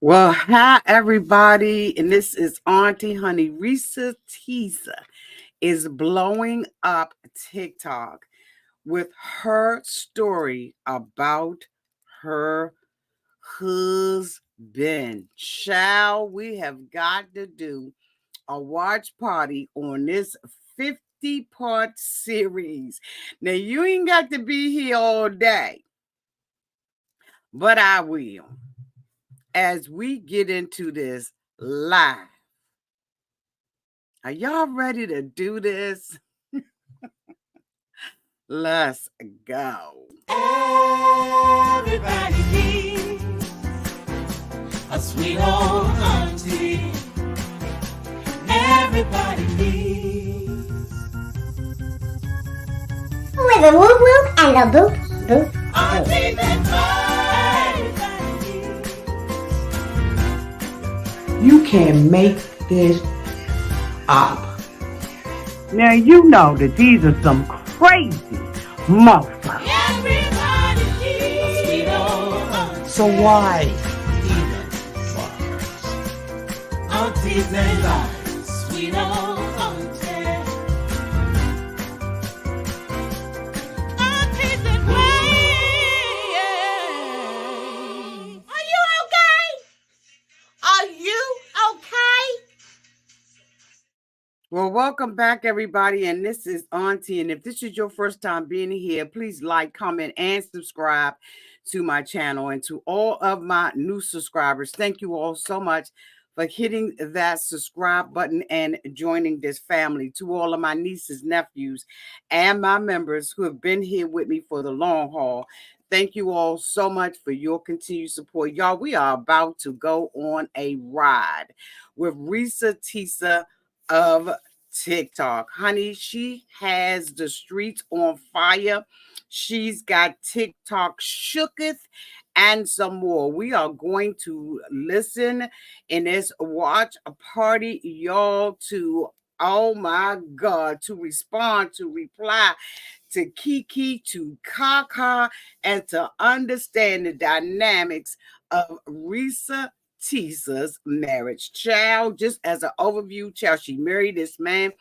Well, hi everybody, and this is Auntie Honey. Ressa Tessa is blowing up TikTok with her story about her husband. Shall we have got to do a watch party on this 50-part series? Now, you ain't got to be here all day, but I will as we get into this live. Are y'all ready to do this? Let's go. Everybody needs a sweet old auntie. Everybody needs with a whoop whoop and a boop boop auntie boop. that everybody needs. You can make this up. Now, you know that these are some crazy motherfuckers. Everybody needs a sweet old auntie. So why even bother? Aunties and lies, sweet old auntie. Aunties and ways. Are you okay? Are you okay? Well, welcome back, everybody. And this is Auntie. And if this is your first time being here, please like, comment, and subscribe to my channel. And to all of my new subscribers, thank you all so much for hitting that subscribe button and joining this family. To all of my nieces, nephews, and my members who have been here with me for the long haul, thank you all so much for your continued support. Y'all, we are about to go on a ride with Ressa Tessa of TikTok. Honey, she has the streets on fire. She's got TikTok shooketh and some more. We are going to listen in this watch a party, y'all, to, oh my God, to respond, to reply, to Kiki, to Kaka, and to understand the dynamics of Ressa Tessa's marriage. Child, just as an overview, child, she married this man,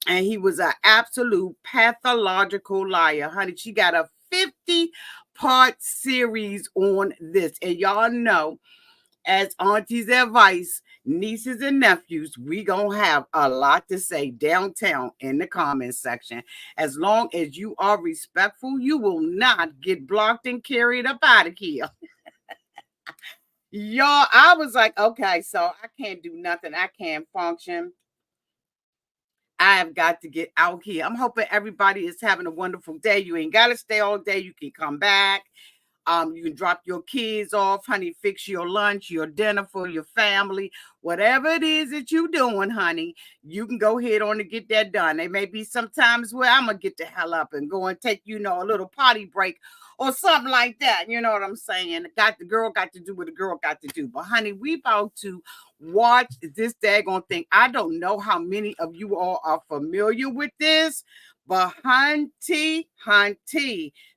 and he was an absolute pathological liar. Honey, she got a 50-part series on this. And y'all know, as Auntie's advice, nieces and nephews, we gonna have a lot to say downtown in the comments section. As long as you are respectful, you will not get blocked and carried up out of here. Y'all, I was like, okay, so I can't do nothing. I can't function. I have got to get out here. I'm hoping everybody is having a wonderful day. You ain't got to stay all day. You can come back. You can drop your kids off, honey, fix your lunch, your dinner for your family, whatever it is that you're doing, honey, you can go ahead on and get that done. There may be some times where I'm going to get the hell up and go and take, a little potty break or something like that. You know what I'm saying? The girl got to do what the girl got to do. But honey, we about to watch this daggone thing. I don't know how many of you all are familiar with this, but hunty,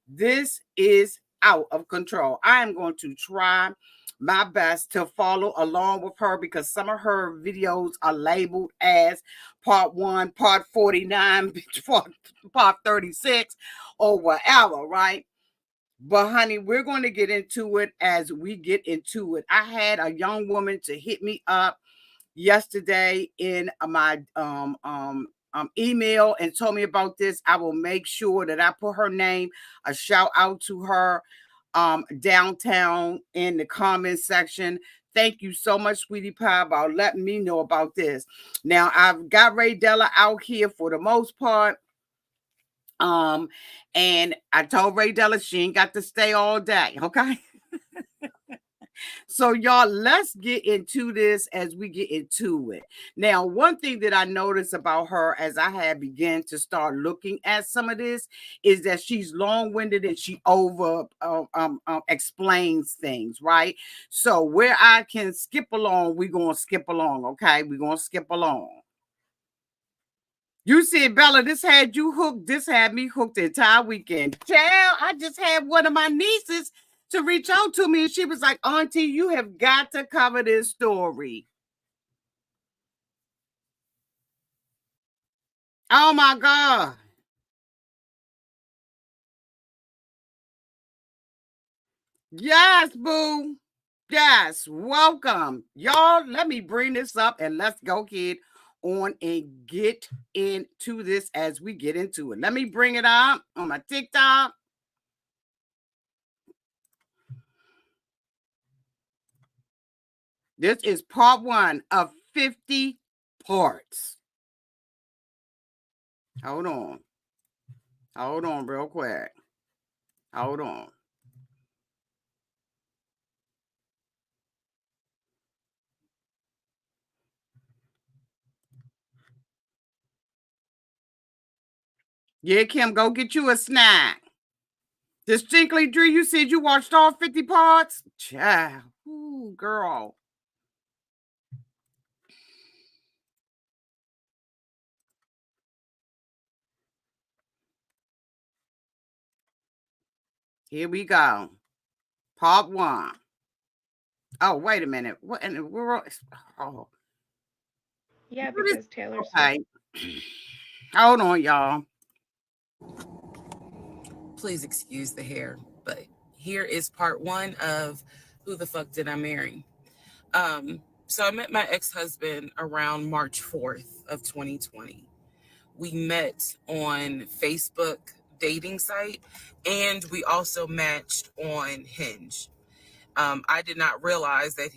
this is out of control. I am going to try my best to follow along with her because some of her videos are labeled as part 1, part 49, part 36, or whatever, right? But honey, we're going to get into it as we get into it. I had a young woman to hit me up yesterday in my email and told me about this. I will make sure that I put her name, a shout out to her downtown in the comments section. Thank you so much, sweetie pie, about letting me know about this. Now, I've got Ray Della out here for the most part. And I told Ray Della she ain't got to stay all day, okay? So y'all, let's get into this as we get into it. Now, one thing that I noticed about her as I had began to start looking at some of this is that she's long-winded and she over explains things, right? So where I can skip along, we're going to skip along, okay? We're going to skip along. You see, Bella, this had you hooked. This had me hooked the entire weekend. Child, I just had one of my nieces to reach out to me. And she was like, Auntie, you have got to cover this story. Oh my God. Yes, boo. Yes, welcome. Y'all, let me bring this up and let's go ahead on and get into this as we get into it. Let me bring it up on my TikTok. This is part 1 of 50 parts. Hold on. Hold on real quick. Hold on. Yeah, Kim, go get you a snack. Distinctly, Drew, you said you watched all 50 parts? Child. Ooh, girl. Here we go. Part 1. Oh, wait a minute. What in the world? Oh. Yeah, because Taylor Swift. Okay. Hold on, y'all. Please excuse the hair, but here is part 1 of Who the Fuck Did I Marry? So I met my ex-husband around March 4th of 2020. We met on Facebook dating site, and we also matched on Hinge. I did not realize that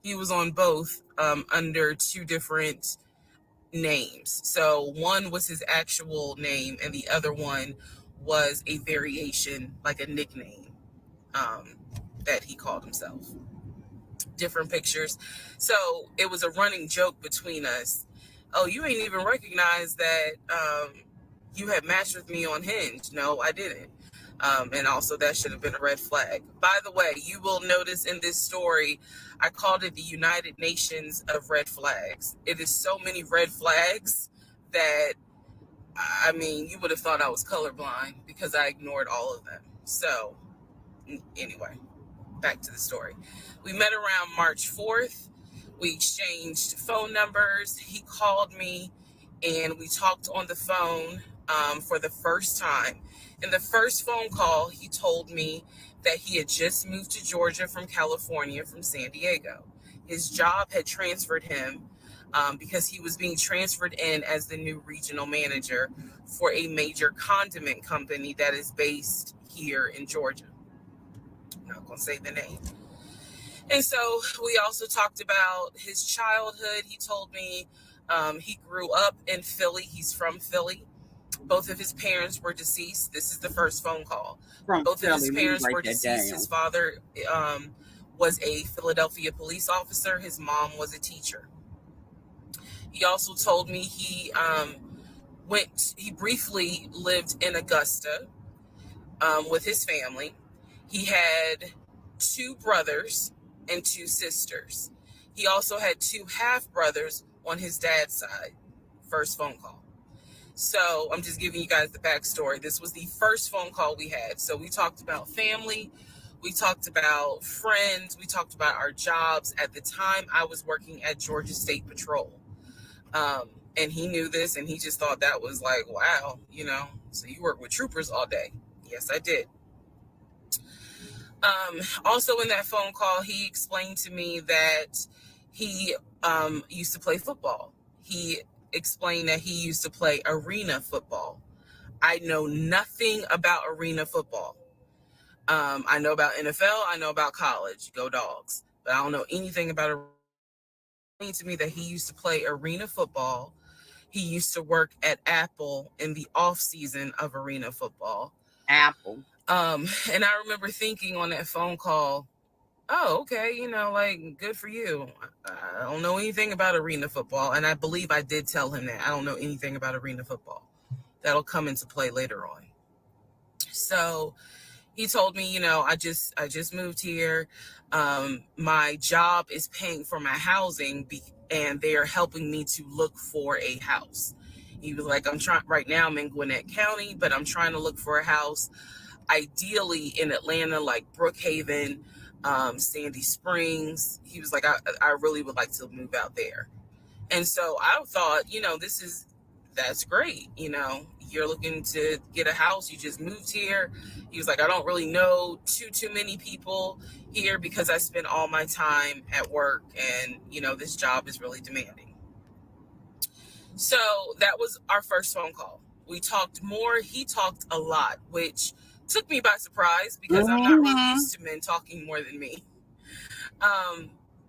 he was on both under 2 different names. So one was his actual name, and the other one was a variation, like a nickname that he called himself. Different pictures. So it was a running joke between us. Oh, you ain't even recognized that you had matched with me on Hinge. No, I didn't. And also that should have been a red flag. By the way, you will notice in this story, I called it the United Nations of red flags. It is so many red flags that, I mean, you would have thought I was colorblind because I ignored all of them. So anyway, back to the story. We met around March 4th. We exchanged phone numbers. He called me and we talked on the phone for the first time. In the first phone call, he told me that he had just moved to Georgia from California, from San Diego. His job had transferred him because he was being transferred in as the new regional manager for a major condiment company that is based here in Georgia. I'm not going to say the name. And so we also talked about his childhood. He told me he grew up in Philly. He's from Philly. Both of his parents were deceased. This is the first phone call. Both of his parents were deceased. His father was a Philadelphia police officer. His mom was a teacher. He also told me he briefly lived in Augusta with his family. He had 2 brothers and 2 sisters. He also had 2 half-brothers on his dad's side. First phone call. So I'm just giving you guys the backstory. This was the first phone call we had. So we talked about family. We talked about friends. We talked about our jobs. At the time, I was working at Georgia State Patrol. And he knew this, and he just thought that was like, wow, you know, so you work with troopers all day. Yes, I did. Also in that phone call, he explained to me that he used to play football. He explained that he used to play arena football. I know nothing about arena football. I know about NFL. I know about college. Go Dogs. But I don't know anything about arena. He explained to me that he used to play arena football. He used to work at Apple in the off season of arena football. Apple. And I remember thinking on that phone call, oh, okay, you know, like, good for you. I don't know anything about arena football. And I believe I did tell him that. I don't know anything about arena football. That'll come into play later on. So he told me, you know, I just moved here. My job is paying for my housing and they're helping me to look for a house. He was like, right now I'm in Gwinnett County, but I'm trying to look for a house. ideally in Atlanta, like Brookhaven, Sandy Springs. He was like, I really would like to move out there. And so I thought, that's great. You're looking to get a house. You just moved here. He was like, I don't really know too many people here because I spend all my time at work, and, this job is really demanding. So that was our first phone call. We talked more. He talked a lot, which took me by surprise because I'm not really used to men talking more than me.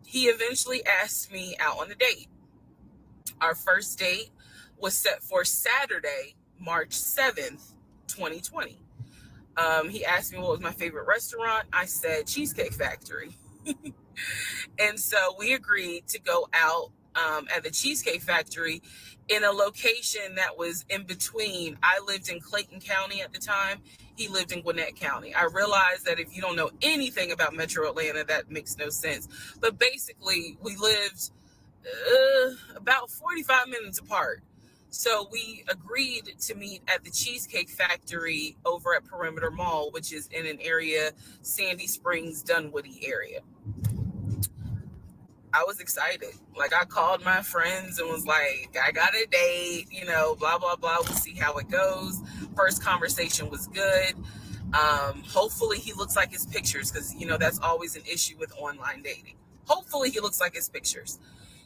He eventually asked me out on a date. Our first date was set for Saturday, March 7th, 2020. He asked me what was my favorite restaurant. I said Cheesecake Factory. And so we agreed to go out at the Cheesecake Factory in a location that was in between. I lived in Clayton County at the time. He lived in Gwinnett County. I realized that if you don't know anything about Metro Atlanta, that makes no sense. But basically, we lived about 45 minutes apart. So we agreed to meet at the Cheesecake Factory over at Perimeter Mall, which is in an area, Sandy Springs, Dunwoody area. I was excited. Like, I called my friends and was like, I got a date, blah, blah, blah. We'll see how it goes. First conversation was good. Hopefully he looks like his pictures, because, that's always an issue with online dating. Hopefully he looks like his pictures.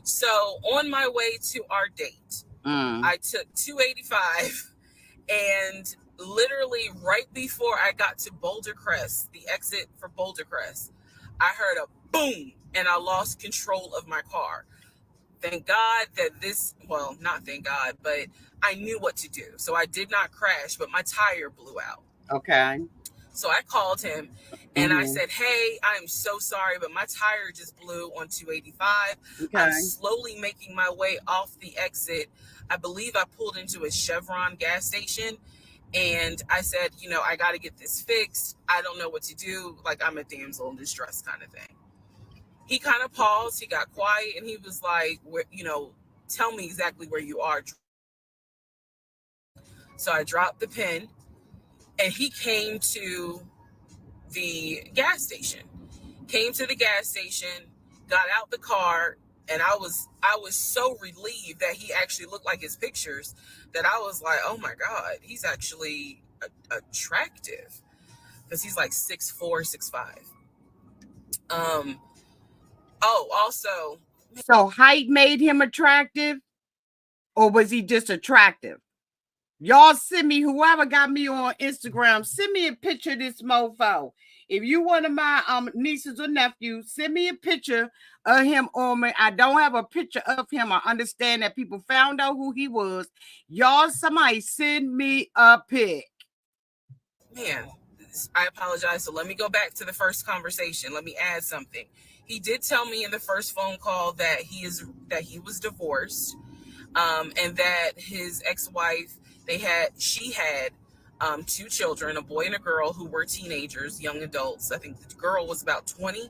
So on my way to our date, I took 285, and literally right before I got to Boulder Crest, the exit for Boulder Crest, I heard a boom, and I lost control of my car. Thank God that not thank God, but I knew what to do. So I did not crash, but my tire blew out. Okay. So I called him and I said, hey, I'm so sorry, but my tire just blew on 285. Okay. I'm slowly making my way off the exit. I believe I pulled into a Chevron gas station, and I said, I got to get this fixed. I don't know what to do. Like, I'm a damsel in distress kind of thing. He kind of paused. He got quiet, and he was like, tell me exactly where you are. So I dropped the pen, and he came to the gas station. Got out the car, and I was so relieved that he actually looked like his pictures that I was like, oh my God, he's actually attractive, because he's like 6'4", 6'5". Also, so height made him attractive, or was he just attractive? Y'all send me, whoever got me on Instagram, send me a picture of this mofo. If you one of my nieces or nephews, send me a picture of him on me. I don't have a picture of him. I understand that people found out who he was. Y'all, somebody send me a pic. Man, I apologize. So let me go back to the first conversation. Let me add something. He did tell me in the first phone call that he was divorced, and that his ex-wife, she had 2 children, a boy and a girl, who were teenagers, young adults. I think the girl was about 20.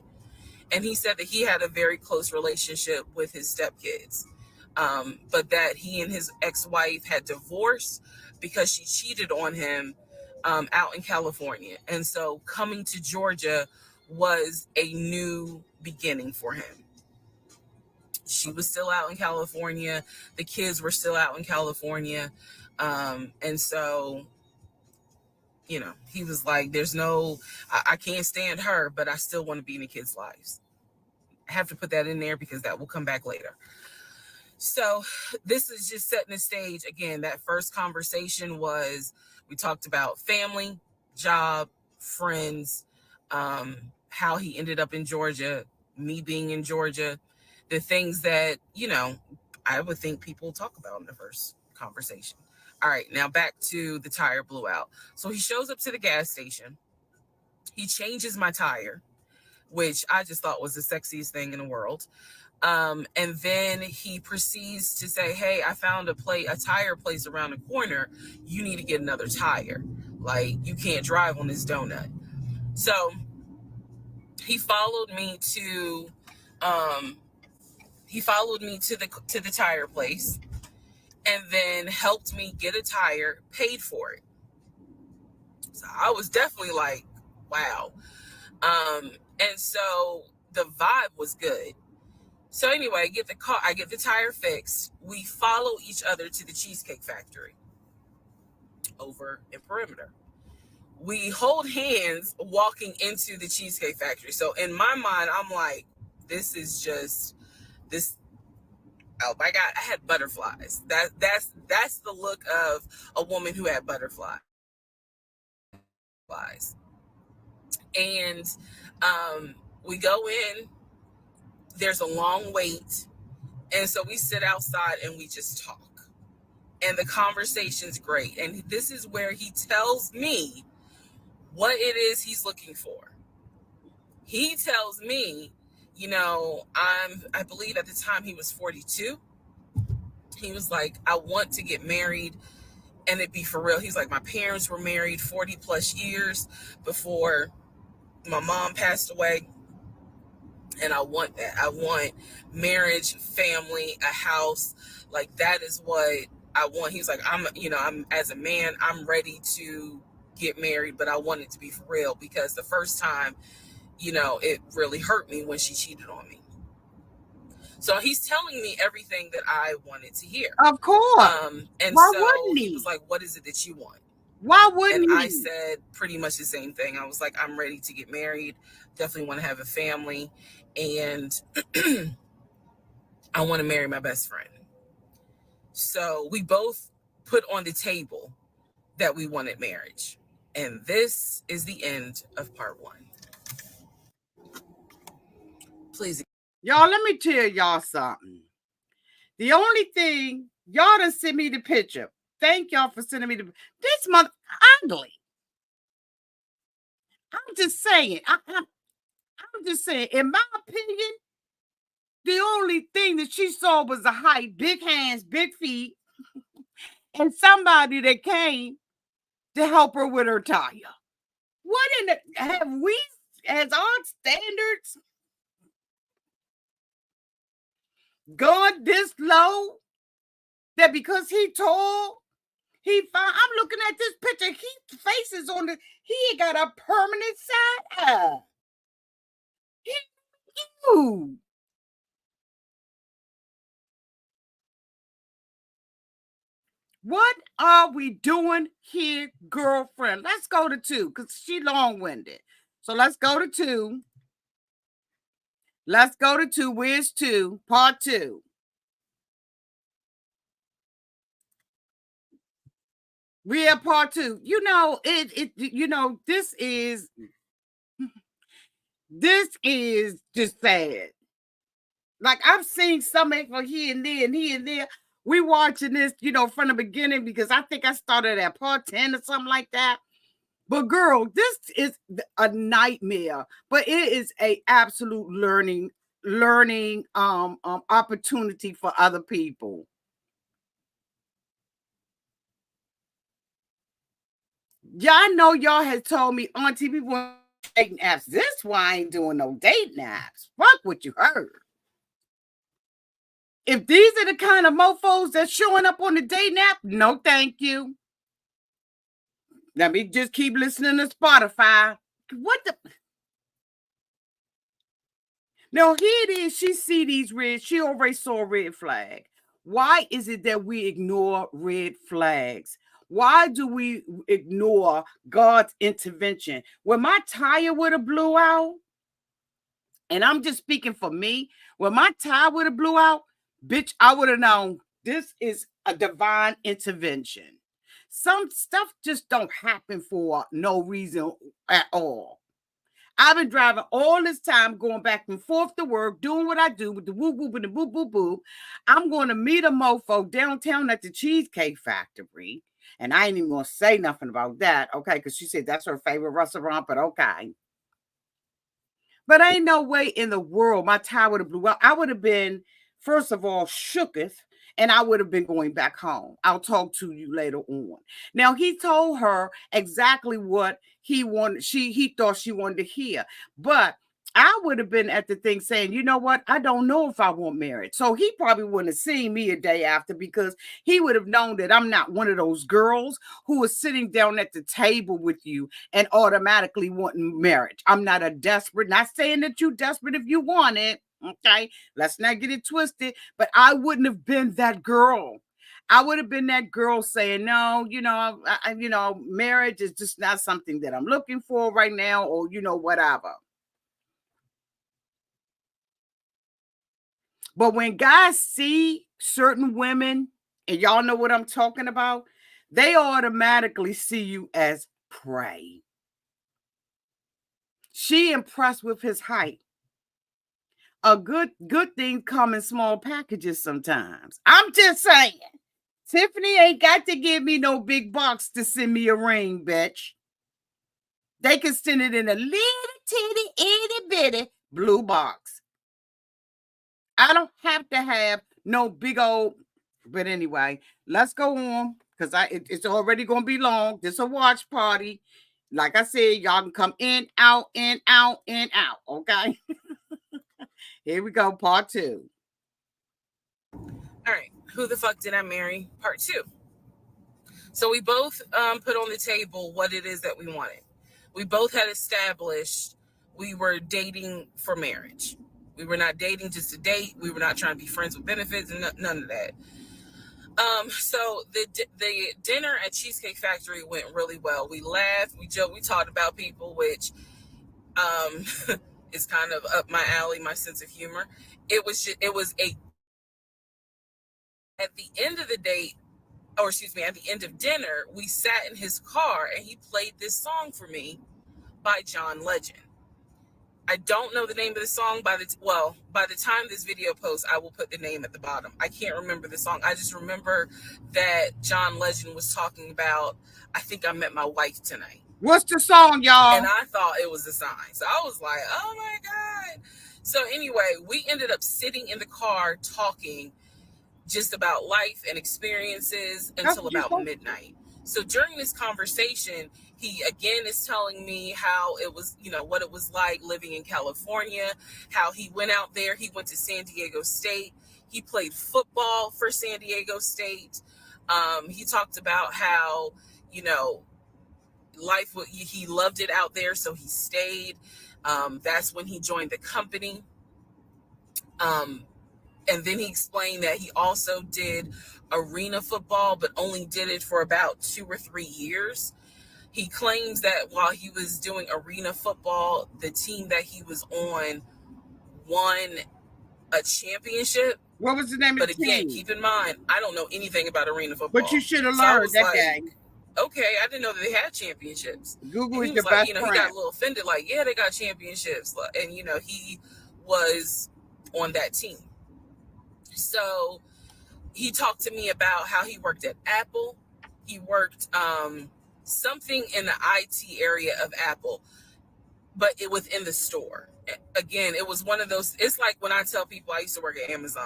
And he said that he had a very close relationship with his stepkids, but that he and his ex-wife had divorced because she cheated on him out in California. And so coming to Georgia was a new beginning for him. She was still out in California. The kids were still out in California. And so, he was like, I can't stand her, but I still want to be in the kids' lives. I have to put that in there because that will come back later. So this is just setting the stage. Again, that first conversation we talked about family, job, friends, how he ended up in Georgia, me being in Georgia, the things that, I would think people talk about in the first conversation. All right, now back to the tire blew out. So he shows up to the gas station. He changes my tire, which I just thought was the sexiest thing in the world. And then he proceeds to say, hey, I found a tire place around the corner. You need to get another tire. Like, you can't drive on this donut. So he followed me to the tire place, and then helped me get a tire, paid for it. So I was definitely like, wow. And so the vibe was good. So anyway, I get the car, I get the tire fixed. We follow each other to the Cheesecake Factory over in Perimeter. We hold hands walking into the Cheesecake Factory. So in my mind, I'm like, this is just this. Oh my God, I had butterflies. That's the look of a woman who had butterflies. And we go in. There's a long wait, and so we sit outside and we just talk. And the conversation's great. And this is where he tells me what it is he's looking for. He tells me, you know, I believe at the time he was 42. He was like, I want to get married and it be for real. He's like, my parents were married 40 plus years before my mom passed away. And I want that. I want marriage, family, a house. Like, that is what I want. He's like, I'm as a man, I'm ready to get married, but I want it to be for real, because the first time, you know, it really hurt me when she cheated on me. So he's telling me everything that I wanted to hear. Of course. And why so wouldn't he was like, what is it that you want? Why wouldn't and he? I said pretty much the same thing. I was like, I'm ready to get married. Definitely want to have a family. And I want to marry my best friend. So we both put on the table that we wanted marriage. And this is the end of part 1. Please. Y'all, let me tell y'all something. The only thing, y'all done sent me the picture. Thank y'all for sending me this mother ugly. I'm just saying. I'm just saying, in my opinion, the only thing that she saw was the height, big hands, big feet, and somebody that came to help her with her tire. What in the, have we, as our standards, gone this low that because he tall, he fine? I'm looking at this picture. He faces on the, he ain't got a permanent side eye. Ew. What are we doing here, girlfriend? Let's go to 2, because she long-winded. So let's go to 2. Let's go to 2. Where's 2? Part 2. We have part 2. You know, this is just sad. Like, I've seen some for here and there and here and there. We watching this, you know, from the beginning, because I think I started at part 10 or something like that. But girl, this is a nightmare. But it is a absolute learning opportunity for other people. Yeah, I know y'all had told me, Auntie, we want dating apps. This why I ain't doing no dating apps. Fuck what you heard. If these are the kind of mofos that's showing up on the dating app, no thank you. Let me just keep listening to Spotify. What the? Now, here it is. She see these red. She already saw a red flag. Why is it that we ignore red flags? Why do we ignore God's intervention? When my tire would have blew out, and I'm just speaking for me, when my tire would have blew out, bitch, I would have known this is a divine intervention. Some stuff just don't happen for no reason at all. I've been driving all this time, going back and forth to work, doing what I do with the whoop whoop and the boop boop boop. I'm going to meet a mofo downtown at the Cheesecake Factory. And I ain't even going to say nothing about that, okay? Because she said that's her favorite restaurant, but okay. But ain't no way in the world my tire would have blew out. I would have been, first of all, shooketh, and I would have been going back home. I'll talk to you later on. Now, he told her exactly what he wanted. He thought she wanted to hear. But I would have been at the thing saying, you know what? I don't know if I want marriage. So he probably wouldn't have seen me a day after, because he would have known that I'm not one of those girls who is sitting down at the table with you and automatically wanting marriage. I'm not a desperate, not saying that you're desperate if you want it. Okay. Let's not get it twisted. But I wouldn't have been that girl. I would have been that girl saying, no, marriage is just not something that I'm looking for right now, or, whatever. But when guys see certain women, and y'all know what I'm talking about, they automatically see you as prey. She impressed with his height. A good thing come in small packages sometimes. I'm just saying. Tiffany ain't got to give me no big box to send me a ring, bitch. They can send it in a little teeny, itty bitty blue box. I don't have to have no big old, but anyway, let's go on, because it's already going to be long. This is a watch party. Like I said, y'all can come in, out, in, out, in, out, okay? Here we go, part 2. All right, who the fuck did I marry? Part 2. So we both put on the table what it is that we wanted. We both had established we were dating for marriage. We were not dating just to date. We were not trying to be friends with benefits and none of that. So the dinner at Cheesecake Factory went really well. We laughed, we joked, we talked about people, which is kind of up my alley, my sense of humor. At the end of the date, at the end of dinner, we sat in his car and he played this song for me by John Legend. I don't know the name of the song. By the time this video posts, I will put the name at the bottom. I can't remember the song. I just remember that John Legend was talking about, I think I met my wife tonight. What's the song, y'all? And I thought it was a sign. So I was like, oh my God. So anyway, we ended up sitting in the car talking just about life and experiences until about midnight. So during this conversation, he again is telling me how it was, what it was like living in California, how he went out there. He went to San Diego State. He played football for San Diego State. He talked about how, life, he loved it out there, so he stayed. That's when he joined the company. And then he explained that he also did arena football, but only did it for about 2 or 3 years. He claims that while he was doing arena football, the team that he was on won a championship. What was the name of the team? But again, keep in mind, I don't know anything about arena football. But you should have learned that game. Okay, I didn't know that they had championships. Google is your best friend. He got a little offended, like, yeah, they got championships. And, he was on that team. So he talked to me about how he worked at Apple. He worked something in the IT area of Apple, but it within the store. Again, it was one of those, it's like when I tell people I used to work at Amazon,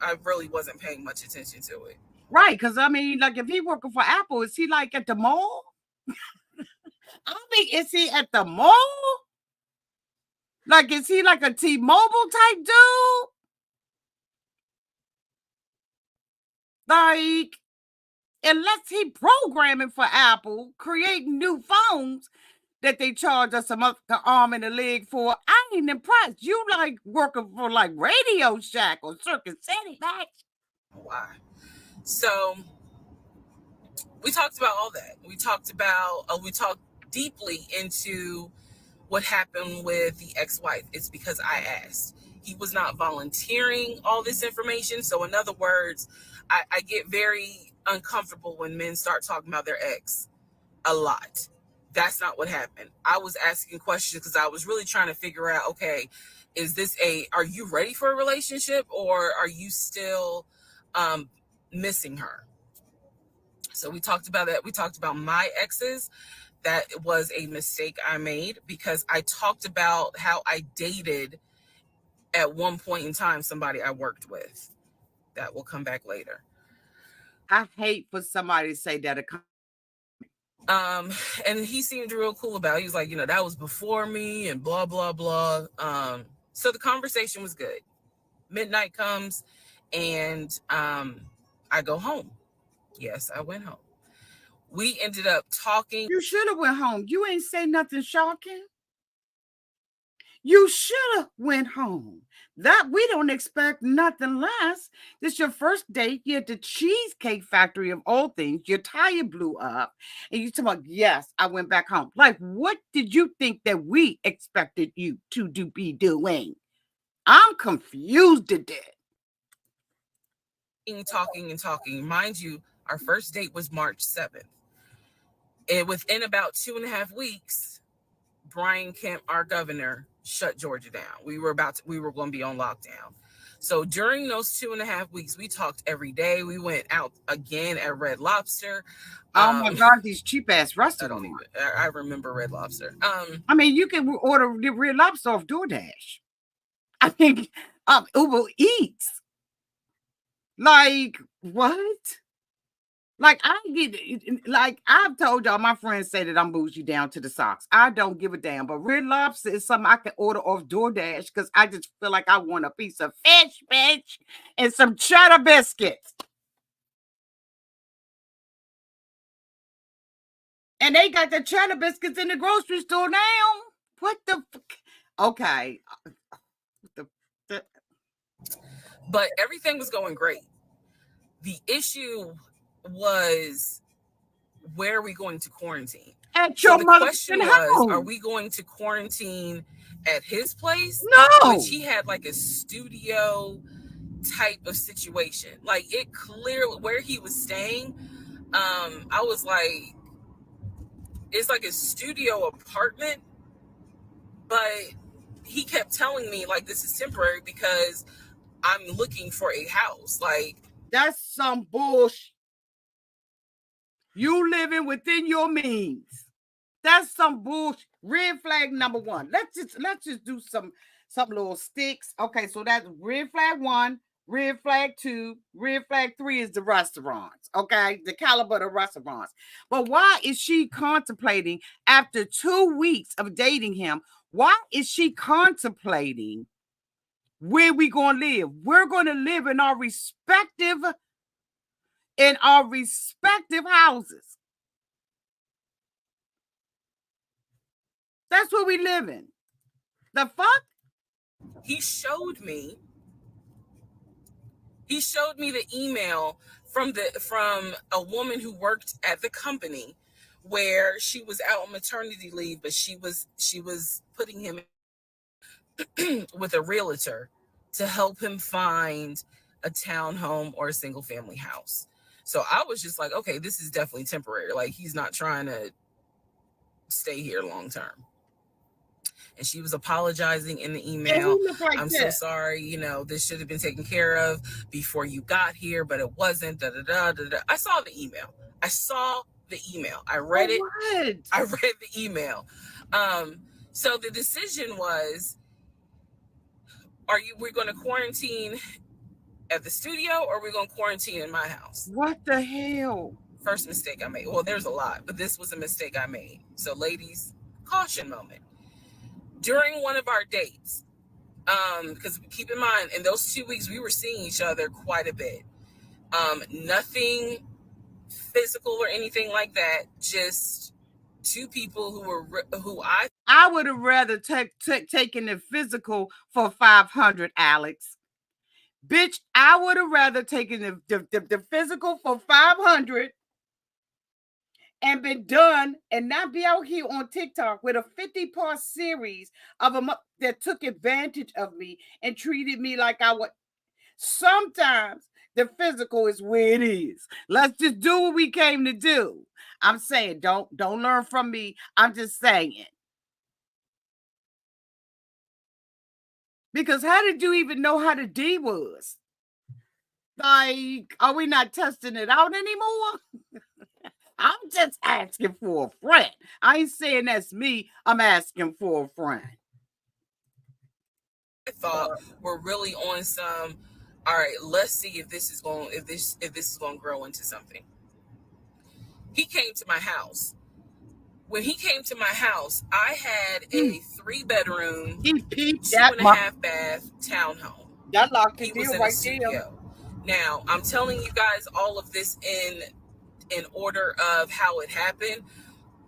I really wasn't paying much attention to it. Right, because like if he working for Apple, is he like at the mall? Is he at the mall? Like, is he like a T-Mobile type dude? Like, unless he programming for Apple, creating new phones that they charge us the arm and a leg for, I ain't impressed. You like working for like Radio Shack or Circuit City, man. Why? So we talked about all that. We talked deeply into what happened with the ex-wife. It's because I asked. He was not volunteering all this information. So in other words, I get very uncomfortable when men start talking about their ex a lot. That's not what happened. I was asking questions because I was really trying to figure out, okay, are you ready for a relationship, or are you still missing her? So we talked about that. We talked about my exes. That was a mistake I made because I talked about how I dated at one point in time somebody I worked with. That will come back later. I hate for somebody to say that. And he seemed real cool about it. He was like, that was before me and blah, blah, blah. So the conversation was good. Midnight comes and I go home. Yes, I went home. We ended up talking. You should have went home. You ain't say nothing shocking. You should have went home. That we don't expect nothing less. This is your first date. You're at the Cheesecake Factory of all things. Your tire blew up. And you talk about, yes, I went back home. Like, what did you think that we expected you to be doing? I'm confused at that. Talking. Mind you, our first date was March 7th. And within about 2.5 weeks, Brian Kemp, our governor, shut Georgia down. We were going to be on lockdown. So during those 2.5 weeks, we talked every day. We went out again at Red Lobster. Oh my God, these cheap ass restaurants. I remember Red Lobster. I mean, you can order the Red Lobster off DoorDash. I think Uber Eats. Like, what? Like, I've told y'all, my friends say that I'm bougie down to the socks. I don't give a damn. But Red Lobster is something I can order off DoorDash because I just feel like I want a piece of fish, bitch, and some cheddar biscuits. And they got the cheddar biscuits in the grocery store now. What the fuck? Okay. But everything was going great. The issue was, where are we going to quarantine? At your the mother's question house. was, are we going to quarantine at his place? No. Which he had like a studio type of situation. Like, it clearly, where he was staying, I was like, it's like a studio apartment, but he kept telling me like, this is temporary because I'm looking for a house. Like, that's some bullshit. You living within your means. That's some bullshit. Red flag number one. Let's just do some little sticks. Okay, so that's red flag 1, red flag 2, red flag 3 is the restaurants. Okay, the caliber of the restaurants. But why is she contemplating after 2 weeks of dating him? Why is she contemplating where we gonna live? We're gonna live in our respective houses. That's where we live in. The fuck? He showed me the email from a woman who worked at the company where she was out on maternity leave, but she was putting him with a realtor to help him find a townhome or a single family house. So I was just like, okay, this is definitely temporary. Like, he's not trying to stay here long term. And she was apologizing in the email. Like, I'm so sorry, this should have been taken care of before you got here, but it wasn't. I saw the email. I read it. What? I read the email. So the decision was, we're going to quarantine at the studio, or we're going to quarantine in my house? What the hell? First mistake I made. Well, there's a lot, but this was a mistake I made. So ladies, caution moment. During one of our dates, because keep in mind, in those 2 weeks, we were seeing each other quite a bit. Nothing physical or anything like that. Just two people who I would have rather taken the physical for 500, Alex. Bitch, I would have rather taken the physical for 500 and been done and not be out here on TikTok with a 50-part series of them that took advantage of me and treated me like I would. Sometimes the physical is where it is. Let's just do what we came to do. I'm saying, don't learn from me. I'm just saying. Because how did you even know how the D was? Like, are we not testing it out anymore? I'm just asking for a friend. I ain't saying that's me. I'm asking for a friend. I thought we're really on some, all right, let's see if this is going to grow into something. He came to my house when he came to my house, I had a 3-bedroom, He peeped 2.5 bath townhome. That locked the He was deal in a right there. studio. Now, I'm telling you guys all of this in order of how it happened.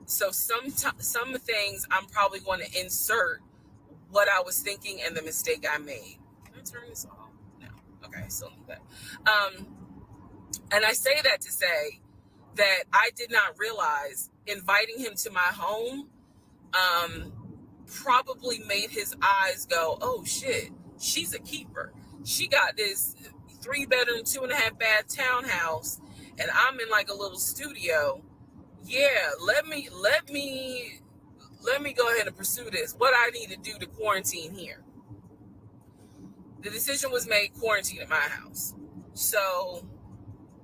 So some things I'm probably going to insert what I was thinking and the mistake I made. Can I turn this off? No. Okay, still need that. And I say that to say that I did not realize inviting him to my home probably made his eyes go, oh shit, she's a keeper. She got this 3-bedroom, 2.5 bath townhouse, and I'm in like a little studio. Yeah, let me go ahead and pursue this. What I need to do to quarantine here. The decision was made, quarantine at my house. So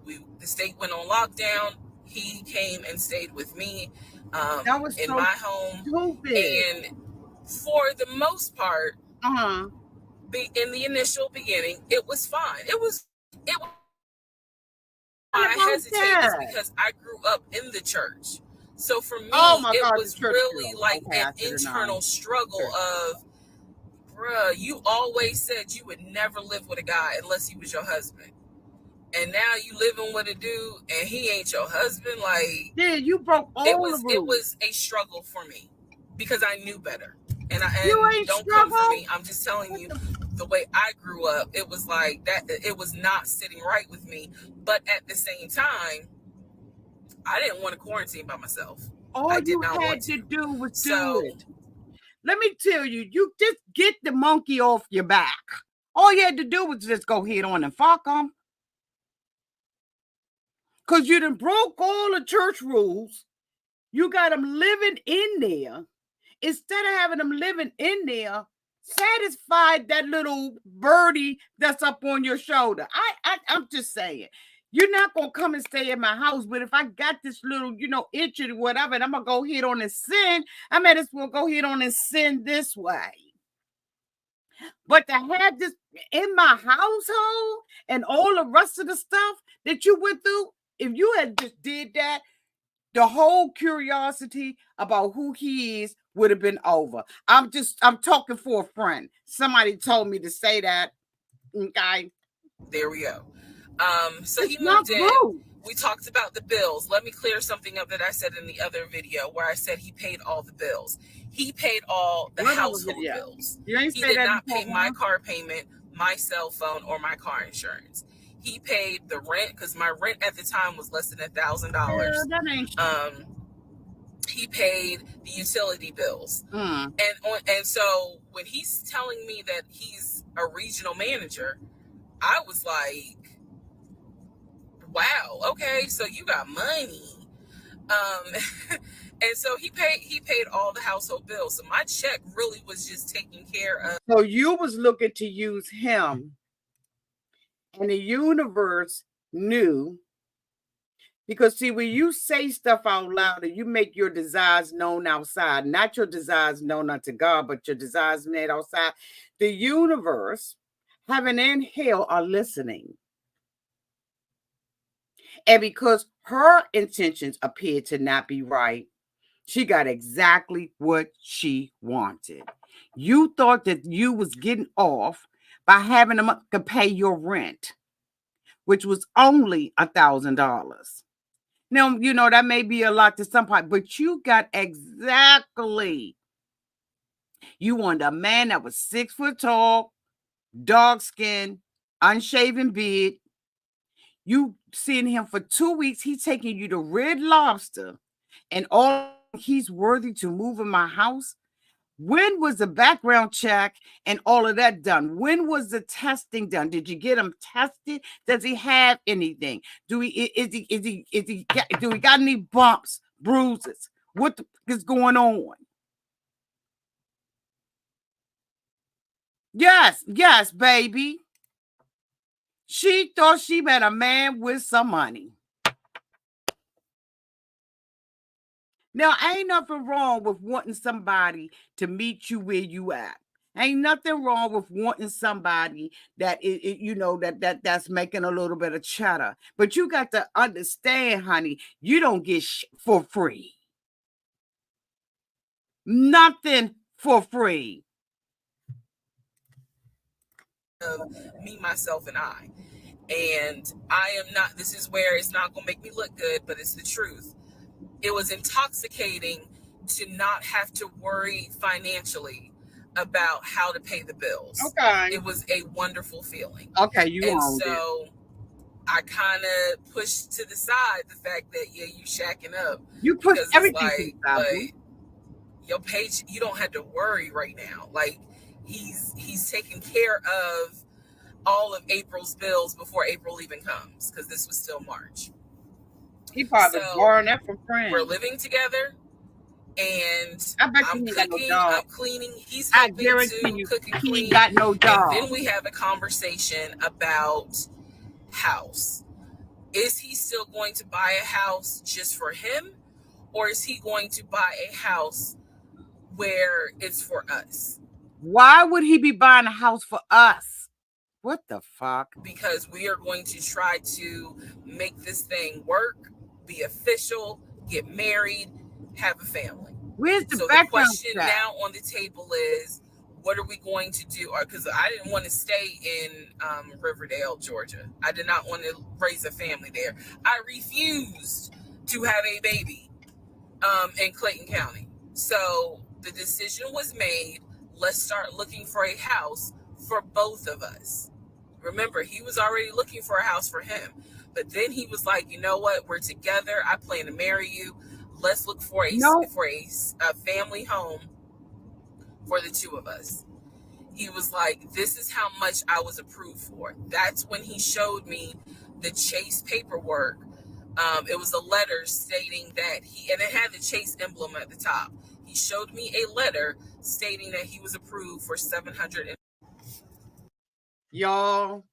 the state went on lockdown. He came and stayed with me That was in so my home. stupid. And for the most part, in the initial beginning, it was fine. It was I hesitated because I grew up in the church. So for me, it was really like an internal struggle of, bruh, you always said you would never live with a guy unless he was your husband. And now you living with a dude and he ain't your husband. Like, yeah, you broke all the rules. It was a struggle for me because I knew better. And You ain't don't struggle? come for me. I'm just telling you the way I grew up. It was like that. It was not sitting right with me. But at the same time, I didn't want to quarantine by myself. All you had to do was do it. Let me tell you, you just get the monkey off your back. All you had to do was just go head on and fuck them. Because you done broke all the church rules. You got them living in there. Instead of having them living in there, satisfied that little birdie that's up on your shoulder. I'm just saying. You're not going to come and stay in my house, but if I got this little, itch or whatever, and I'm going to go ahead on and sin, I might as well go ahead on and sin this way. But to have this in my household and all the rest of the stuff that you went through, if you had just did that, the whole curiosity about who he is would have been over. I'm talking for a friend. Somebody told me to say that. Okay. There we go. So he moved in. We talked about the bills. Let me clear something up that I said in the other video where I said he paid all the bills. He paid all the household bills. He did not pay my car payment, my cell phone, or my car insurance. He paid the rent because my rent at the time was less than $1,000. He paid the utility bills, and so when he's telling me that he's a regional manager, I was like, wow, okay, so you got money. And so he paid all the household bills. So my check really was just taking care of. So you was looking to use him, and the universe knew. Because see, when you say stuff out loud and you make your desires known outside, not your desires known unto God, but your desires made outside, the universe, heaven and hell are listening. And because her intentions appeared to not be right, she got exactly what she wanted. You thought that you was getting off by having them to pay your rent, which was only $1,000. Now, that may be a lot to some part, but you got exactly. You wanted a man that was 6 foot tall, dark skin, unshaven beard. You seeing him for 2 weeks. He's taking you to Red Lobster, and all he's worthy to move in my house. When was the background check and all of that done? When was the testing done? Did you get him tested? Does he have anything? Do we got any bumps, bruises? What is going on? Yes, baby. She thought she met a man with some money. Now, ain't nothing wrong with wanting somebody to meet you where you at. Ain't nothing wrong with wanting somebody that that's making a little bit of cheddar. But you got to understand, honey, you don't get for free. Nothing for free. Me, myself, and I. And I am not, this is where it's not going to make me look good, but it's the truth. It was intoxicating to not have to worry financially about how to pay the bills. Okay. It was a wonderful feeling. Okay, you And owned it. so I kind of pushed to the side the fact that, yeah, you shacking up. You push Because it's everything to like, the side. but your page, you don't have to worry right now. Like, he's taking care of all of April's bills before April even comes, because this was still March. He probably borrowing that from friends. We're living together, and I bet I'm you he got no cooking, job. I'm cleaning. He's I helping guarantee to you, cook and he clean. got no job. And then we have a conversation about house. Is he still going to buy a house just for him, or is he going to buy a house where it's for us? Why would he be buying a house for us? What the fuck? Because we are going to try to make this thing work, be official, get married, have a family. Where's the So the background question check? now on the table is, what are we going to do? Because I didn't want to stay in Riverdale, Georgia. I did not want to raise a family there. I refused to have a baby in Clayton County. So the decision was made. Let's start looking for a house for both of us. Remember, he was already looking for a house for him. But then he was like, you know what? We're together. I plan to marry you. Let's look for a family home for the two of us. He was like, this is how much I was approved for. That's when he showed me the Chase paperwork. It was a letter stating that and it had the Chase emblem at the top. He showed me a letter stating that he was approved for $700. Y'all.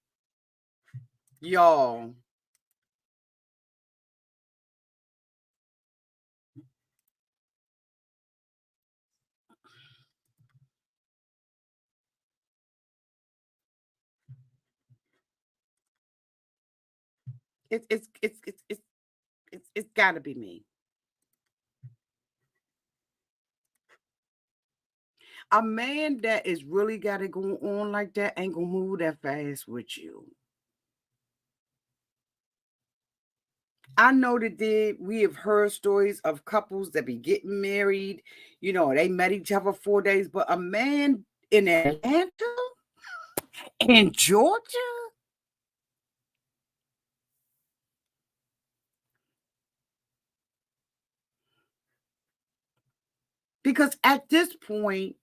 It's got to be me. A man that is really got it going on like that ain't gonna move that fast with you. I know that we have heard stories of couples that be getting married. You know, they met each other 4 days, but a man in Atlanta, in Georgia, because at this point,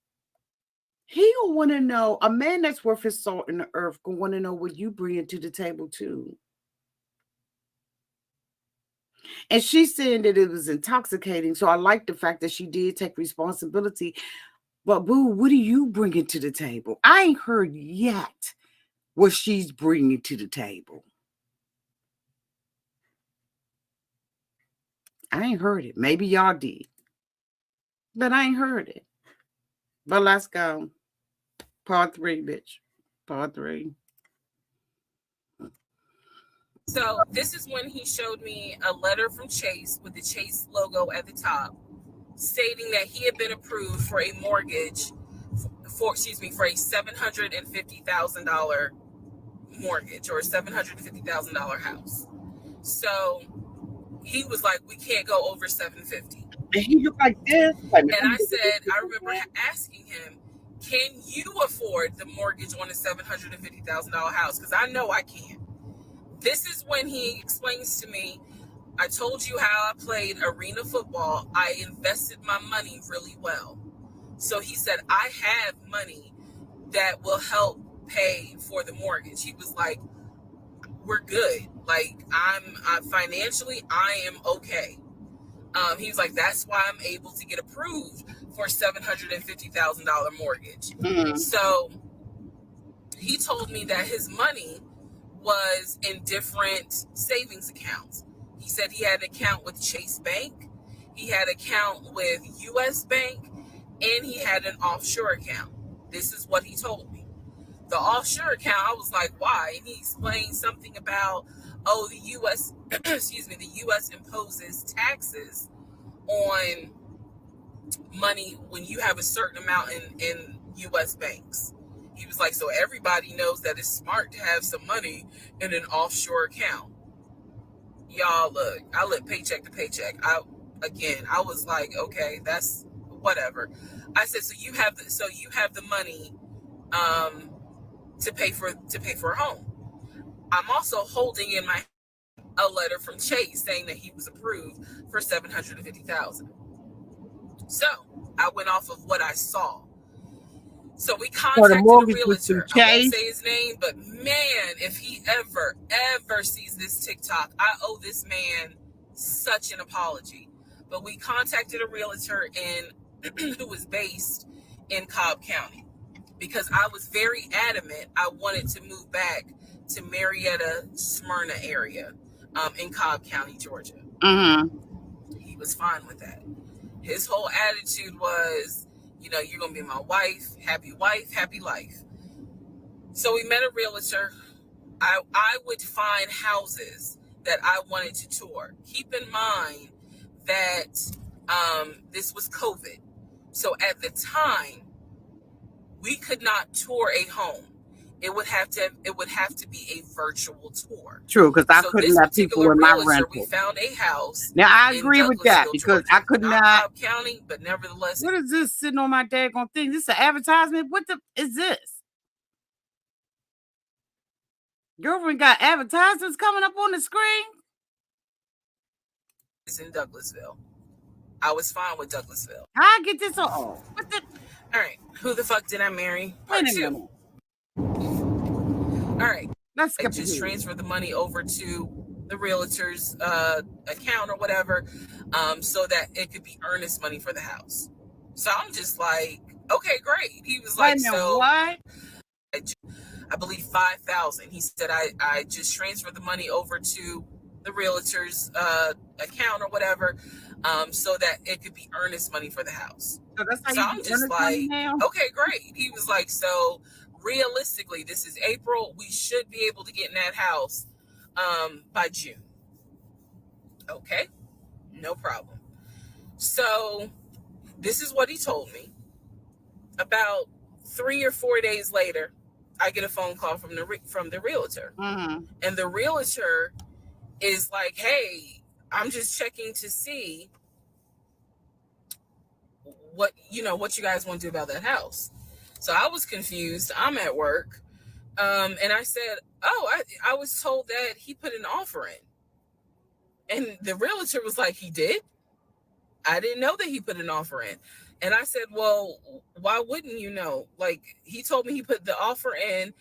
he gonna want to know, a man that's worth his salt in the earth gonna want to know what you bring to the table too. And she's saying that it was intoxicating. So I like the fact that she did take responsibility. But boo, what are you bringing to the table? I ain't heard yet what she's bringing to the table. I ain't heard it. Maybe y'all did. But I ain't heard it. But let's go. Part 3, bitch. Part 3. So this is when he showed me a letter from Chase with the Chase logo at the top, stating that he had been approved for a mortgage for a $750,000 mortgage, or a $750,000 house. So he was like, we can't go over $750,000. And he looked like this. And I said, I remember asking him, can you afford the mortgage on a $750,000 house? Because I know I can. This is when he explains to me, I told you how I played arena football. I invested my money really well. So he said, I have money that will help pay for the mortgage. He was like, we're good. Like, I'm financially, I am okay. He was like, that's why I'm able to get approved for a $750,000 mortgage. Mm-hmm. So he told me that his money was in different savings accounts. He said he had an account with Chase Bank, he had an account with US Bank, and he had an offshore account. This is what he told me. The offshore account, I was like, why? And he explained something about, the US, the US imposes taxes on money when you have a certain amount in U.S. banks. He was like, so everybody knows that it's smart to have some money in an offshore account. Y'all, look, I live paycheck to paycheck. I was like, okay, that's whatever. I said, so you have the money to pay for a home. I'm also holding in my a letter from Chase saying that he was approved for $750,000. So I went off of what I saw. So we contacted a realtor. I won't say his name, but man, if he ever sees this TikTok, I owe this man such an apology. But we contacted a realtor who was based in Cobb County, because I was very adamant I wanted to move back to Marietta, Smyrna area in Cobb County, Georgia. He was fine with that. His whole attitude was, you're going to be my wife, happy life. So we met a realtor. I would find houses that I wanted to tour. Keep in mind that this was COVID. So at the time, we could not tour a home. It would have to be a virtual tour. True, because I couldn't let people in my rental. We found a house. Now I agree with that, because Georgia. I could not. Cobb County, but nevertheless. What is this sitting on my daggone thing? This is an advertisement? What the is this? Girlfriend got advertisements coming up on the screen? It's in Douglasville. I was fine with Douglasville. I get this on. What the? All right. Who the fuck did I marry? Wait a minute. All right. Let's I just transferred the money over to the realtor's account or whatever, so that it could be earnest money for the house. So I'm just like, okay, great. He was like, so what? I believe $5,000. He said, I just transferred the money over to the realtor's account or whatever, so that it could be earnest money for the house. So that's how I'm just like, okay, great. He was like, so realistically, this is April. We should be able to get in that house by June. Okay, no problem. So this is what he told me. About 3 or 4 days later, I get a phone call from the realtor, and the realtor is like, "Hey, I'm just checking to see what you guys want to do about that house." So I was confused. I'm at work, and I said, "Oh, I was told that he put an offer in," and the realtor was like, "He did? I didn't know that he put an offer in." And I said, well, why wouldn't you know? Like, he told me he put the offer in,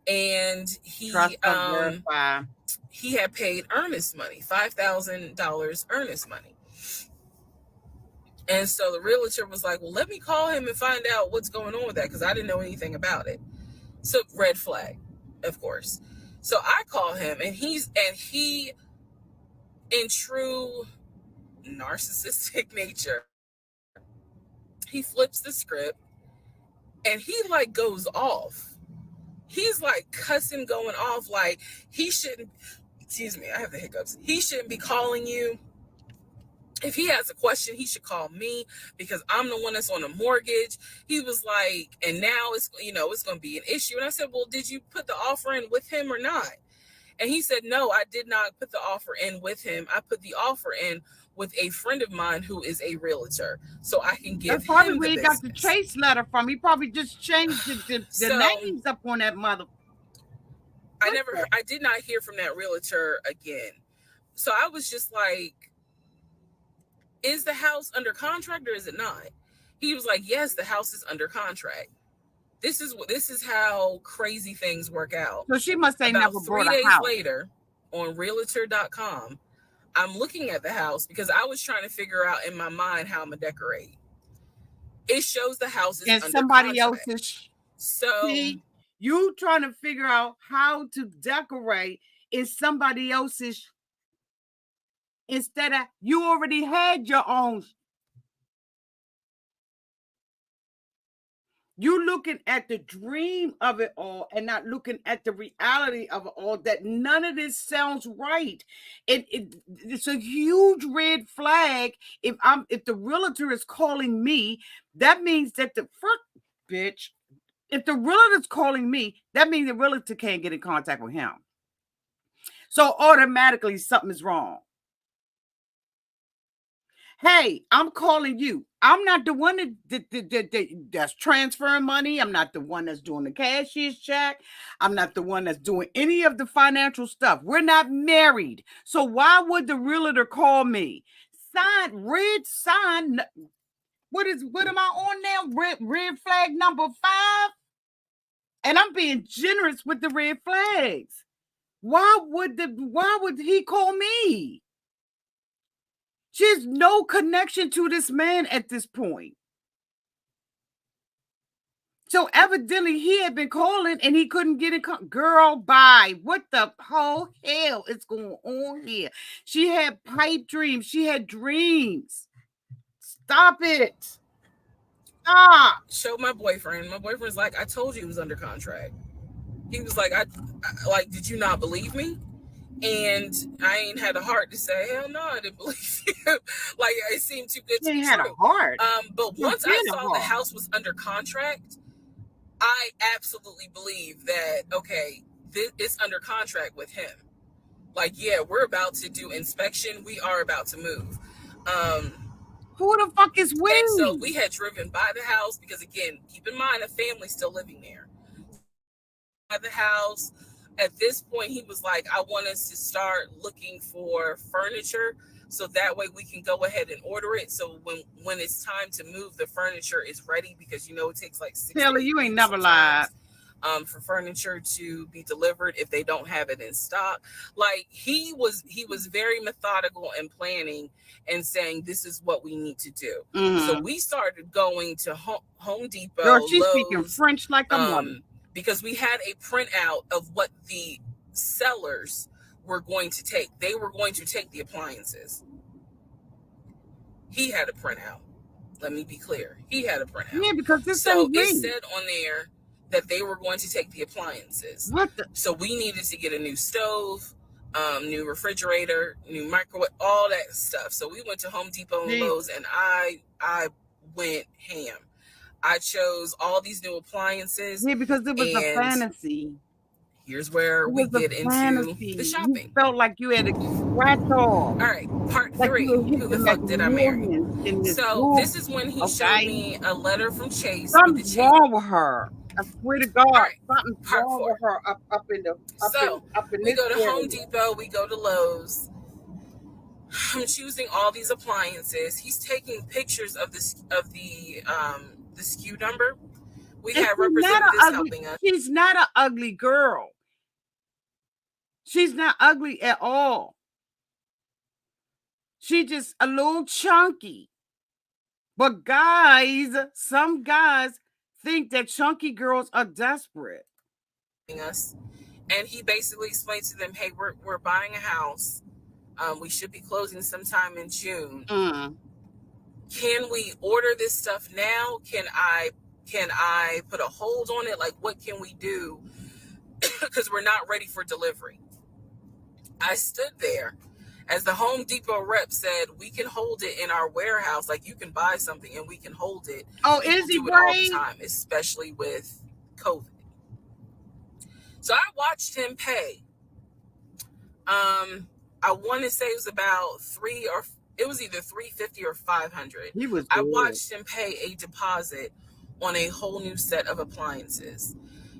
and he had paid earnest money, $5,000 earnest money. And so the realtor was like, well, let me call him and find out what's going on with that, because I didn't know anything about it. So red flag, of course. So I call him, and he, in true narcissistic nature, he flips the script, and he like goes off. He's like cussing, going off, like he shouldn't, excuse me, I have the hiccups. He shouldn't be calling you. If he has a question, he should call me, because I'm the one that's on a mortgage. He was like, and now it's going to be an issue. And I said, well, did you put the offer in with him or not? And he said, no, I did not put the offer in with him. I put the offer in with a friend of mine who is a realtor, so I can give That's probably him where he got the Chase letter from. He probably just changed the names up on that mother. I did not hear from that realtor again. So I was just like, is the house under contract or is it not? He was like, yes, the house is under contract. This is how crazy things work out. So she must say never bought a house. 3 days later, on realtor.com, I'm looking at the house because I was trying to figure out in my mind how I'm gonna decorate. It shows the house is under somebody contract. else's. So you trying to figure out how to decorate in somebody else's, instead of you already had your own. You're looking at the dream of it all and not looking at the reality of it all, that none of this sounds right. It's a huge red flag. If the realtor is calling me, that means that the fuck, bitch. If the realtor is calling me, that means the realtor can't get in contact with him. So automatically something is wrong. Hey, I'm calling you. I'm not the one that's transferring money. I'm not the one that's doing the cashier's check. I'm not the one that's doing any of the financial stuff. We're not married. So why would the realtor call me? Red sign. What am I on now? Red flag number 5. And I'm being generous with the red flags. Why would he call me? She has no connection to this man at this point. So evidently he had been calling and he couldn't get in. Girl, bye. What the whole hell is going on here? She had pipe dreams. She had dreams. Stop it. Stop. Show my boyfriend. My boyfriend's like, I told you he was under contract. He was like, I did you not believe me? And I ain't had a heart to say, hell no, I didn't believe you. Like, it seemed too good to be true. Had a heart. But once I saw the house was under contract, I absolutely believe that, okay, it's under contract with him. Like, yeah, we're about to do inspection. We are about to move. Who the fuck is we? And so we had driven by the house because, again, keep in mind, a family's still living there. By the house. At this point, he was like, I want us to start looking for furniture so that way we can go ahead and order it. So when it's time to move, the furniture is ready, because, it takes like 6 Taylor, you ain't never lied. For furniture to be delivered if they don't have it in stock. Like, he was very methodical and planning and saying, this is what we need to do. Mm-hmm. So we started going to Home Depot. Girl, she's Lowe's, speaking French like a woman. Because we had a printout of what the sellers were going to take. They were going to take the appliances. He had a printout. Let me be clear. He had a printout. Yeah, because this so it said on there that they were going to take the appliances. What the? So we needed to get a new stove, new refrigerator, new microwave, all that stuff. So we went to Home Depot and Lowe's, and I went ham. I chose all these new appliances. Yeah, because it was a fantasy. Here's where we get into the shopping. You felt like you had a scratch off. All right, part 3. Who the fuck did I marry? So this is when he showed me a letter from Chase. Something's wrong with her. I swear to God, right, something's wrong with her up in the. We go to Home Depot. We go to Lowe's. I'm choosing all these appliances. He's taking pictures of the SKU number. We had representatives helping us. She's not an ugly girl. She's not ugly at all. She's just a little chunky. But some guys think that chunky girls are desperate. And he basically explained to them, hey, we're buying a house. We should be closing sometime in June. Can we order this stuff now? Can I put a hold on it? Like, what can we do? Because we're not ready for delivery. I stood there as the Home Depot rep said, we can hold it in our warehouse. Like, you can buy something and we can hold it. Oh, is he do it all the time, especially with COVID. So I watched him pay. I want to say it was about it was either $350 or $500. I watched him pay a deposit on a whole new set of appliances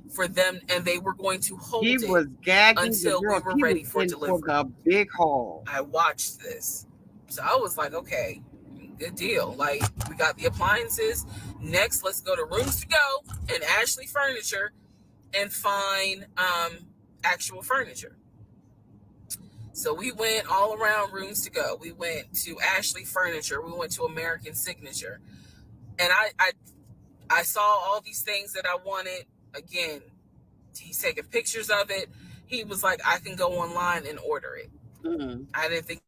for them, and they were going to hold it until we were ready for delivery. For the big haul. I watched this, so I was like, okay, good deal. Like, we got the appliances. Next, let's go to Rooms to Go and Ashley Furniture and find actual furniture. So we went all around Rooms to Go. We went to Ashley Furniture. We went to American Signature. And I saw all these things that I wanted. Again, he's taking pictures of it. He was like, I can go online and order it. I didn't think,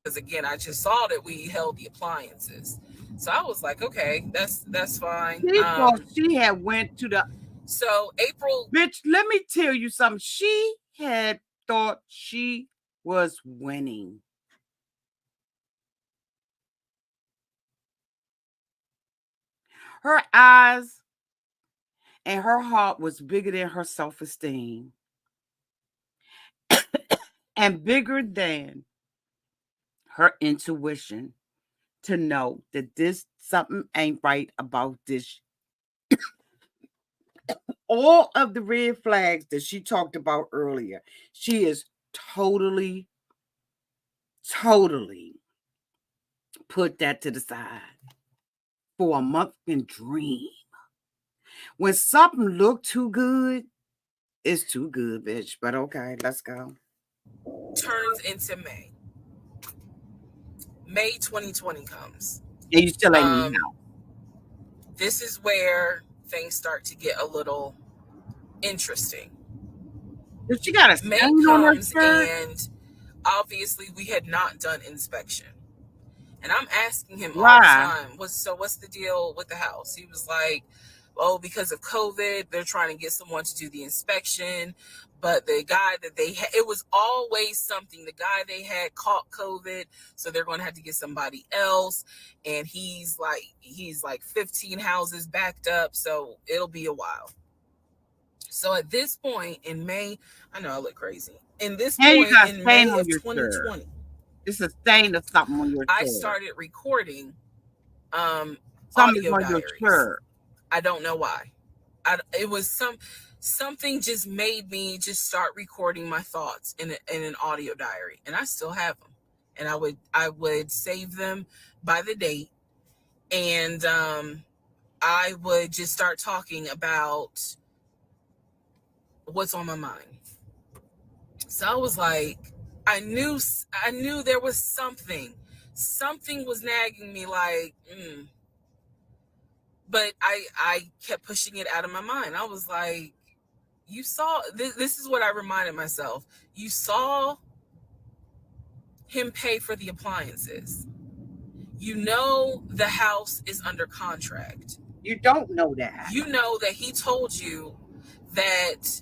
because again, I just saw that we held the appliances. So I was like, okay, that's fine. She thought she had went to the. So April, bitch, let me tell you something. She had thought she was winning. Her eyes and her heart was bigger than her self-esteem and bigger than her intuition to know that this something ain't right about this. All of the red flags that she talked about earlier, she is totally put that to the side for a monthly dream. When something looked too good, it's too good, bitch. But okay, let's go. turns into May. May 2020 comes. And you still ain't know. This is where things start to get a little interesting. She got a May stain on her comes, shirt. and obviously we had not done inspection. And I'm asking him all the Why? time, what's the deal with the house? He was like, oh, because of COVID, they're trying to get someone to do the inspection. But the guy that they had, it was always something. The guy they had caught COVID, so they're going to have to get somebody else. And he's like 15 houses backed up, so it'll be a while. So at this point in May, I know I look crazy. In this point in May of 2020, it's a stain or something on your shirt. I started recording Something audio on diaries. your shirt. I don't know why. It was something just made me just start recording my thoughts in an audio diary, and I still have them. And I would save them by the date, and I would just start talking about what's on my mind. So I was like, I knew there was something was nagging me, like, but I kept pushing it out of my mind. I was like, you saw, this is what I reminded myself. You saw him pay for the appliances. You know the house is under contract. You don't know that. You know that he told you that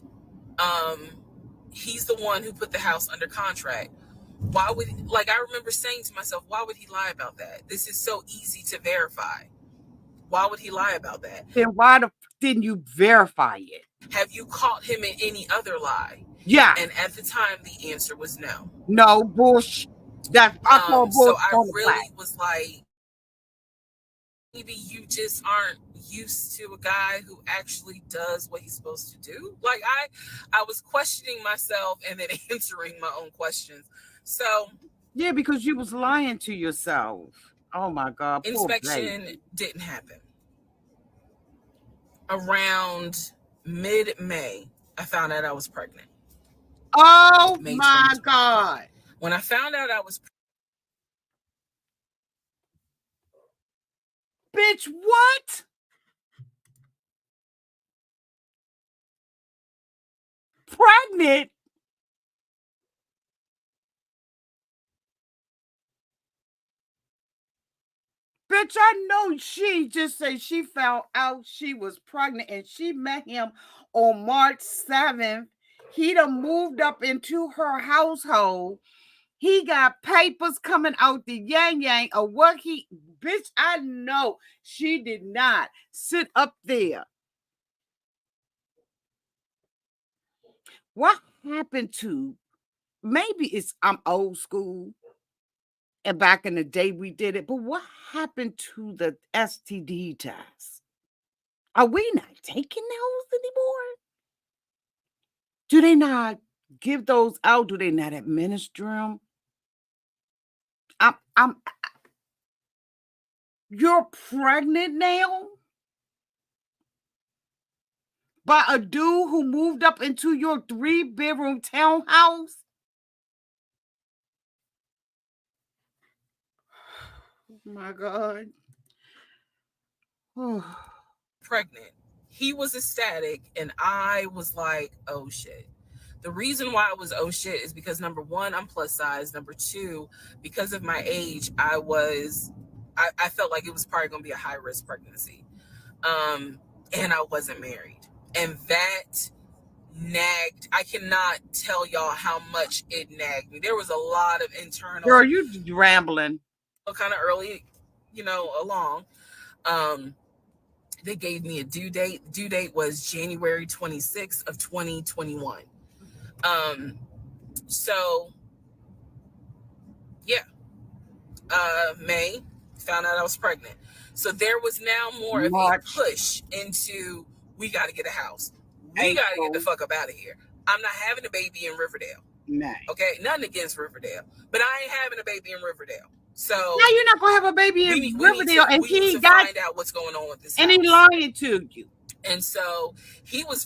he's the one who put the house under contract. Why would, like, I remember saying to myself, why would he lie about that? This is so easy to verify. Why would he lie about that? Then why didn't you verify it? Have you caught him in any other lie? Yeah. And at the time, the answer was no. No, bullshit. That's so I really was like, maybe you just aren't used to a guy who actually does what he's supposed to do. Like, I was questioning myself and then answering my own questions. So yeah, because you was lying to yourself. Oh my God. Inspection didn't happen. Around mid-May, I found out I was pregnant. Oh my God. When I found out I was bitch, what? Pregnant? Bitch, I know she just said she found out she was pregnant and she met him on March 7th. He done moved up into her household. He got papers coming out the yang of what he, bitch, I know she did not sit up there. What happened to, maybe it's, I'm old school, and back in the day we did it, but what happened to the STD test? Are we not taking those anymore? Do they not give those out? Do they not administer them? You're pregnant now by a dude who moved up into your 3-bedroom townhouse? Oh my God. pregnant. He was ecstatic, and I was like, oh shit. The reason why I was oh shit is because, number one, I'm plus size. Number two, because of my age, I was I felt like it was probably going to be a high risk pregnancy. And I wasn't married. And that nagged. I cannot tell y'all how much it nagged me. There was a lot of internal. Girl, you rambling. Kind of early, along. They gave me a due date. Due date was January 26th of 2021. So yeah, May, found out I was pregnant. So there was now more of a push into, we got to get a house. We got to get the fuck up out of here. I'm not having a baby in Riverdale. Nah. Okay, nothing against Riverdale, but I ain't having a baby in Riverdale. So now you're not gonna have a baby in Riverdale, and he need to find out what's going on with this. And house. he lying to you. And so he was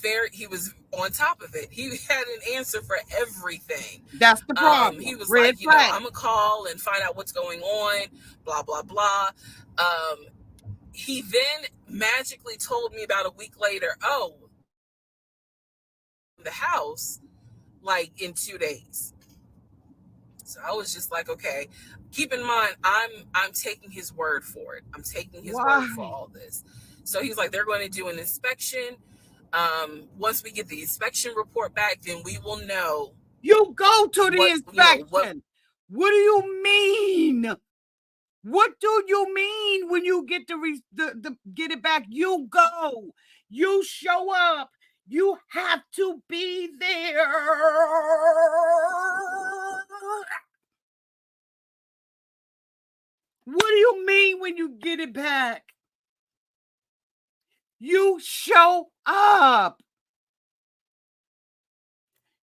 on top of it. He had an answer for everything. That's the problem. He was like, I'm gonna call and find out what's going on, blah, blah, blah. He then magically told me about a week later, the house, like in 2 days. So I was just like, okay, keep in mind, I'm taking his word for it. I'm taking his word for all this. So he's like, they're going to do an inspection. Once we get the inspection report back, then we will know. You go to the inspection. What do you mean? What do you mean when you get the get it back? You go. You show up. You have to be there. What do you mean when you get it back? You show up.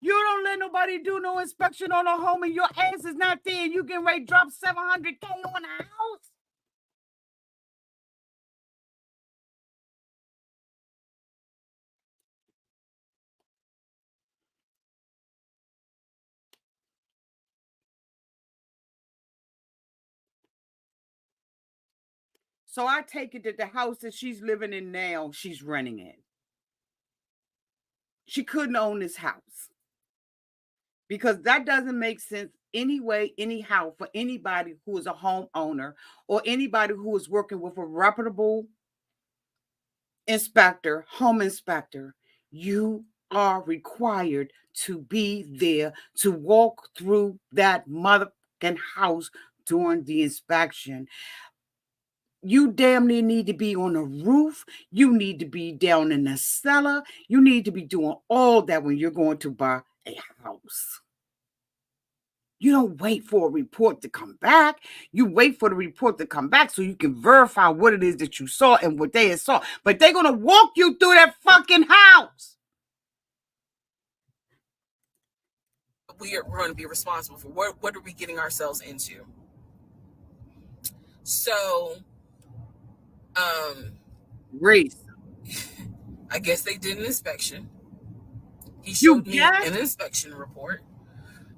You don't let nobody do no inspection on a home and your ass is not there. You can ready to drop $700K on a house. So I take it that the house that she's living in now, she's renting it. She couldn't own this house. Because that doesn't make sense anyway, anyhow, for anybody who is a homeowner or anybody who is working with a reputable inspector, home inspector. You are required to be there to walk through that motherfucking house during the inspection. You damn near need to be on the roof. You need to be down in the cellar. You need to be doing all that when you're going to buy a house. You don't wait for a report to come back. You wait for the report to come back so you can verify what it is that you saw and what they saw. But they're going to walk you through that fucking house. We are going to be responsible for what are we getting ourselves into? So, Reese, I guess they did an inspection. He showed me an inspection report.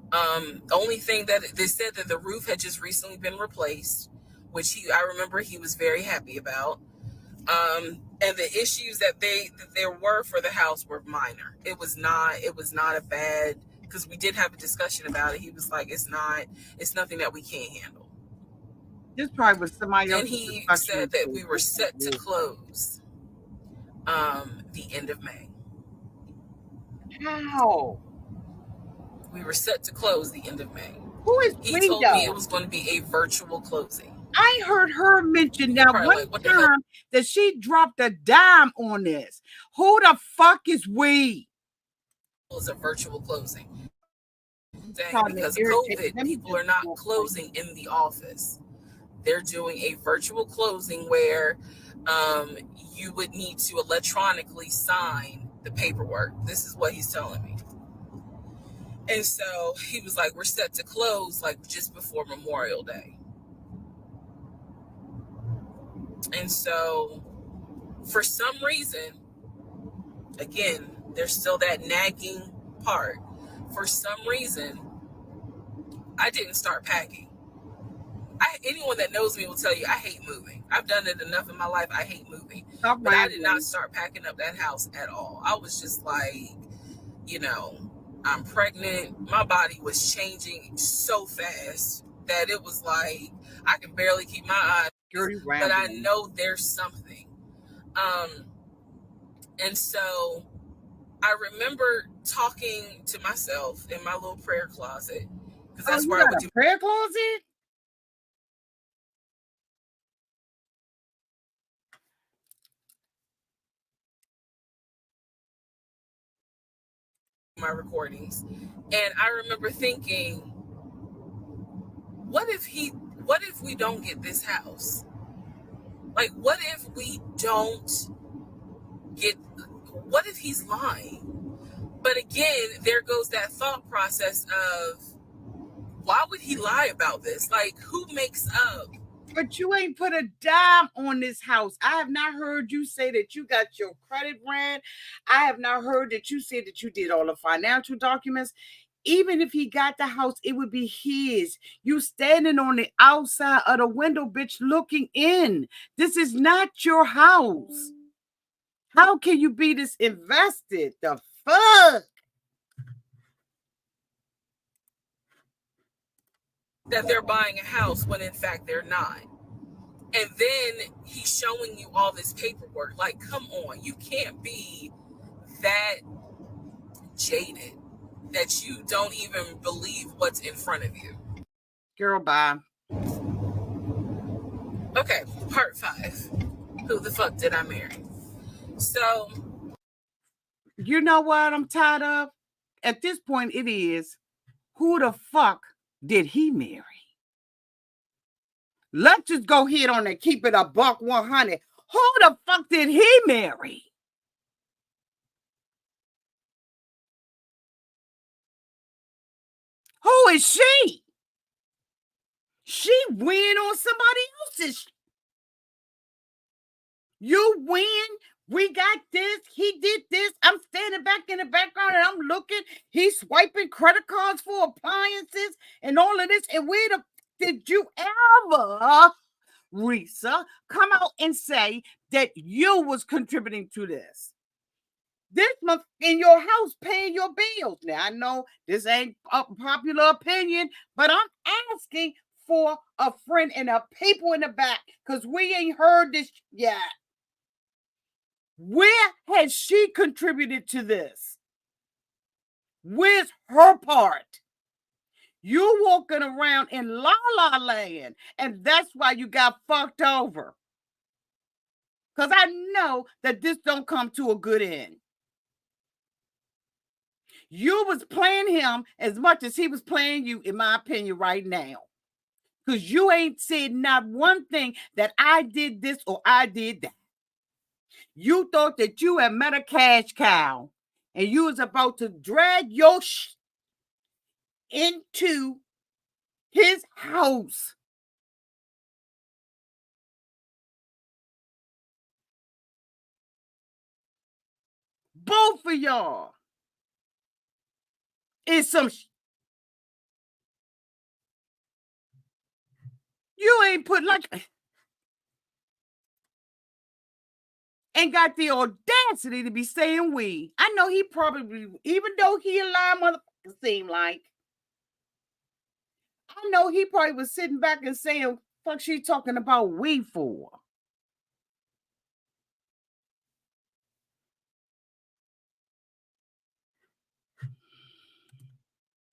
The only thing that they said that the roof had just recently been replaced, which I remember he was very happy about. And the issues that there were for the house were minor. It was not a bad, because we did have a discussion about it. He was like, it's nothing that we can't handle. This probably was somebody else. And he said that we were set to close the end of May. How? We were set to close the end of May. Who is He told me it was going to be a virtual closing. I heard her mention that one time that she dropped a dime on this. Who the fuck is we? It was a virtual closing. Because of COVID, people are not closing in the office. They're doing a virtual closing where you would need to electronically sign the paperwork. This is what he's telling me. And so he was like, we're set to close like just before Memorial Day. And so for some reason, again, there's still that nagging part. For some reason, I didn't start packing. Anyone that knows me will tell you I hate moving. I've done it enough in my life. I hate moving. But I did not start packing up that house at all. I was just like, I'm pregnant. My body was changing so fast that it was like I could barely keep my eyes but I know there's something. And so I remember talking to myself in my little prayer closet, because that's where I would do prayer closet. my recordings. And I remember thinking, what if we don't get this house? Like, what if we don't get, what if he's lying? But again, there goes that thought process of, why would he lie about this? Like, who makes up? But you ain't put a dime on this house. I have not heard you say that you got your credit ran. I have not heard that you said that you did all the financial documents. Even if he got the house, it would be his. You standing on the outside of the window, bitch, looking in. This is not your house. How can you be this invested? The fuck? That they're buying a house when in fact they're not. And then he's showing you all this paperwork. Like, come on, you can't be that jaded that you don't even believe what's in front of you. Girl, bye. Okay, part 5. Who the fuck did I marry? So, you know what I'm tired of? At this point, it is, who the fuck did he marry? Let's just go ahead on and keep it a buck 100. Who the fuck did he marry? Who is she? She win on somebody else's. You win. We got this. He did this. I'm standing back in the background and I'm looking. He's swiping credit cards for appliances and all of this. And where the did you ever, Ressa, come out and say that you was contributing to this? This month in your house paying your bills. Now, I know this ain't a popular opinion, but I'm asking for a friend and a people in the back because we ain't heard this yet. Where has she contributed to this? Where's her part? You walking around in la la land, and that's why you got fucked over. Because I know that this don't come to a good end. You was playing him as much as he was playing you, in my opinion, right now. Because you ain't said not one thing that I did this or I did that. You thought that you had met a cash cow and you was about to drag your into his house. Both of y'all. It's some you ain't put like and got the audacity to be saying we. I know he probably, even though he a lie motherfucker seem like, I know he probably was sitting back and saying, fuck she talking about we for?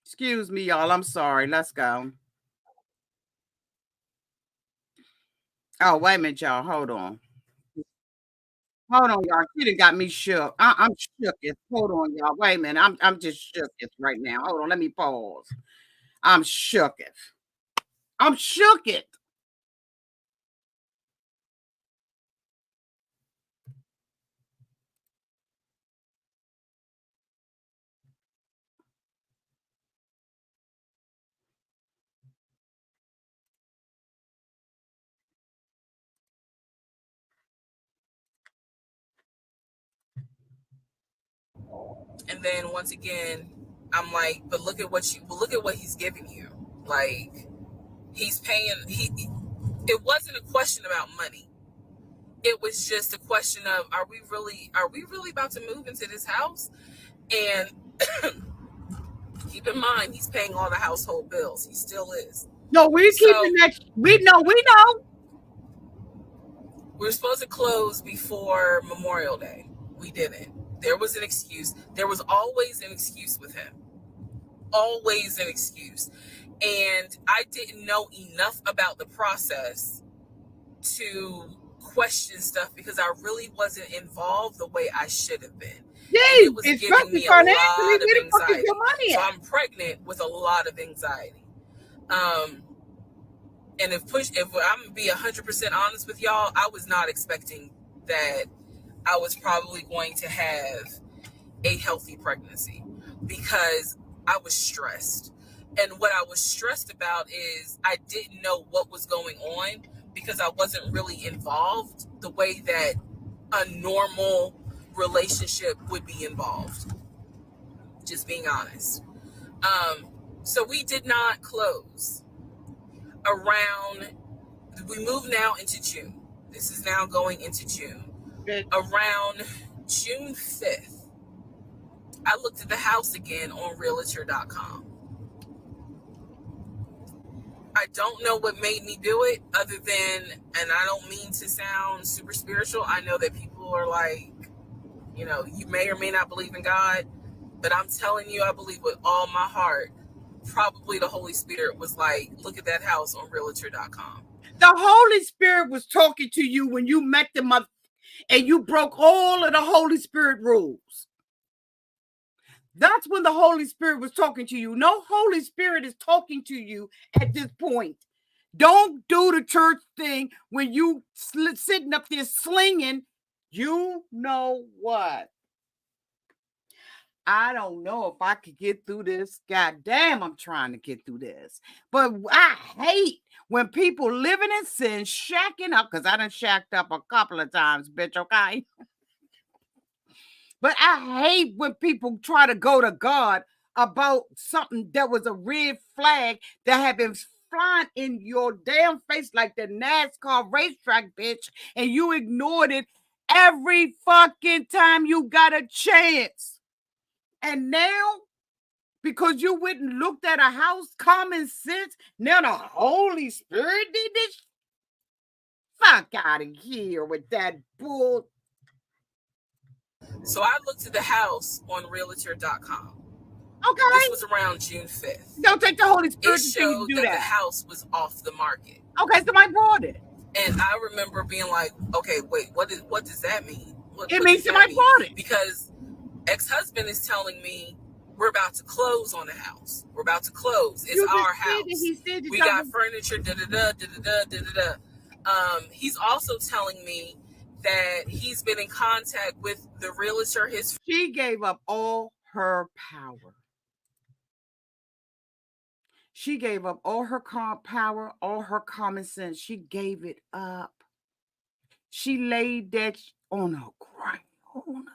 Excuse me, y'all. I'm sorry. Let's go. Oh, wait a minute, y'all. Hold on. Hold on, y'all. She done got me shook. I'm shook. Hold on, y'all. Wait a minute. I'm just shook right now. Hold on. Let me pause. I'm shook. I'm shook. and then once again, I'm like, but look at what he's giving you. Like, he's paying. It wasn't a question about money. It was just a question of, are we really about to move into this house? And keep in mind, he's paying all the household bills. He still is. No, we're keeping that. We know. We were supposed to close before Memorial Day. We didn't. There was an excuse. There was always an excuse with him. Always an excuse. And I didn't know enough about the process to question stuff because I really wasn't involved the way I should have been. Yay, it was giving me a lot of anxiety. So I'm pregnant with a lot of anxiety. And if I'm gonna be 100% honest with y'all, I was not expecting that I was probably going to have a healthy pregnancy because I was stressed. And what I was stressed about is I didn't know what was going on because I wasn't really involved the way that a normal relationship would be involved. Just being honest. So we did not close. We move now into June. This is now going into June. Around June 5th, I looked at the house again on realtor.com. I don't know what made me do it other than, and I don't mean to sound super spiritual. I know that people are like, you know, you may or may not believe in God, but I'm telling you, I believe with all my heart, probably the Holy Spirit was like, look at that house on realtor.com. The Holy Spirit was talking to you when you met the mother and you broke all of the Holy Spirit rules. That's when the Holy Spirit was talking to you. No Holy Spirit is talking to you at this point. Don't do the church thing when you sitting up there slinging. You know what? I don't know if I could get through this. God damn, I'm trying to get through this. But I hate when people living in sin, shacking up, because I done shacked up a couple of times, bitch, okay? But I hate when people try to go to God about something that was a red flag that had been flying in your damn face like the NASCAR racetrack, bitch, and you ignored it every fucking time you got a chance. And now, because you went and looked at a house, common sense, now the Holy Spirit did this? Fuck out of here with that bull. So I looked at the house on realtor.com. Okay. This was around June 5th. Don't take the Holy Spirit to show do that. The house was off the market. Okay, somebody bought it. And I remember being like, okay, wait, what does that mean? What means somebody bought it. Because ex-husband is telling me we're about to close on the house. We're about to close. It's our house. We got furniture, da-da-da. He's also telling me that he's been in contact with the realtor. She gave up all her power. She gave up all her power, all her common sense. She gave it up. She laid that on her ground.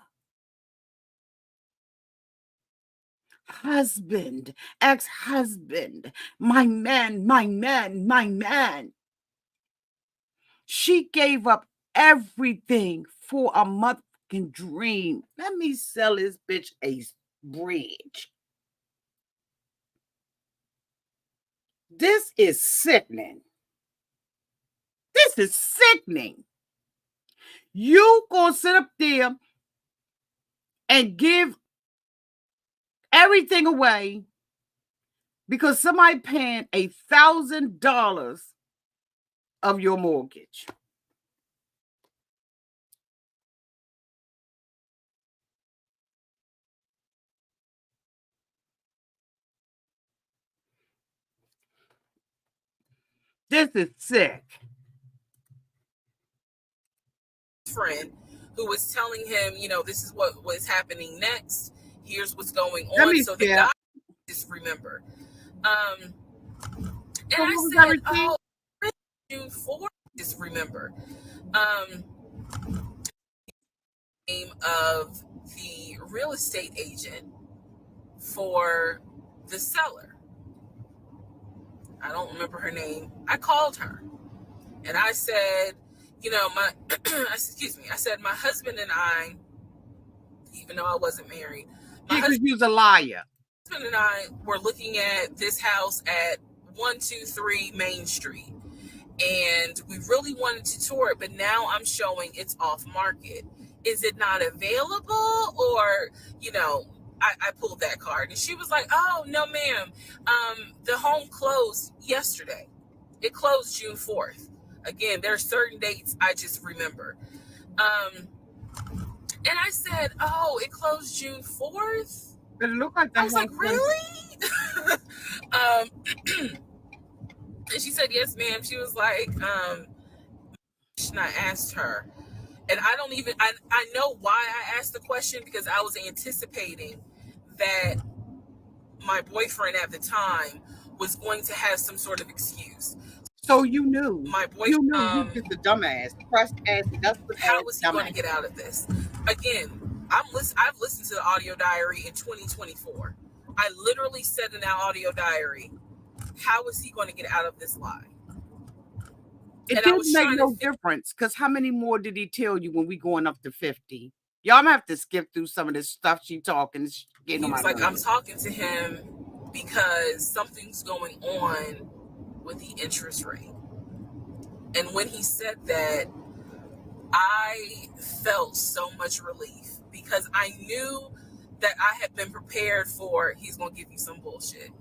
Husband, ex-husband, my man. She gave up everything for a motherfucking dream. Let me sell this bitch a bridge. This is sickening. This is sickening. You gonna sit up there and give everything away because somebody paying $1,000 of your mortgage. This is sick. Friend who was telling him, you know, this is what was happening next. Here's what's going on. So the guy just remember. And I said, oh, June 4th, just remember. Name of the real estate agent for the seller. I don't remember her name. I called her and I said, you know, I said, my husband and I, even though I wasn't married, because he was a liar. My husband and I were looking at this house at 123 Main Street. and we really wanted to tour it, but now I'm showing it's off market. Is it not available? Or, you know, I pulled that card, and she was like, oh, no, ma'am. The home closed yesterday. It closed June 4th. Again, there are certain dates I just remember. And I said, oh, it closed June 4th? But it looked like I was like, really? And she said, yes, ma'am. She was like, and I asked her, and I know why I asked the question, because I was anticipating that my boyfriend at the time was going to have some sort of excuse. So you knew. My boyfriend, you knew you just a dumbass, crust ass, desperate how ass, was he going to get out of this? Again, I've listened to the audio diary in 2024. I literally said in that audio diary, how is he going to get out of this lie? It didn't make no difference, because how many more did he tell you when we going up to 50? Y'all, I'm gonna have to skip through some of this stuff she talking. He was like, I'm talking to him because something's going on with the interest rate. And when he said that, I felt so much relief, because I knew that I had been prepared for, he's going to give you some bullshit.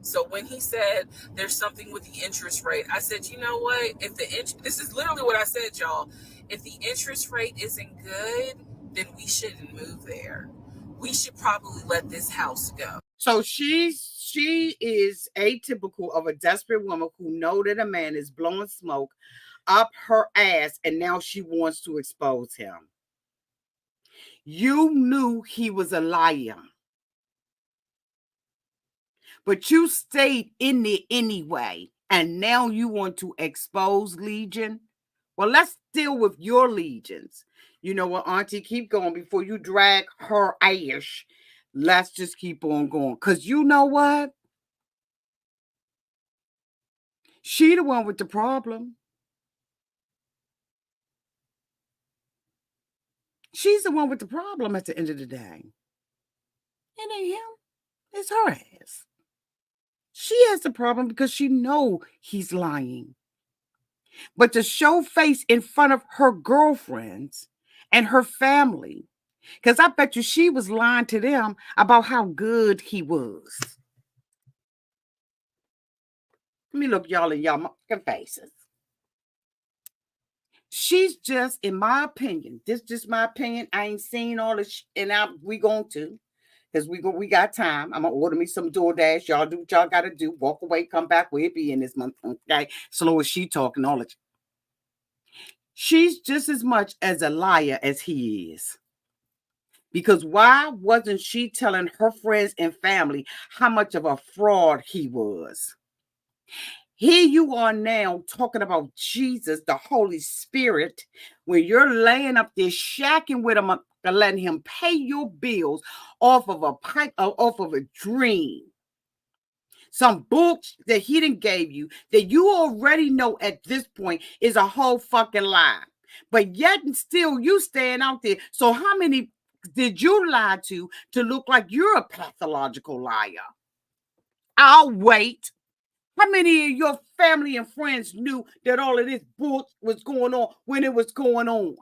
So when he said there's something with the interest rate, I said, you know what? If this is literally what I said, y'all. If the interest rate isn't good, then we shouldn't move there. We should probably let this house go. So she is atypical of a desperate woman who know that a man is blowing smoke up her ass, and now she wants to expose him. You knew he was a liar, but you stayed in there anyway, and now you want to expose Legion? Well, let's deal with your legions. You know what, Auntie, keep going before you drag her ass. Let's just keep on going, because you know what? She the one with the problem. She's the one with the problem at the end of the day. It ain't him. It's her ass. She has the problem because she know he's lying. But to show face in front of her girlfriends and her family, because I bet you she was lying to them about how good he was. Let me look y'all in y'all faces. She's just, in my opinion, this is just my opinion. I ain't seen all this, and we going to. Because we got time. I'm going to order me some DoorDash. Y'all do what y'all got to do. Walk away, come back. We'll be in this month. Okay? Slow as she talking, all that. She's just as much as a liar as he is. Because why wasn't she telling her friends and family how much of a fraud he was? Here you are now talking about Jesus, the Holy Spirit, when you're laying up there shacking with him, letting him pay your bills off of a dream. Some books that he didn't gave you that you already know at this point is a whole fucking lie. But yet and still you staying out there. So how many did you lie to look like you're a pathological liar? I'll wait. How many of your family and friends knew that all of this bullshit was going on when it was going on?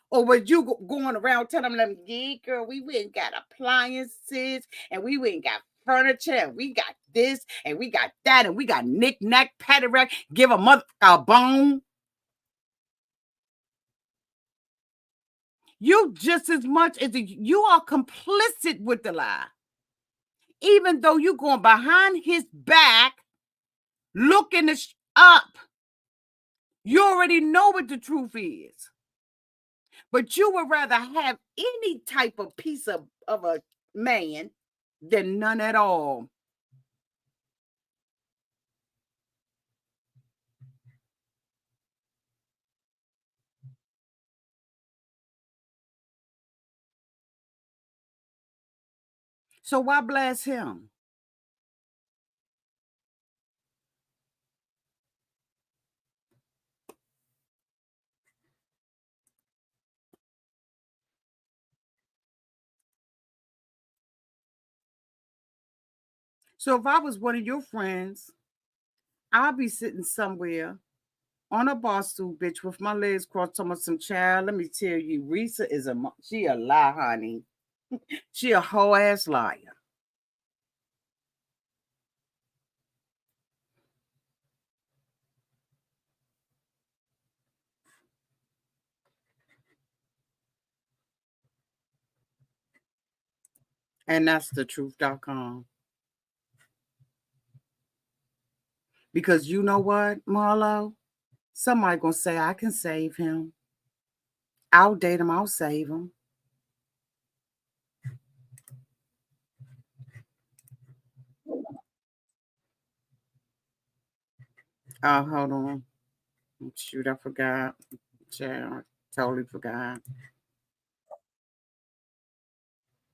Or was you going around telling them, yeah, girl, we went and got appliances, and we went and got furniture, and we got this, and we got that, and we got knick-knack, paddywhack, give a mother a bone? You just as much as you are complicit with the lie. Even though you're going behind his back, looking up. You already know what the truth is. But you would rather have any type of piece of a man than none at all. So why bless him? So if I was one of your friends, I'd be sitting somewhere on a bar stool, bitch, with my legs crossed, talking about some child. Let me tell you, Risa is she a lie, honey. She a whole ass liar. And that's the truth.com. Because you know what, Marlo? Somebody gonna say I can save him. I'll date him, I'll save him. Oh, hold on. Shoot, I forgot. Yeah, I totally forgot.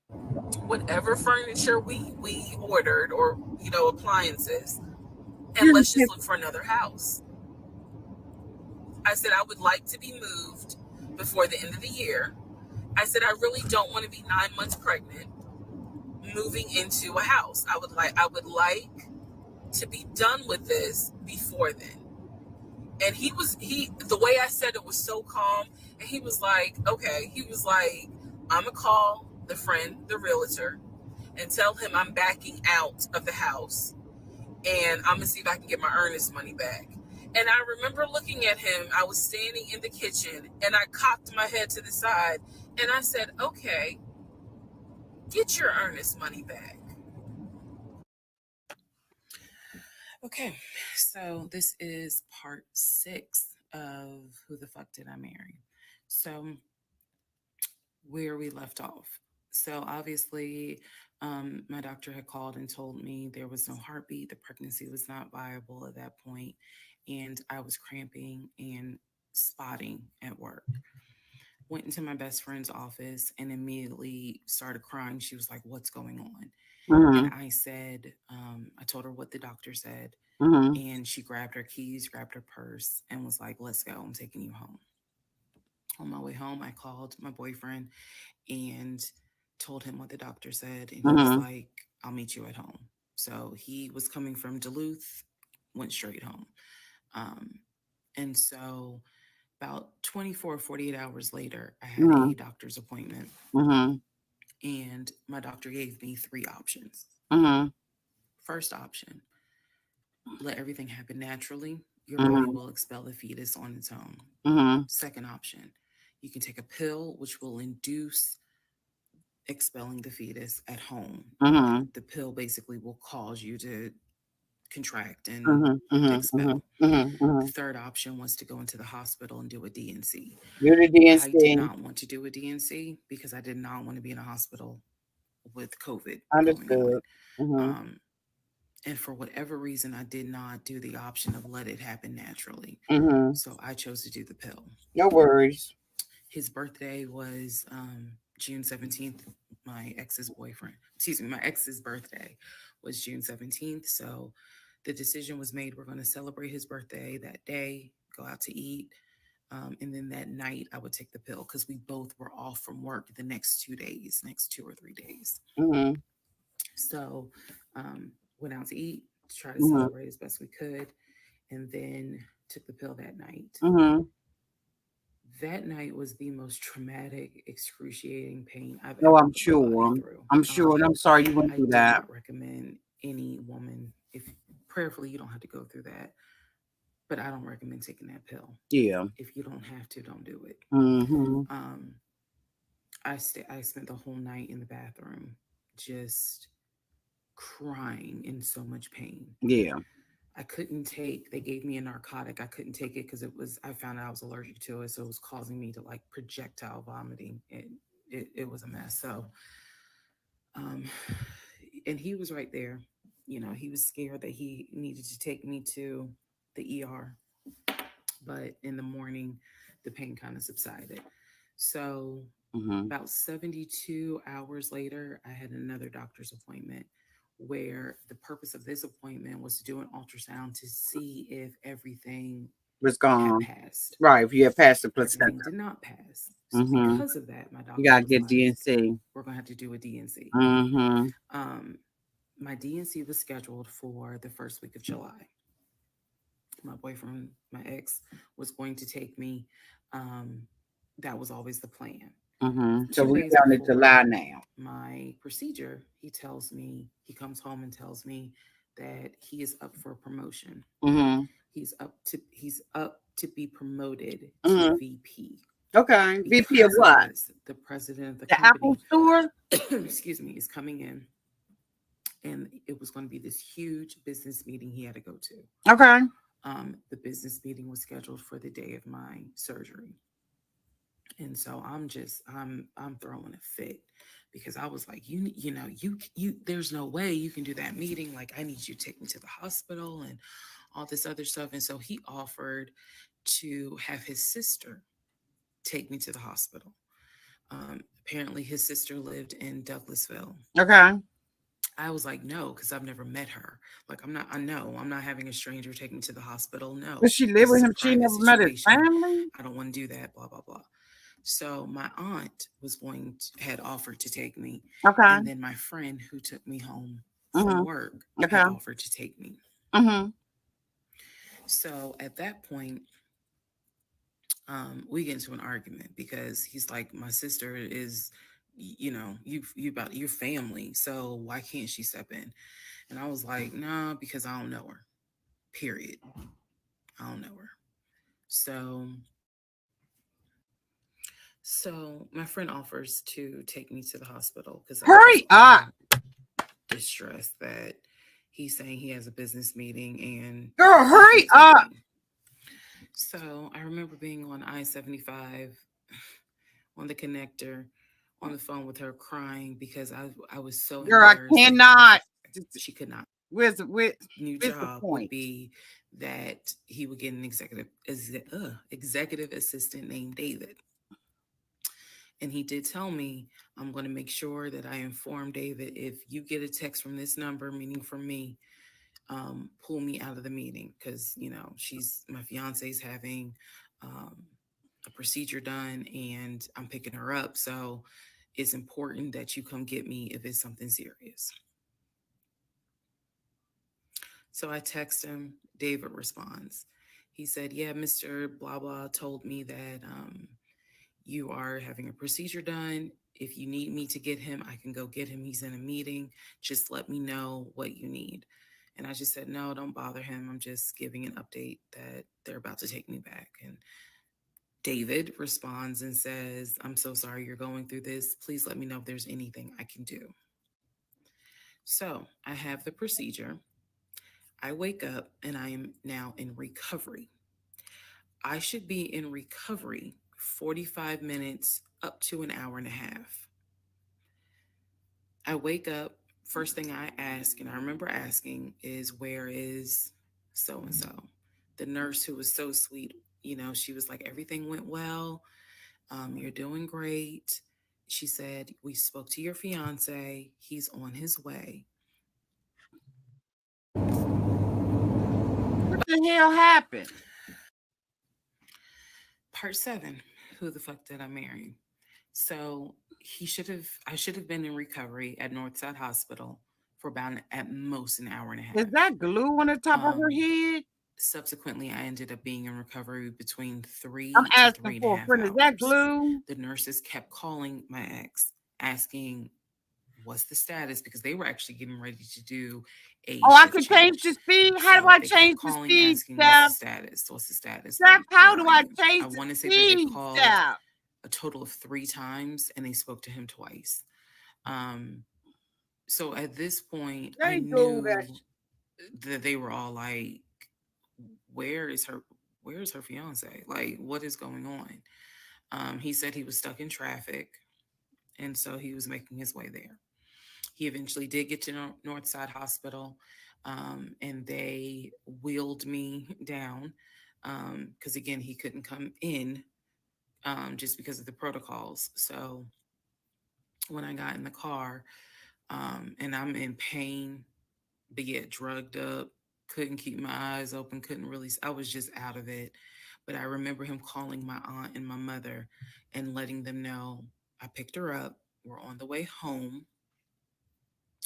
Whatever furniture we ordered, or appliances, and let's just look for another house. I said I would like to be moved before the end of the year. I said I really don't want to be 9 months pregnant moving into a house. I would like to be done with this before then. And the way I said it was so calm, and he was like, okay. He was like, I'm gonna call the realtor, and tell him I'm backing out of the house, and I'm gonna see if I can get my earnest money back. And I remember looking at him. I was standing in the kitchen, and I cocked my head to the side, and I said, okay, get your earnest money back. Okay, so this is part 6 of Who the Fuck Did I Marry? So where we left off. So obviously, my doctor had called and told me there was no heartbeat. The pregnancy was not viable at that point, and I was cramping and spotting at work. Went into my best friend's office and immediately started crying. She was like, what's going on? And I said, I told her what the doctor said. And she grabbed her keys, grabbed her purse, and was like, let's go. I'm taking you home. On my way home, I called my boyfriend and told him what the doctor said. And he was like, I'll meet you at home. So he was coming from Duluth, went straight home. And so about 24, 48 hours later, I had a doctor's appointment. And my doctor gave me 3 options. First option, let everything happen naturally. Your body will expel the fetus on its own. Second option, you can take a pill which will induce expelling the fetus at home. The pill basically will cause you to contract and expel. The third option was to go into the hospital and do a DNC. You're the DNC. I did not want to do a DNC because I did not want to be in a hospital with COVID. Understood. And for whatever reason, I did not do the option of let it happen naturally. So I chose to do the pill. No worries. His birthday was June 17th. My ex's birthday was June 17th. So the decision was made. We're going to celebrate his birthday that day, go out to eat. And then that night I would take the pill because we both were off from work the next 2 or 3 days. So went out to eat to try to celebrate as best we could, and then took the pill that night. That night was the most traumatic, excruciating pain I've ever I'm sure. through. I'm sure, and I'm sorry you went through that. I do not recommend any woman, if prayerfully you don't have to go through that, but I don't recommend taking that pill. Yeah. If you don't have to, don't do it. I spent the whole night in the bathroom just crying in so much pain. Yeah. I couldn't take, they gave me a narcotic. I couldn't take it because I found out I was allergic to it. So it was causing me to like projectile vomiting. It was a mess. So, and he was right there. He was scared that he needed to take me to the ER. But in the morning, the pain kind of subsided. So about 72 hours later, I had another doctor's appointment where the purpose of this appointment was to do an ultrasound to see if everything was gone. Had passed. Right, if you had passed the placenta. Everything did not pass. So because of that, my doctor you gotta get DNC. We're gonna have to do a DNC. My DNC was scheduled for the first week of July. my boyfriend, my ex, was going to take me. That was always the plan. So 2 we're days down to before July now. my procedure, he tells me, he comes home and tells me that he is up for promotion. He's up to be promoted to VP. Okay. VP of what? The president of the The company, Apple store? excuse me, is coming in. And it was going to be this huge business meeting he had to go to. Okay. The business meeting was scheduled for the day of my surgery. And so I'm throwing a fit because I was like, you there's no way you can do that meeting. Like, I need you to take me to the hospital and all this other stuff. And so he offered to have his sister take me to the hospital. Apparently his sister lived in Douglasville. Okay. I was like, no, because I've never met her. Like, I'm not having a stranger take me to the hospital. No. Does she live with him? She never met his family? I don't want to do that, blah, blah, blah. So my aunt had offered to take me. Okay. And then my friend who took me home from work had offered to take me. So at that point, we get into an argument because he's like, my sister is, you about your family, so why can't she step in? And I was like, no, because I don't know her. Period. I don't know her. So my friend offers to take me to the hospital because hurry up. Distressed that he's saying he has a business meeting and girl, hurry up. So I remember being on I-75 on the connector on the phone with her crying because I was so girl, I cannot. She could not. Where's new job would be that he would get an executive assistant named David. And he did tell me, I'm going to make sure that I inform David, if you get a text from this number, meaning from me, pull me out of the meeting because, my fiance's having a procedure done and I'm picking her up. So it's important that you come get me if it's something serious. So I text him. David responds. He said, yeah, Mr. Blah, blah told me that you are having a procedure done. If you need me to get him, I can go get him. He's in a meeting. Just let me know what you need. And I just said, no, don't bother him. I'm just giving an update that they're about to take me back. And David responds and says, I'm so sorry you're going through this. Please let me know if there's anything I can do. So I have the procedure. I wake up and I am now in recovery. I should be in recovery 45 minutes up to an hour and a half. I wake up, first thing I ask, and I remember asking, is where is so-and-so? The nurse who was so sweet, she was like, everything went well. You're doing great. She said, we spoke to your fiance. He's on his way. What the hell happened? Part 7, who the fuck did I marry? So I should have been in recovery at Northside Hospital for about at most an hour and a half. Is that glue on the top of her head? Subsequently, I ended up being in recovery between 3 I'm to asking 3.5 for a friend. hours. Is that glue? The nurses kept calling my ex, asking what's the status, because they were actually getting ready to do a I can change the speed. How do I change the speed? What's the status? Steph, how do I change I want to the say that they speed? called Steph. a total of 3 times and they spoke to him twice. So at this point, I knew that they were all like, where is her fiance? Like, what is going on? He said he was stuck in traffic, and so he was making his way there. He eventually did get to Northside Hospital, and they wheeled me down because, again, he couldn't come in just because of the protocols. So when I got in the car, and I'm in pain, but yet drugged up, couldn't keep my eyes open, I was just out of it. But I remember him calling my aunt and my mother and letting them know I picked her up. We're on the way home.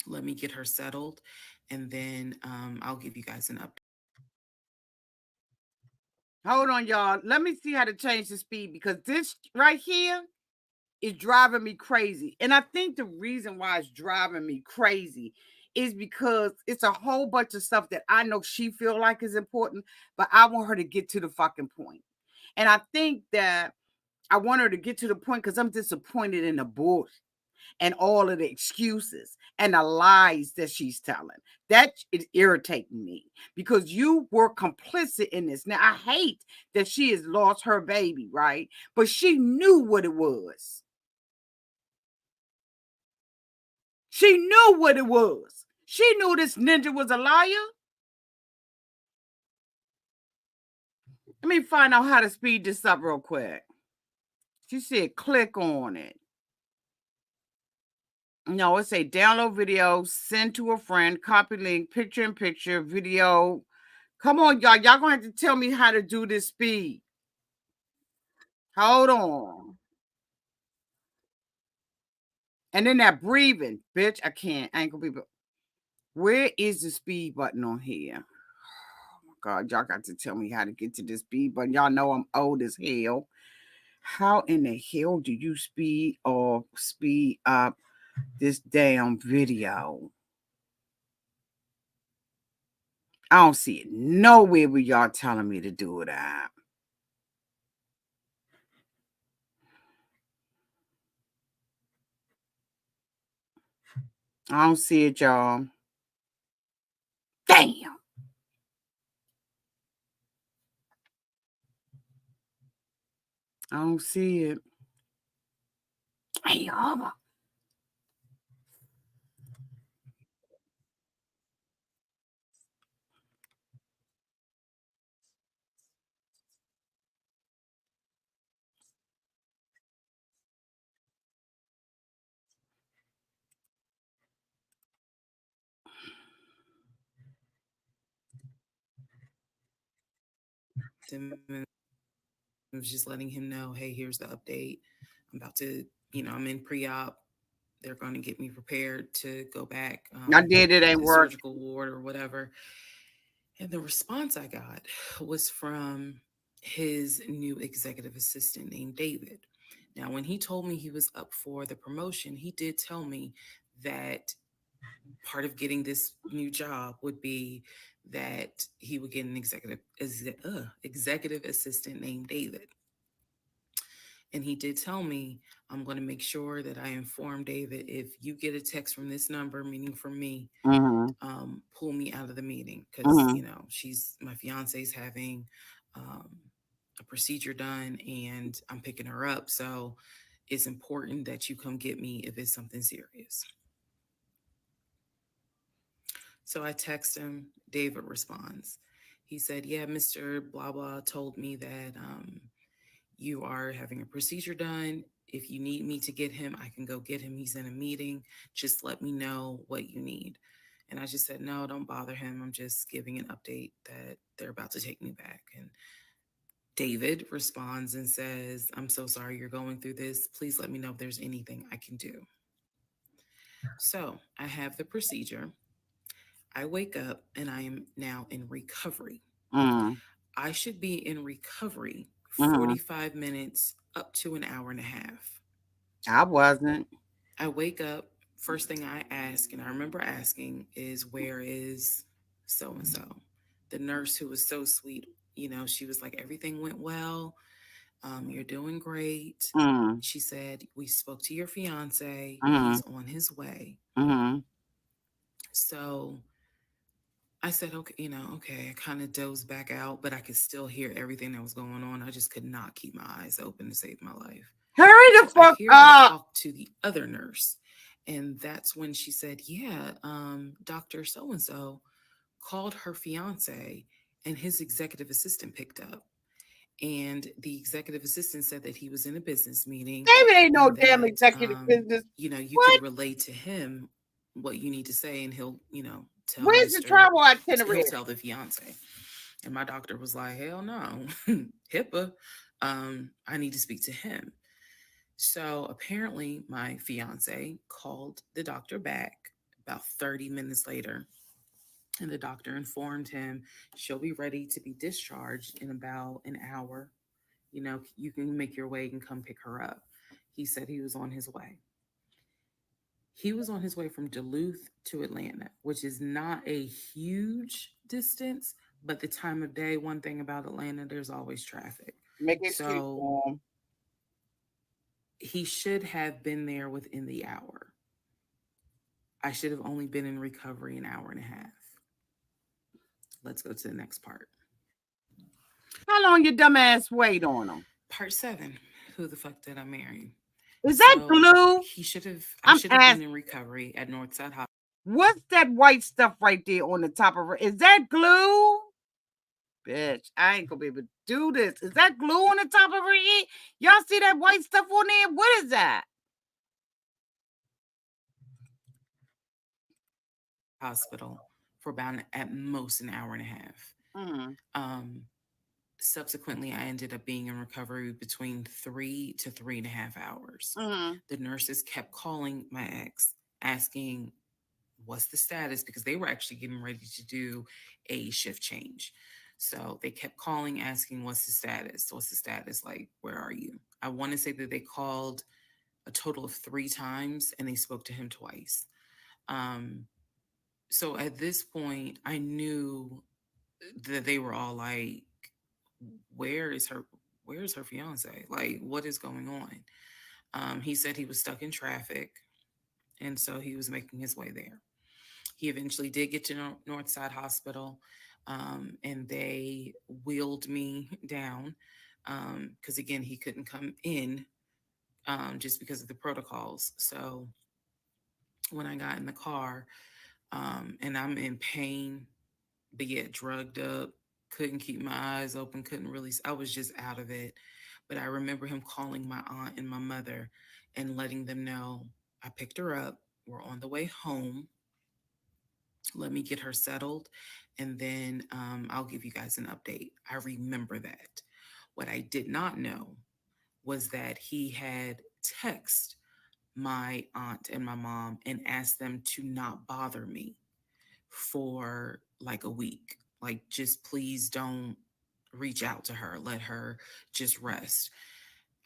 Let me get her settled, and then I'll give you guys an update. Hold on, y'all. Let me see how to change the speed because this right here is driving me crazy. And I think the reason why it's driving me crazy is because it's a whole bunch of stuff that I know she feel like is important, but I want her to get to the fucking point. And I think that I want her to get to the point because I'm disappointed in the bullshit and all of the excuses and the lies that she's telling. That is irritating me because you were complicit in this. Now, I hate that she has lost her baby, right? But she knew what it was. She knew what it was. She knew this ninja was a liar. Let me find out how to speed this up real quick. She said, click on it. No, it say download video, send to a friend, copy link, picture in picture, video. Come on, y'all. Y'all gonna have to tell me how to do this speed. Hold on. And then that breathing, bitch. I can't. I ain't gonna be. Where is the speed button on here? Oh my God, y'all got to tell me how to get to this speed button. Y'all know I'm old as hell. How in the hell do you speed up this damn video? I don't see it nowhere where y'all telling me to do it at. I don't see it, y'all. Damn. I don't see it. Hey, y'all. I was just letting him know, hey, here's the update. I'm about to, I'm in pre-op. They're going to get me prepared to go back. I did. It ain't to work. Surgical ward or whatever. And the response I got was from his new executive assistant named David. Now, when he told me he was up for the promotion, he did tell me that part of getting this new job would be that he would get an executive assistant named David. And he did tell me, I'm going to make sure that I inform David if you get a text from this number, meaning from me, pull me out of the meeting because, my fiance's having a procedure done and I'm picking her up. So it's important that you come get me if it's something serious. So I text him. David responds. He said, yeah, Mr. Blah, blah told me that you are having a procedure done. If you need me to get him, I can go get him. He's in a meeting. Just let me know what you need. And I just said, no, don't bother him. I'm just giving an update that they're about to take me back. And David responds and says, I'm so sorry you're going through this. Please let me know if there's anything I can do. So I have the procedure. I wake up and I am now in recovery. I should be in recovery 45 minutes up to an hour and a half. I wasn't. I wake up. First thing I ask, and I remember asking, is where is so-and-so? The nurse who was so sweet, she was like, everything went well. You're doing great. She said, we spoke to your fiance. He's on his way. So I said, okay, okay. I kind of dozed back out, but I could still hear everything that was going on. I just could not keep my eyes open to save my life. Hurry the fuck up. Talk to the other nurse. And that's when she said, yeah, Dr. So-and-so called her fiance and his executive assistant picked up. And the executive assistant said that he was in a business meeting. David ain't no damn executive business. You can relate to him what you need to say and he'll, tell Where's the travel itinerary? He'll tell the fiance. And my doctor was like, hell no, HIPAA. I need to speak to him. So apparently my fiance called the doctor back about 30 minutes later And the doctor informed him she'll be ready to be discharged in about an hour. You know, you can make your way and come pick her up. He said he was on his way. He was on his way from Duluth to Atlanta, which is not a huge distance, but the time of day, one thing about Atlanta, there's always traffic. Make it cute So for him. he should have been there within the hour. I should have only been in recovery an hour and a half. Let's go to the next part. How long your dumb ass wait on him? Part 7. Who the fuck did I marry? Is that glue? He should have. I'm I should have been in recovery at Northside Hospital. What's that white stuff right there on the top of her? Is that glue? Bitch, I ain't gonna be able to do this. Is that glue on the top of her head? Y'all see that white stuff on there? What is that? Hospital for about at most an hour and a half. Mm-hmm. Subsequently, I ended up being in recovery between 3 to 3.5 hours. Mm-hmm. The nurses kept calling my ex, asking what's the status, because they were actually getting ready to do a shift change. So they kept calling, asking, what's the status? What's the status? Like, where are you? I want to say that they called a total of 3 times and they spoke to him twice. So at this point, I knew that they were all like, where's her fiance? Like, what is going on? He said he was stuck in traffic, and so he was making his way there. He eventually did get to Northside Hospital, and they wheeled me down because, again, he couldn't come in just because of the protocols. So when I got in the car, and I'm in pain, but yet drugged up, couldn't keep my eyes open, couldn't really, I was just out of it. But I remember him calling my aunt and my mother and letting them know I picked her up. We're on the way home. Let me get her settled, and then I'll give you guys an update. I remember that. What I did not know was that he had texted my aunt and my mom and asked them to not bother me for like a week. Like, just please don't reach out to her. Let her just rest.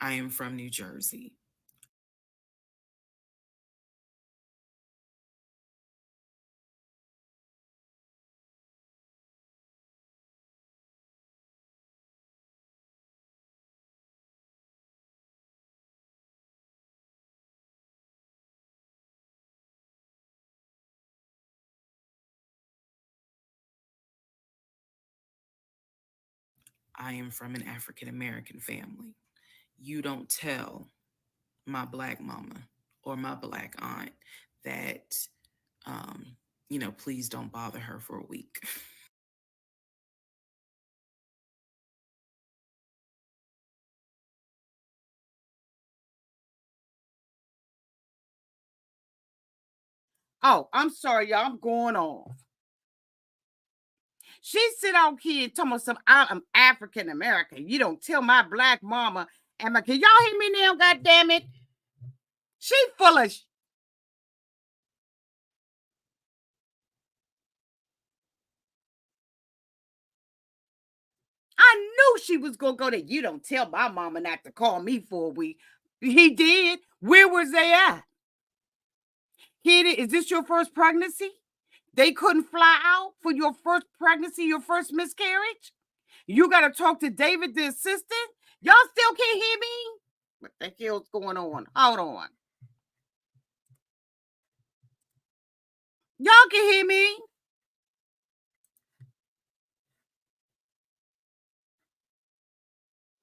I am from New Jersey. I am from an African American family. You don't tell my Black mama or my Black aunt that, please don't bother her for a week. Oh, I'm sorry, y'all. I'm going off. She sit out here and tell me some I'm African American. You don't tell my Black mama. Can y'all hear me now? God damn it. She full of I knew she was gonna go there. You don't tell my mama not to call me for a week. He did. Where was they at? Is this your first pregnancy? They couldn't fly out for your first pregnancy, your first miscarriage? You got to talk to David, the assistant? Y'all still can't hear me? What the hell's going on? Hold on. Y'all can hear me?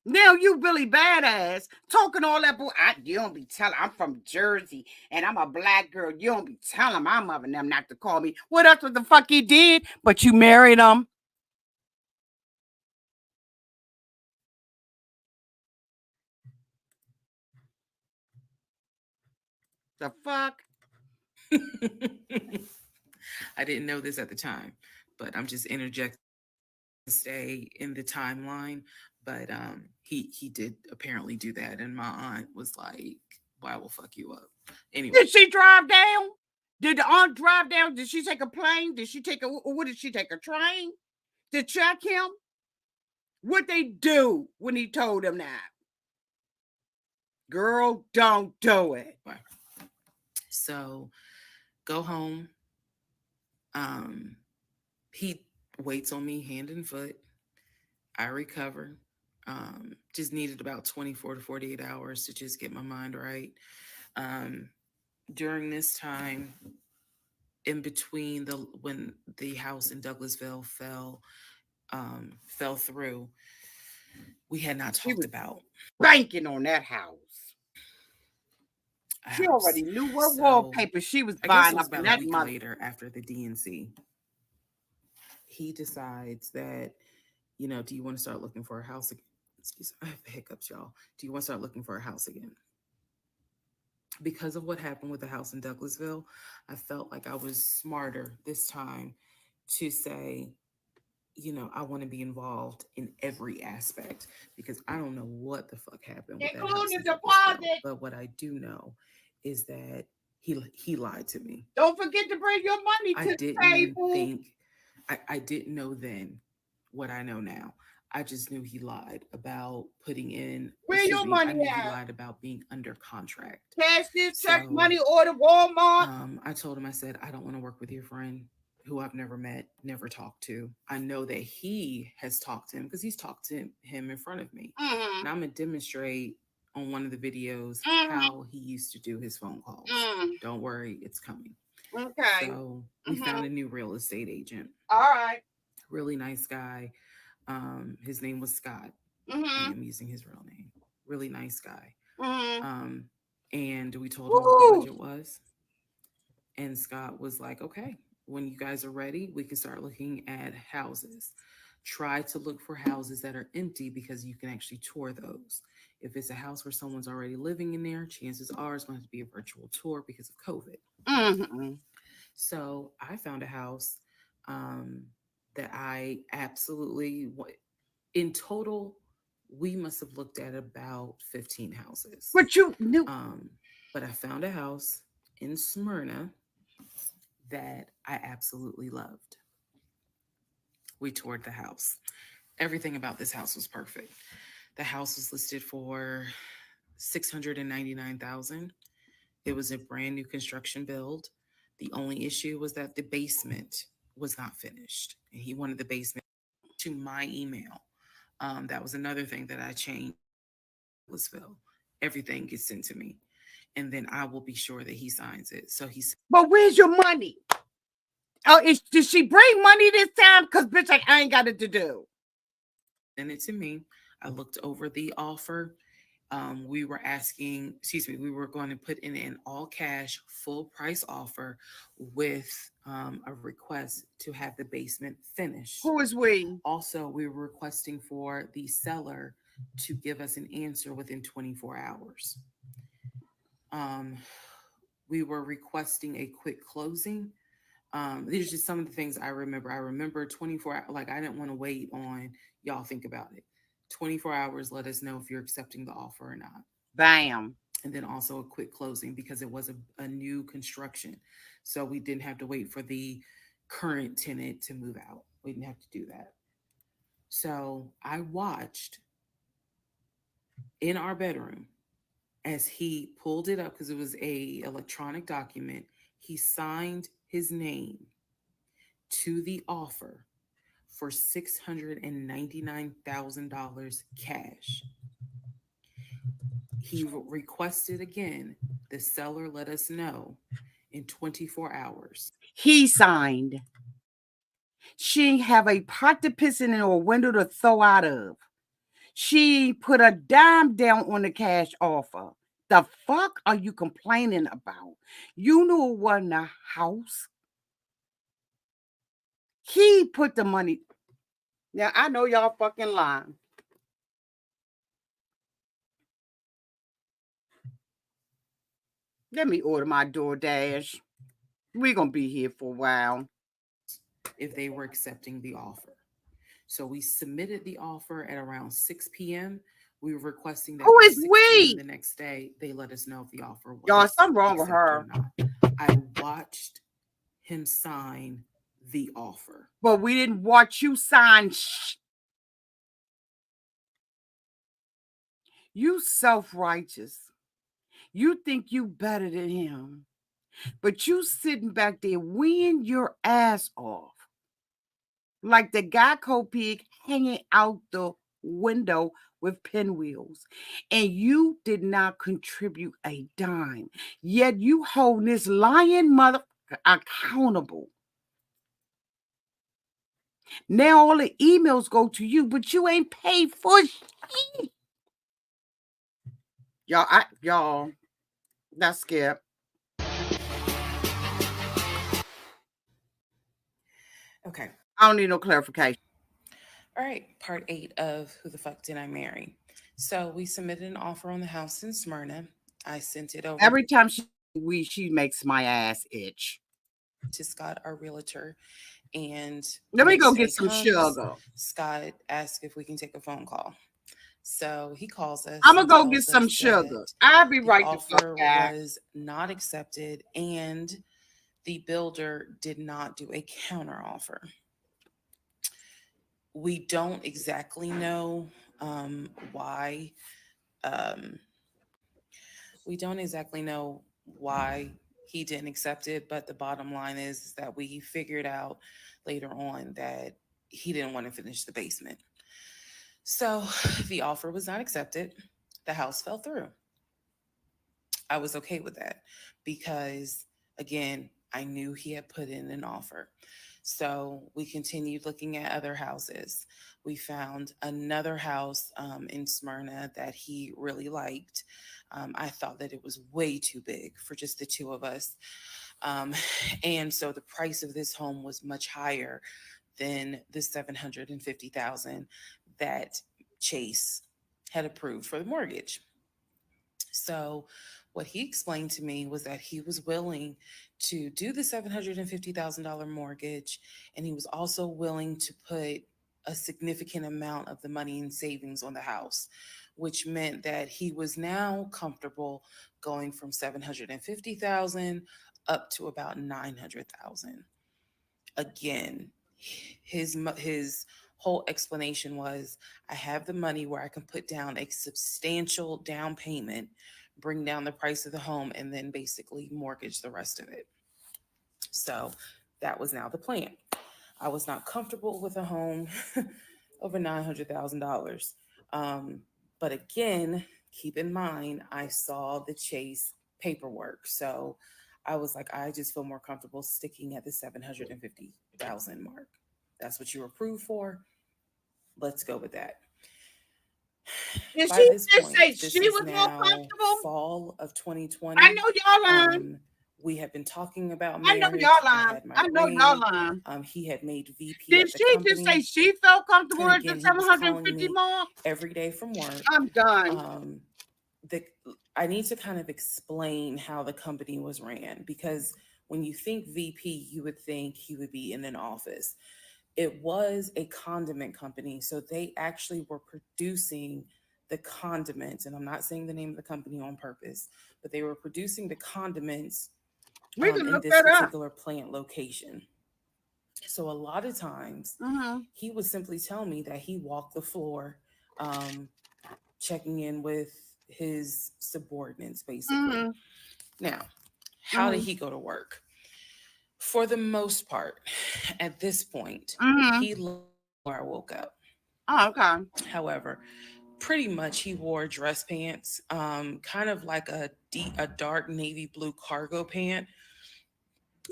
Now you really badass talking all that boy. You don't be telling. I'm from Jersey and I'm a Black girl. You don't be telling my mother and them not to call me. What else? What the fuck you did? But you married them. The fuck? I didn't know this at the time, but I'm just interjecting to stay in the timeline. But he did apparently do that, and my aunt was like, "Why will fuck you up?" Anyway, Did she drive down? Did the aunt drive down? Did she take a plane? Did she take what did she take, a train to check him? What they do when he told them that? Girl, don't do it. So go home. He waits on me hand and foot. I recover. Just needed about 24 to 48 hours to just get my mind right. During this time, in between when the house in Douglasville fell through, we had not talked about banking on that house. She already knew what wallpaper she was buying up in that month. Later, after the DNC, he decides that, do you want to start looking for a house again? Excuse me, I have hiccups, y'all. Do you want to start looking for a house again? Because of what happened with the house in Douglasville, I felt like I was smarter this time to say, I want to be involved in every aspect, because I don't know what the fuck happened with that house in Douglasville. But what I do know is that he lied to me. Don't forget to bring your money to the table. I didn't know then what I know now. I just knew he lied about putting in. Where your money at? at? He lied about being under contract. Cash this check, money order, Walmart. I told him, I said, I don't want to work with your friend who I've never met, never talked to. I know that he has talked to him because he's talked to him in front of me. Mm-hmm. And I'm going to demonstrate on one of the videos how he used to do his phone calls. Don't worry, it's coming. Okay. So we found a new real estate agent. All right. Really nice guy. His name was Scott. I'm using his real name. Really nice guy. And we told him what the budget was. And Scott was like, okay, when you guys are ready, we can start looking at houses. Try to look for houses that are empty because you can actually tour those. If it's a house where someone's already living in there, chances are it's going to be a virtual tour because of COVID. So I found a house that I absolutely, in total, we must have looked at about 15 houses. But you knew. But I found a house in Smyrna that I absolutely loved. We toured the house. Everything about this house was perfect. The house was listed for $699,000. It was a brand new construction build. The only issue was that the basement was not finished, and he wanted the basement to my email. That was another thing that I changed. Everything gets sent to me, and then I will be sure that he signs it. So he said, "But where's your money? Oh, did she bring money this time? Because bitch, I ain't got it to do." Send it to me. I looked over the offer. We were going to put in an all cash, full price offer with a request to have the basement finished. Who is we? Also, we were requesting for the seller to give us an answer within 24 hours. We were requesting a quick closing. These are just some of the things I remember. I remember 24 hours, like I didn't want to wait on y'all. Think about it. 24 hours, let us know if you're accepting the offer or not. Bam. And then also a quick closing because it was a new construction. So we didn't have to wait for the current tenant to move out. We didn't have to do that. So I watched in our bedroom as he pulled it up because it was a electronic document. He signed his name to the offer for $699,000 cash. He requested again, the seller let us know in 24 hours. He signed. She ain't have a pot to piss in or a window to throw out of. She put a dime down on the cash offer. The fuck are you complaining about? You knew it wasn't a house. He put the money. Now, I know y'all fucking lying. Let me order my DoorDash. We're going to be here for a while. If they were accepting the offer. So we submitted the offer at around 6 p.m. We were requesting that. Who is we? The next day, they let us know if the offer was. Y'all, something wrong with her. I watched him sign the offer. But we didn't watch you sign. You self-righteous. You think you better than him. But you sitting back there weeing your ass off. Like the Geico pig hanging out the window with pinwheels. And you did not contribute a dime. Yet you hold this lying mother accountable. Now all the emails go to you, but you ain't paid for shit. Y'all, that's Skip. Okay. I don't need no clarification. All right, part 8 of Who the Fuck Did I Marry? So we submitted an offer on the house in Smyrna. I sent it over. Every time she makes my ass itch. To Scott, our realtor. And let me go get some sugar. Scott asked if we can take a phone call. So he calls us. I'm gonna go get some sugar. I'll be right the offer was not accepted, and the builder did not do a counter offer. We don't exactly know why. We don't exactly know why he didn't accept it, but the bottom line is that we figured out later on that he didn't want to finish the basement. So the offer was not accepted. The house fell through. I was okay with that because, again, I knew he had put in an offer. So we continued looking at other houses. We found another house in Smyrna that he really liked. I thought that it was way too big for just the two of us. And so the price of this home was much higher than the $750,000 that Chase had approved for the mortgage. So what he explained to me was that he was willing to do the $750,000 mortgage, and he was also willing to put a significant amount of the money in savings on the house, which meant that he was now comfortable going from $750,000 up to about $900,000. Again, his whole explanation was, I have the money where I can put down a substantial down payment, bring down the price of the home, and then basically mortgage the rest of it. So that was now the plan. I was not comfortable with a home over $900,000. But again, keep in mind, I saw the Chase paperwork. So I was like, I just feel more comfortable sticking at the $750,000 mark. That's what you were approved for. Let's go with that. Did she just say she was more comfortable? Fall of 2020. I know y'all lying. We have been talking about marriage. I know y'all lying. I know y'all lying. He had made VP. Did she just say she felt comfortable at the 750 mark? Every day from work. I'm done. I need to kind of explain how the company was ran, because when you think VP, you would think he would be in an office. It was a condiment company, so they actually were producing the condiments, and I'm not saying the name of the company on purpose, but they were producing the condiments in this particular plant location. So a lot of times he would simply tell me that he walked the floor, checking in with his subordinates, basically. Now, how did he go to work? For the most part, at this point, he loved where I woke up. Oh, okay. However, pretty much he wore dress pants, kind of like a dark navy blue cargo pant.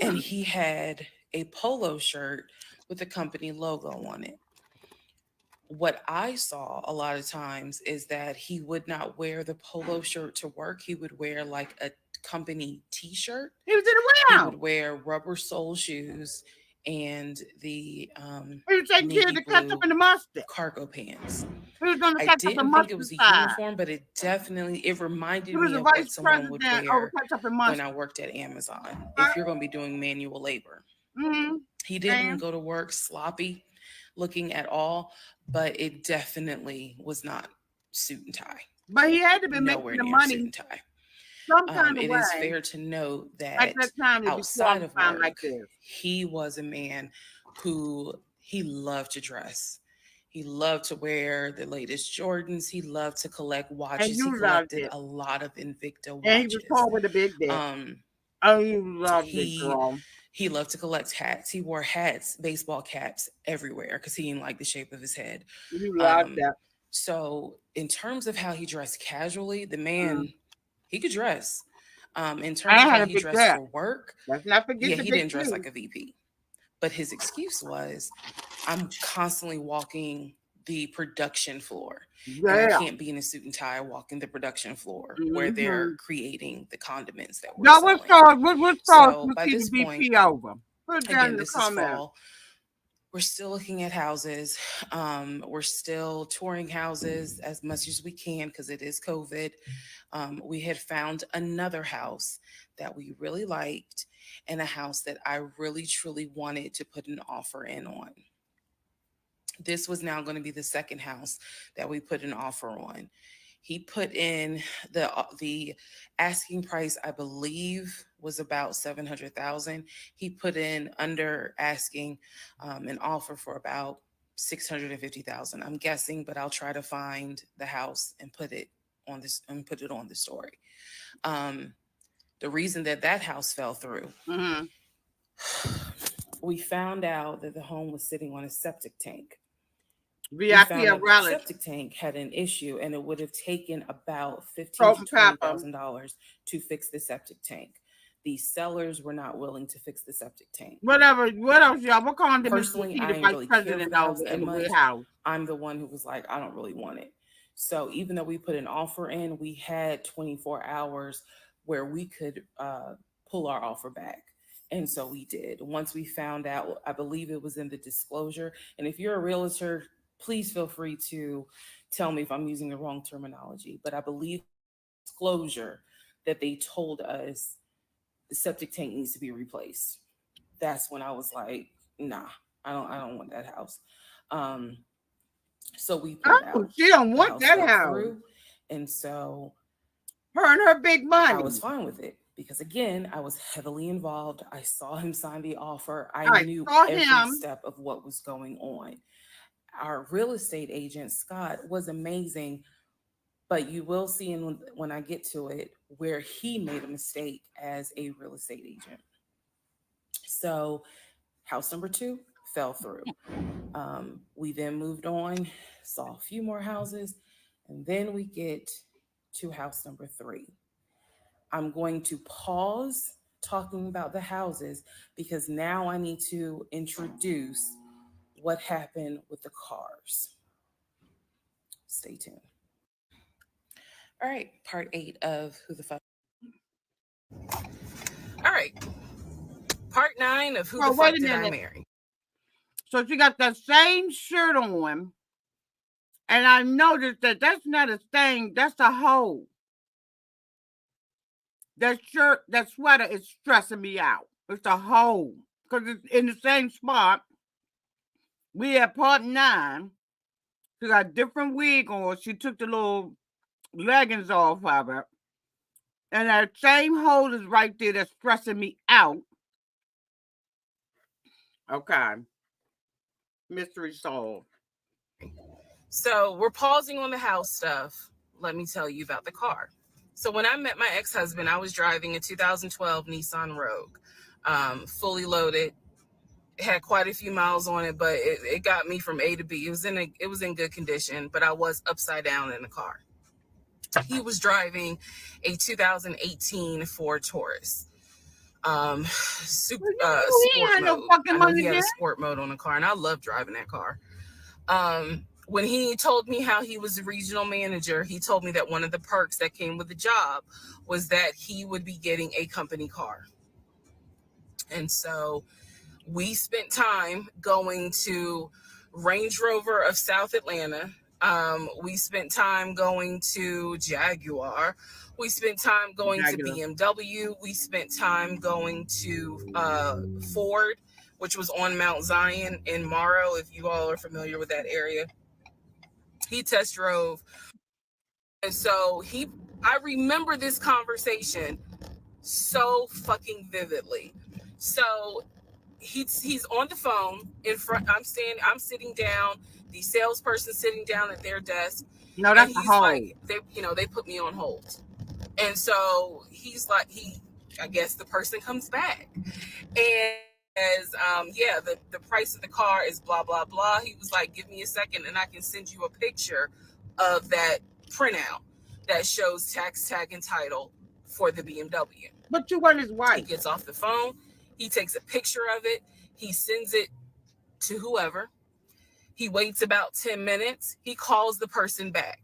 And he had a polo shirt with the company logo on it. What I saw a lot of times is that he would not wear the polo shirt to work. He would wear like a company t-shirt. He was in the He would wear rubber sole shoes and the he was taking care of the ketchup and the mustard cargo pants. He was on the I didn't think it was a uniform, but it reminded me of what someone would wear when I worked at Amazon. If you're going to be doing manual labor, he didn't go to work sloppy looking at all, but it definitely was not suit and tie. But he had to be making the money. Suit and tie. some kind of It way. is fair to note At that that time, it was outside of qualified like work, this. he was a man who he loved to dress. He loved to wear the latest Jordans. He loved to collect watches. And He you loved collected it. a lot of Invicta And he was watches. tall with a big dick. Um, Oh, you loved it, he girl. he loved to collect hats. He wore hats, baseball caps everywhere because he didn't like the shape of his head. You loved Um, that. so in terms of how he dressed casually, the man, he could dress. In terms I of had how a he big dressed gap. for work, Let's not forget yeah, the he big didn't dress shoes. like a VP. But his excuse was, I'm constantly walking the production floor. And I Yeah. can't be in a suit and tie walking the production floor where Mm-hmm. they're creating the condiments that we're Now, what selling. sauce? What sauce So would by keep this the point, VP over? Put it down in again, the this is comments. fall. We're still looking at houses. We're still touring houses as much as we can because it is COVID. We had found another house that we really liked and a house that I really, truly wanted to put an offer in on. This was now going to be the second house that we put an offer on. He put in the asking price, I believe, was about 700,000. He put in under asking an offer for about 650,000. I'm guessing, but I'll try to find the house and put it on this and put it on the story. The reason that house fell through, Mm-hmm. we found out that the home was sitting on a septic tank. We VIP found out that the relish. septic tank had an issue, and it would have taken about Salt $15,000 and to pepper. $20,000 to fix the septic tank. The sellers were not willing to fix the septic tank. Whatever. What else, y'all? What condiments Personally, would I the ain't vice really care for president the house over that in the much. warehouse? I'm the one who was like, I don't really want it. So even though we put an offer in, we had 24 hours where we could pull our offer back. And so we did. Once we found out, I believe it was in the disclosure. And if you're a realtor, please feel free to tell me if I'm using the wrong terminology. But I believe disclosure that they told us the septic tank needs to be replaced. That's when I was like, nah, I don't want that house. So we pulled out. She don't The want house that fell house. through, and so Her and her big money. I was fine with it because, again, I was heavily involved. I saw him sign the offer. I I knew saw every him. step of what was going on. Our real estate agent, Scott, was amazing, but you will see when I get to it where he made a mistake as a real estate agent. So house number 2 fell through. We then moved on, saw a few more houses, and then we get to house number 3. I'm going to pause talking about the houses because now I need to introduce what happened with the cars. Stay tuned. All right, part 8 of Who the Fuck. All right, part 9 of Who the Fuck Did I Marry? So she got that same shirt on, and I noticed that that's not a stain, that's a hole. That shirt, that sweater is stressing me out. It's a hole because it's in the same spot. We at part 9. She got a different wig on. She took the little leggings off of her. And that same hole is right there that's stressing me out. Okay. Mystery solved. So we're pausing on the house stuff. Let me tell you about the car. So when I met my ex-husband, I was driving a 2012 Nissan Rogue, fully loaded. It had quite a few miles on it, but it got me from A to B. It was in good condition, but I was upside down in the car. He was driving a 2018 Ford Taurus. Sport mode. I know he had a sport mode on the car, and I love driving that car. When he told me how he was a regional manager, he told me that one of the perks that came with the job was that he would be getting a company car. And so we spent time going to Range Rover of South Atlanta. We spent time going to Jaguar. We spent time going to BMW. We spent time going to Ford, which was on Mount Zion in Morrow, if you all are familiar with that area. He test drove. And so he I remember this conversation so fucking vividly. So he's on the phone in front. I'm sitting down. The salesperson sitting down at their desk. No, that's and a he's hold. like, they put me on hold. And so he's like, I guess the person comes back and says, the price of the car is blah, blah, blah. He was like, give me a second and I can send you a picture of that printout that shows tax, tag, and title for the BMW. But you weren't his wife. He gets off the phone. He takes a picture of it. He sends it to whoever. He waits about 10 minutes. He calls the person back.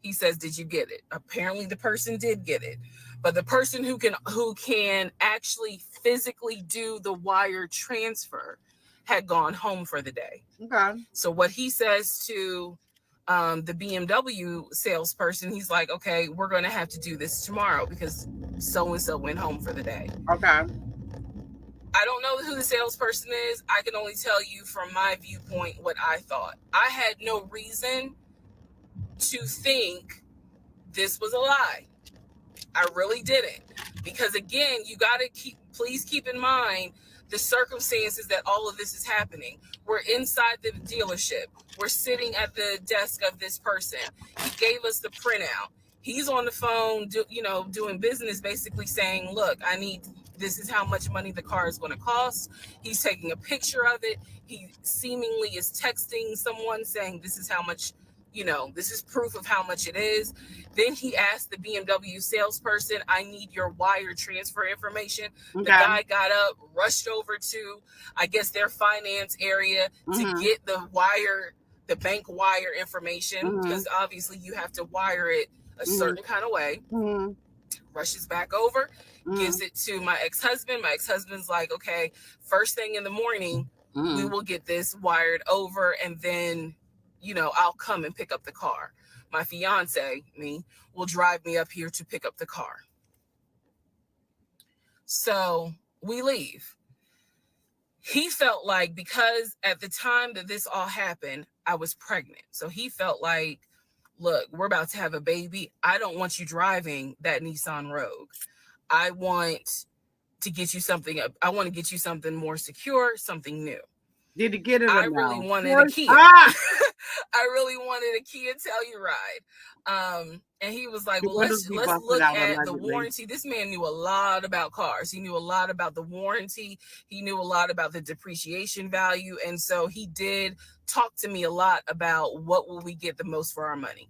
He says, did you get it? Apparently the person did get it. But the person who can actually physically do the wire transfer had gone home for the day. Okay. So what he says to the BMW salesperson, he's like, okay, we're going to have to do this tomorrow because so-and-so went home for the day. Okay. I don't know who the salesperson is. I can only tell you from my viewpoint what I thought. I had no reason to think this was a lie. I really didn't. Because again, you got to please keep in mind the circumstances that all of this is happening. We're inside the dealership. We're sitting at the desk of this person. He gave us the printout. He's on the phone, doing business, basically saying, look, this is how much money the car is going to cost. He's taking a picture of it. He seemingly is texting someone saying, this is how much, this is proof of how much it is. Then he asked the BMW salesperson, I need your wire transfer information. Okay. The guy got up, rushed over to, I guess, their finance area to get the bank wire information, because obviously you have to wire it a certain kind of way. Rushes back over, gives it to my ex-husband. My ex-husband's like, okay, first thing in the morning, we will get this wired over, and then, I'll come and pick up the car. My fiance, will drive me up here to pick up the car. So we leave. He felt like, because at the time that this all happened, I was pregnant. So he felt like, look, we're about to have a baby. I don't want you driving that Nissan Rogue. I want to get you something. I want to get you something more secure, something new. Did he get it? I really wanted a Kia. I really wanted a Kia Telluride. And he was like, well, let's look at the warranty. This man knew a lot about cars. He knew a lot about the warranty. He knew a lot about the depreciation value. And so he did talk to me a lot about what will we get the most for our money.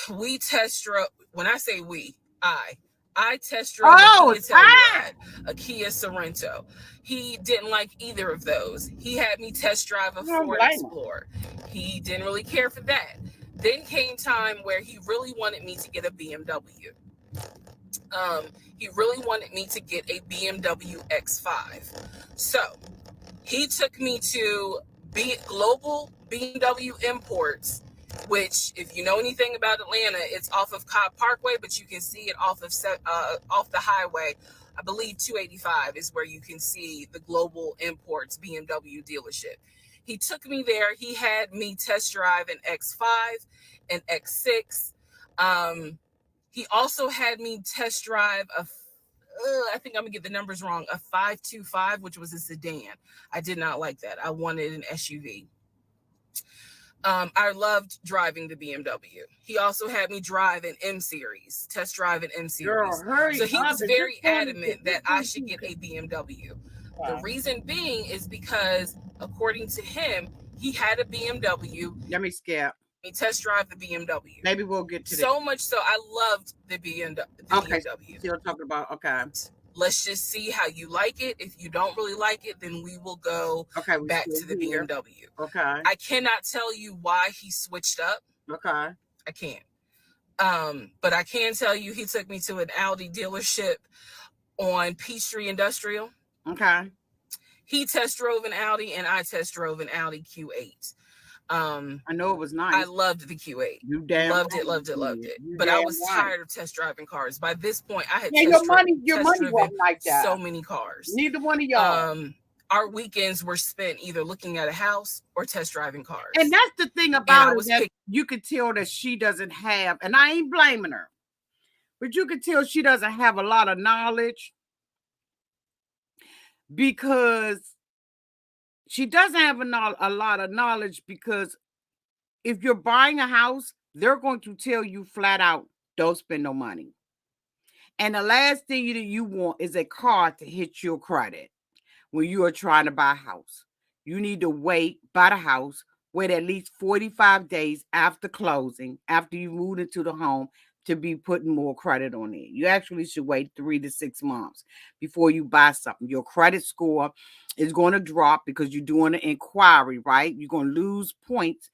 We test drove. When I say we, I test drove a Kia Sorento. He didn't like either of those. He had me test drive a Ford Explorer. He didn't really care for that. Then came time where he really wanted me to get a BMW. He really wanted me to get a BMW X5. So he took me to Global BMW Imports, which, if you know anything about Atlanta, it's off of Cobb Parkway, but you can see it off the highway. I believe 285 is where you can see the Global Imports BMW dealership. He took me there. He had me test drive an X5, an X6. He also had me test drive I think I'm gonna get the numbers wrong, a 525, which was a sedan. I did not like that. I wanted an SUV. I loved driving the BMW. He also had me drive an M Series, test drive an M Series. So he was very adamant that I should get a BMW. Wow. The reason being is because, according to him, he had a BMW. Let me scare. He test drive the BMW. Maybe we'll get to that. So much so, I loved the BMW. Okay, you're talking about, okay. Let's just see how you like it. If you don't really like it, then we will go back to the BMW. Okay. I cannot tell you why he switched up. Okay. I can't. But I can tell you he took me to an Audi dealership on Peachtree Industrial. Okay. He test drove an Audi and I test drove an Audi Q8. I know it was nice. I loved the Q8. You damn loved it. But I was tired of test driving cars. By this point, I had your money wasn't like that. So many cars. Neither one of y'all. our weekends were spent either looking at a house or test driving cars. And that's the thing about it, that you could tell that she doesn't have, and I ain't blaming her, but you could tell she doesn't have a lot of knowledge, because she doesn't have a lot of knowledge, because if you're buying a house, they're going to tell you flat out, don't spend no money. And the last thing that you want is a car to hit your credit when you are trying to buy a house. You need to buy the house, wait at least 45 days after closing, after you moved into the home, to be putting more credit on it. You actually should wait 3 to 6 months before you buy something. Your credit score is going to drop because you're doing an inquiry, right? You're going to lose points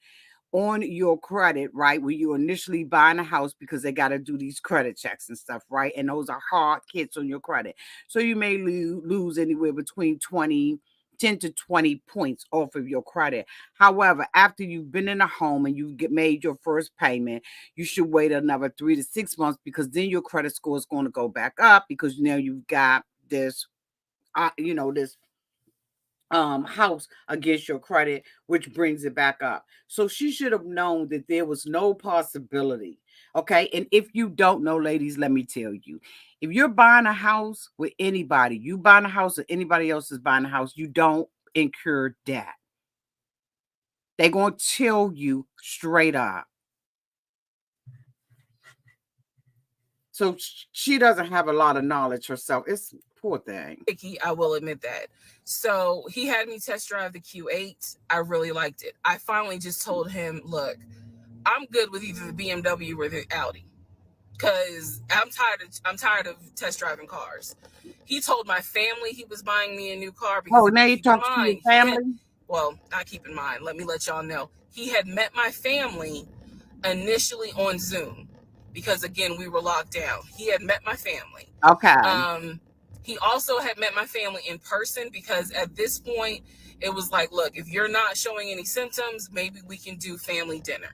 on your credit, right, when you're initially buying a house, because they got to do these credit checks and stuff, right? And those are hard hits on your credit. So you may lose anywhere between 10 to 20 points off of your credit. However, after you've been in a home and you've made your first payment, you should wait another 3 to 6 months, because then your credit score is going to go back up, because now you've got this, this house against your credit, which brings it back up. So she should have known that there was no possibility. Okay. And if you don't know, ladies, let me tell you, if you're buying a house with anybody, you buying a house or anybody else is buying a house, you don't incur debt. They're going to tell you straight up. So she doesn't have a lot of knowledge herself. It's poor thing. I will admit that. So he had me test drive the Q8. I really liked it. I finally just told him, look, I'm good with either the BMW or the Audi, because I'm tired of test driving cars. He told my family he was buying me a new car. Oh, now you talk to your family? Well, not keep in mind. Let me let y'all know. He had met my family initially on Zoom, because again, we were locked down. He had met my family. Okay. He also had met my family in person, because at this point it was like, look, if you're not showing any symptoms, maybe we can do family dinner.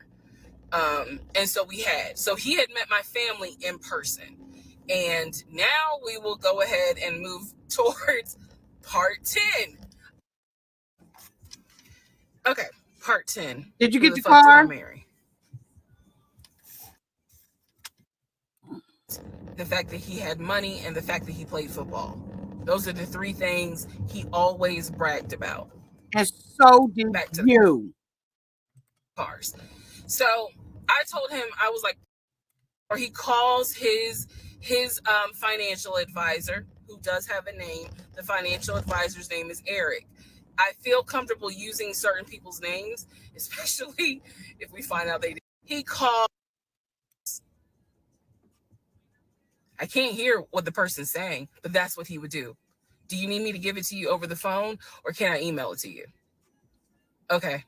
And so he had met my family in person, and now we will go ahead and move towards part 10. Okay. Part 10. Did you get the car? The fact that he had money and the fact that he played football. Those are the 3 things he always bragged about. And so did you. Cars. So I told him, I was like, or he calls his financial advisor, who does have a name. The financial advisor's name is Eric. I feel comfortable using certain people's names, especially if we find out they did. He called. I can't hear what the person's saying, but that's what he would do. Do you need me to give it to you over the phone, or can I email it to you? Okay.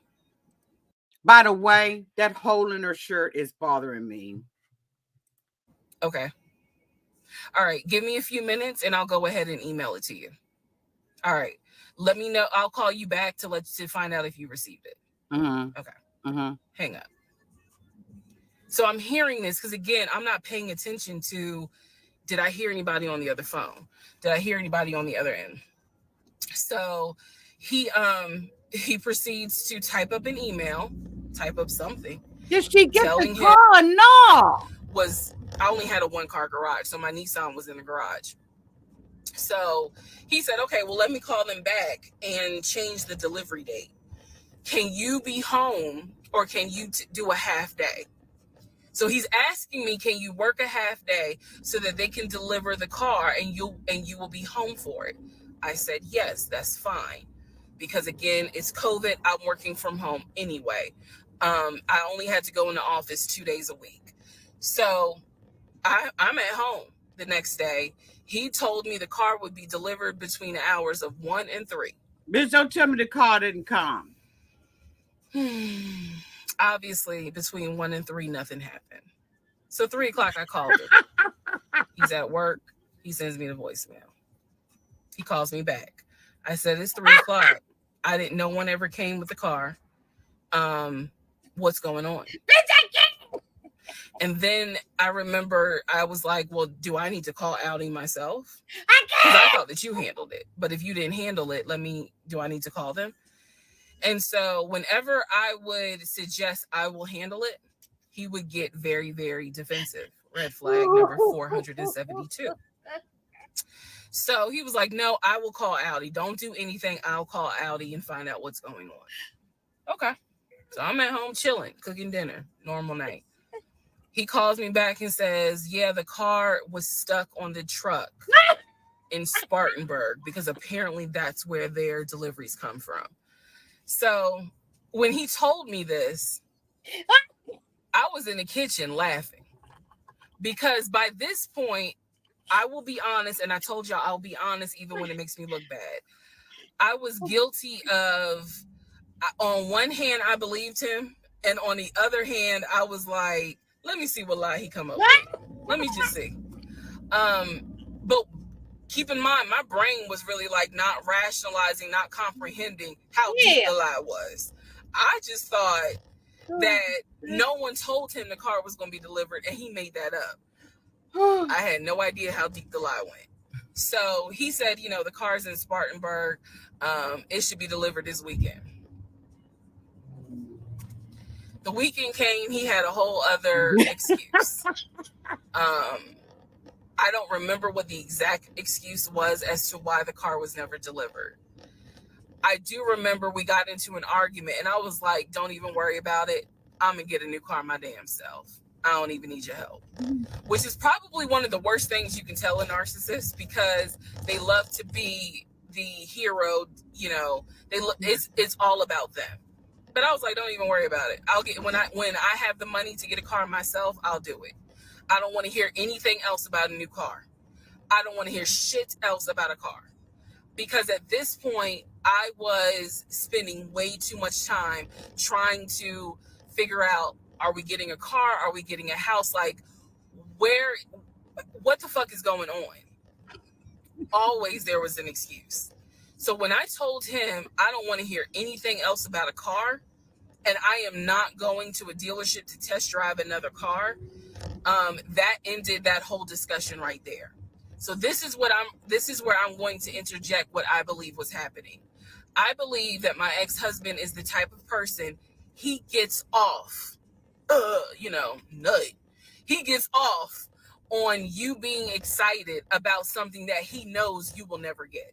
By the way, that hole in her shirt is bothering me. Okay. All right. Give me a few minutes and I'll go ahead and email it to you. All right. Let me know. I'll call you back to find out if you received it. Mm-hmm. Okay. Mm-hmm. Hang up. So I'm hearing this because, again, I'm not paying attention to, did I hear anybody on the other phone? Did I hear anybody on the other end? So he proceeds to type up an email, type up something. Did she get the car? No. I only had a 1-car garage, so my Nissan was in the garage. So he said, okay, well, let me call them back and change the delivery date. Can you be home, or can you do a half day? So he's asking me, can you work a half day so that they can deliver the car and you will be home for it? I said, yes, that's fine. Because again, it's COVID. I'm working from home anyway. I only had to go in the office 2 days a week. So I'm at home the next day. He told me the car would be delivered between the hours of 1 and 3. Bitch, don't tell me the car didn't come. Obviously, between 1 and 3, nothing happened. So 3 o'clock, I called him. He's at work. He sends me the voicemail. He calls me back. I said, it's 3 o'clock. No one ever came with the car. What's going on? And then I remember I was like, well, do I need to call Auntie myself? I Because I can't. thought that you handled it. But if you didn't handle it, do I need to call them? And so whenever I would suggest I will handle it, he would get very, very defensive. Red flag number 472. So he was like, no, I will call Auntie. Don't do anything. I'll call Auntie and find out what's going on. Okay. So I'm at home chilling, cooking dinner, normal night. He calls me back and says, yeah, the car was stuck on the truck in Spartanburg because apparently that's where their deliveries come from. So when he told me this, I was in the kitchen laughing because by this point, I will be honest, and I told y'all I'll be honest even when it makes me look bad. I was guilty of, on one hand, I believed him, and on the other hand, I was like, let me see what lie he come up with. Let me just see. But keep in mind, my brain was really like not rationalizing, not comprehending how deep the lie was. I just thought that no one told him the car was going to be delivered, and he made that up. I had no idea how deep the lie went. So he said, you know, the car's in Spartanburg. It should be delivered this weekend. The weekend came, he had a whole other excuse. I don't remember what the exact excuse was as to why the car was never delivered. I do remember we got into an argument, and I was like, don't even worry about it. I'm going to get a new car my damn self. I don't even need your help. Which is probably one of the worst things you can tell a narcissist, because they love to be the hero. You know, it's all about them. But I was like, don't even worry about it. I'll get when I have the money to get a car myself, I'll do it. I don't want to hear anything else about a new car. I don't want to hear shit else about a car. Because at this point, I was spending way too much time trying to figure out, are we getting a car? Are we getting a house? Like, what the fuck is going on? Always there was an excuse. So when I told him I don't want to hear anything else about a car, and I am not going to a dealership to test drive another car, that ended that whole discussion right there. So this is where I'm going to interject what I believe was happening. I believe that my ex-husband is the type of person, he gets off, nut. He gets off on you being excited about something that he knows you will never get.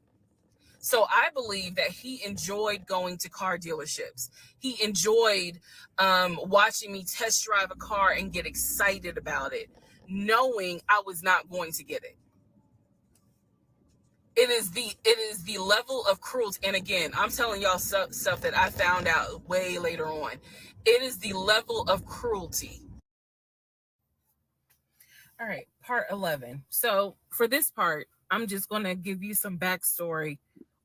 So I believe that he enjoyed going to car dealerships. He enjoyed watching me test drive a car and get excited about it, knowing I was not going to get it. It is the level of cruelty. And again, I'm telling y'all stuff that I found out way later on. It is the level of cruelty. All right, part 11. So for this part, I'm just going to give you some backstory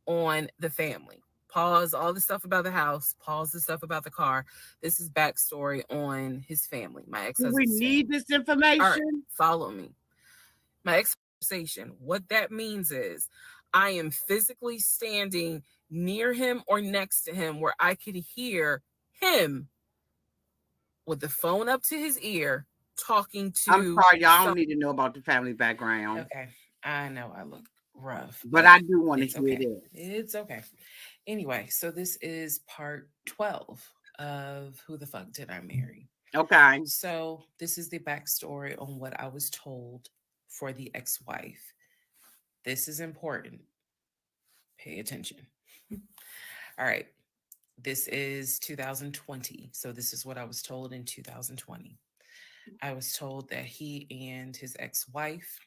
on the family. Pause all the stuff about the house. Pause the stuff about the car. This is backstory on his family. My ex-husband. We need this information. All right, follow me. My ex-conversation. What that means is I am physically standing near him or next to him where I could hear him with the phone up to his ear talking to. I'm sorry, y'all don't need to know about the family background. Okay, I know I look rough, but I do want to hear it. It's okay. Anyway, so this is part 12 of Who the Fuck Did I Marry? Okay. So this is the backstory on what I was told for the ex-wife. This is important. Pay attention. All right. This is 2020. So this is what I was told in 2020. I was told that he and his ex-wife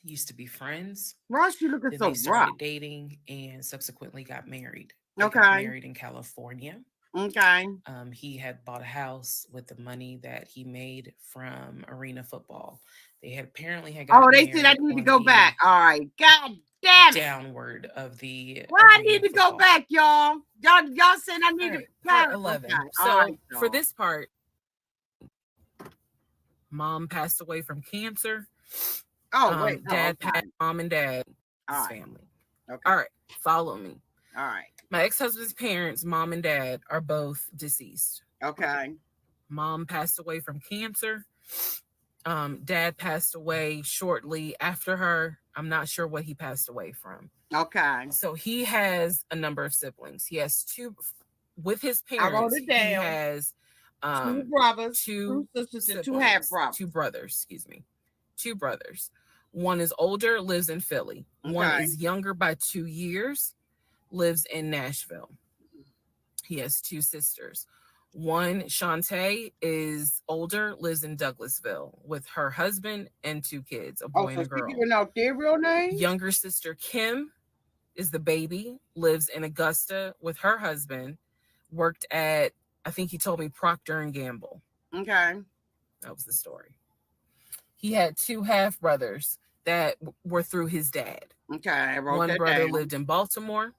used to be friends. Ross, you looking then so they rough. started dating and subsequently got married. They Okay. got married in California. Okay. He had bought a house with the money that he made from arena football. They had apparently had got they said I need to on go the back. All right. God damn it. downward of the Well, I arena need to football. go back, y'all. Y'all saying I need All to right, back. part 11. Okay. So All right, for y'all. this part, mom passed away from cancer. Wait. Dad okay. passed, mom and dad, All his right. family. Okay. All right, follow me. All right. My ex-husband's parents, mom and dad, are both deceased. Okay. Mom passed away from cancer. Dad passed away shortly after her. I'm not sure what he passed away from. Okay. So he has a number of siblings. He has two with his parents. I wrote it down. He has two brothers, two sisters, and two siblings, half brothers. two brothers. Two brothers. One is older, lives in Philly. Okay. One is younger by 2 years, lives in Nashville. He has two sisters. One, Shantae, is older, lives in Douglasville with her husband and two kids, a boy and a girl. Giving out their real name? Younger sister Kim is the baby, lives in Augusta with her husband, worked at, I think he told me, Procter & Gamble. Okay. That was the story. He had two half brothers that were through his dad. Okay, I wrote One that brother down. lived in Baltimore.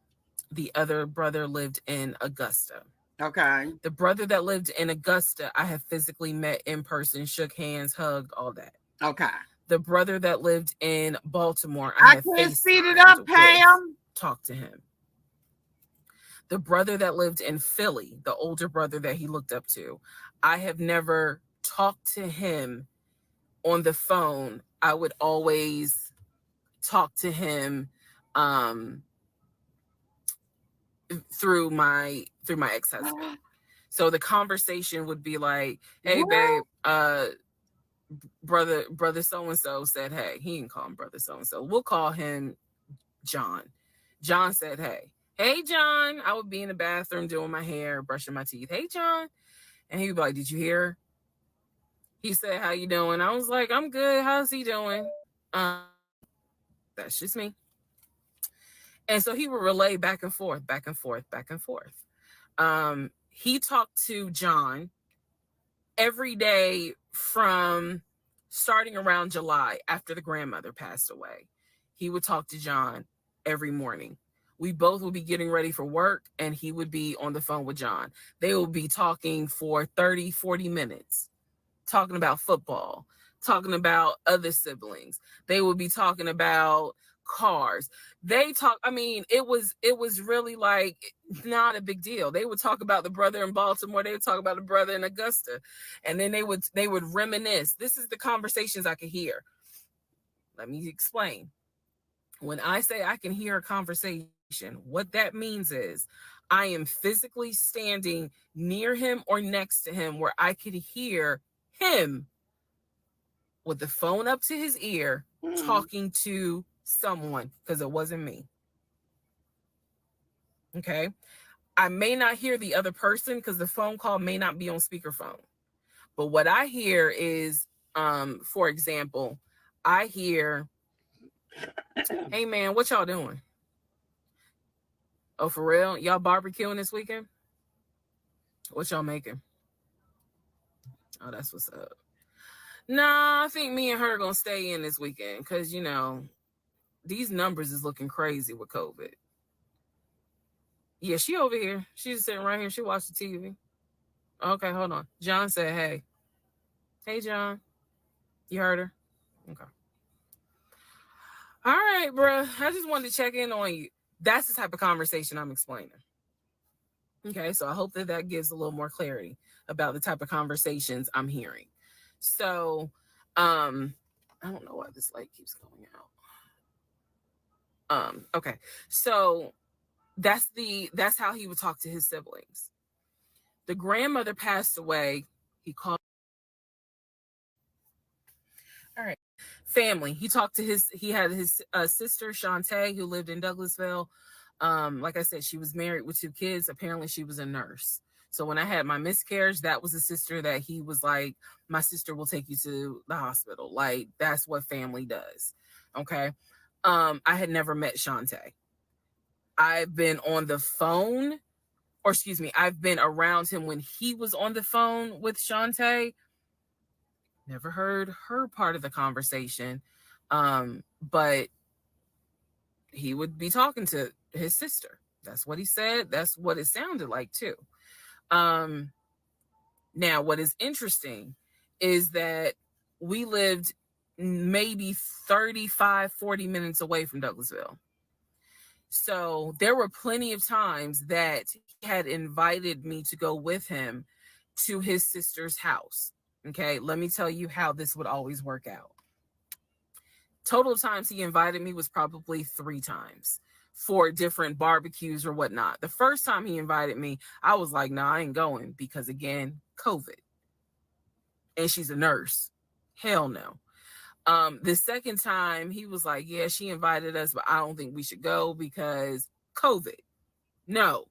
The other brother lived in Augusta. Okay. The brother that lived in Augusta, I have physically met in person, shook hands, hugged, all that. Okay. The brother that lived in Baltimore, I have can't FaceTimed speed it up, with, Pam. talked to him. The brother that lived in Philly, the older brother that he looked up to, I have never talked to him on the phone. I would always talk to him through my ex-husband. So the conversation would be like, hey, babe, brother so-and-so said, hey. He didn't call him brother so-and-so. We'll call him John. John said, hey, John. I would be in the bathroom doing my hair, brushing my teeth. Hey, John. And he'd be like, did you hear? He said, how you doing? I was like, I'm good. How's he doing? That's just me. And so he would relay back and forth, back and forth, back and forth. He talked to John every day from starting around July after the grandmother passed away. He would talk to John every morning. We both would be getting ready for work and he would be on the phone with John. They would be talking for 30, 40 minutes, talking about football, talking about other siblings. They would be talking about cars. It was really like not a big deal. They would talk about the brother in Baltimore. They would talk about the brother in Augusta. And then they would reminisce. This is the conversations I could hear. Let me explain. When I say I can hear a conversation, what that means is I am physically standing near him or next to him where I could hear him with the phone up to his ear talking to someone, because it wasn't me. Okay. I may not hear the other person because the phone call may not be on speakerphone. But what I hear is, for example, I hear, hey man, what y'all doing? Oh, for real? Y'all barbecuing this weekend? What y'all making? Oh, that's what's up. Nah, I think me and her gonna stay in this weekend because, you know, these numbers is looking crazy with COVID. Yeah, she over here. She's sitting right here. She watched the TV. Okay, hold on. John said, hey. Hey, John. You heard her? Okay. All right, bro. I just wanted to check in on you. That's the type of conversation I'm explaining. Okay, so I hope that gives a little more clarity about the type of conversations I'm hearing. So, I don't know why this light keeps going out. Okay, so that's how he would talk to his siblings. The grandmother passed away. He called. All right, family. He talked to he had his sister Shantae, who lived in Douglasville. Like I said, she was married with two kids. Apparently she was a nurse. So when I had my miscarriage, that was a sister that he was like, my sister will take you to the hospital. Like, that's what family does. Okay. I had never met Shantae. I've been on the phone, or excuse me, I've been around him when he was on the phone with Shantae. Never heard her part of the conversation. But he would be talking to his sister. That's what he said. That's what it sounded like too. Now, what is interesting is that we lived maybe 35, 40 minutes away from Douglasville. So there were plenty of times that he had invited me to go with him to his sister's house. Okay, let me tell you how this would always work out. Total times he invited me was probably 3 times for different barbecues or whatnot. The first time he invited me, I was like, nah, I ain't going because, again, COVID. And she's a nurse. Hell no. The second time he was like, yeah, she invited us, but I don't think we should go because COVID. No.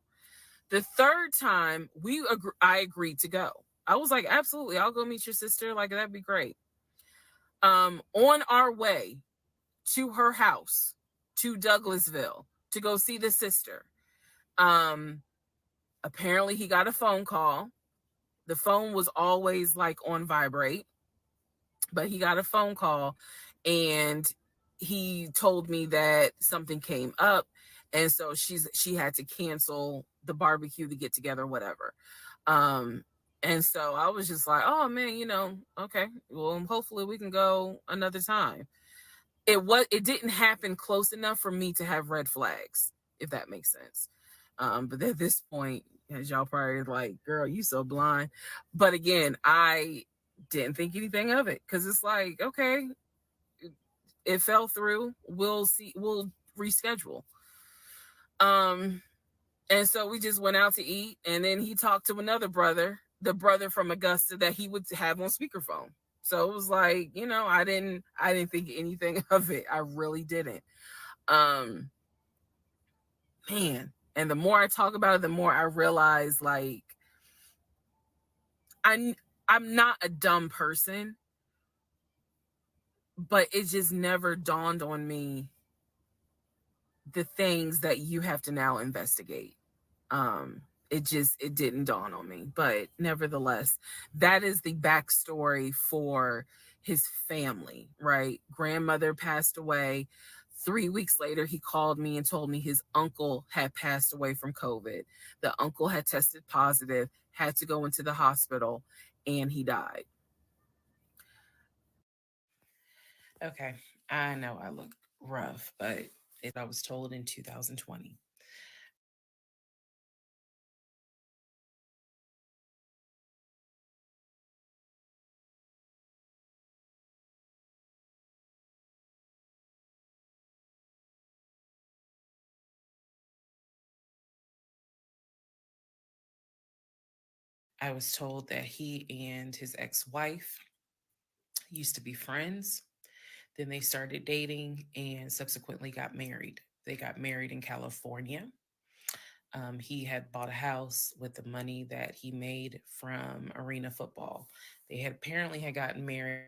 The third time I agreed to go. I was like, absolutely, I'll go meet your sister. Like, that'd be great. On our way to her house, to Douglasville, to go see the sister, apparently he got a phone call. The phone was always like on vibrate, but he got a phone call and he told me that something came up, and so she had to cancel the barbecue, to get together, whatever. And so I was just like, oh man, okay, well, hopefully we can go another time. It didn't happen close enough for me to have red flags, if that makes sense. But at this point, as y'all probably like, girl, you so blind. But again, I didn't think anything of it because it's like, okay, it fell through. We'll see. We'll reschedule. And so we just went out to eat, and then he talked to another brother, the brother from Augusta that he would have on speakerphone. So it was like, I didn't think anything of it. I really didn't. Man. And the more I talk about it, the more I realize, like, I'm not a dumb person, but it just never dawned on me the things that you have to now investigate. It didn't dawn on me, but nevertheless, that is the backstory for his family, right? Grandmother passed away. 3 weeks later, he called me and told me his uncle had passed away from COVID. The uncle had tested positive, had to go into the hospital, and he died. Okay, I know I look rough, but I was told in 2020. I was told that he and his ex-wife used to be friends. Then they started dating and subsequently got married. They got married in California. He had bought a house with the money that he made from arena football. They had apparently had gotten married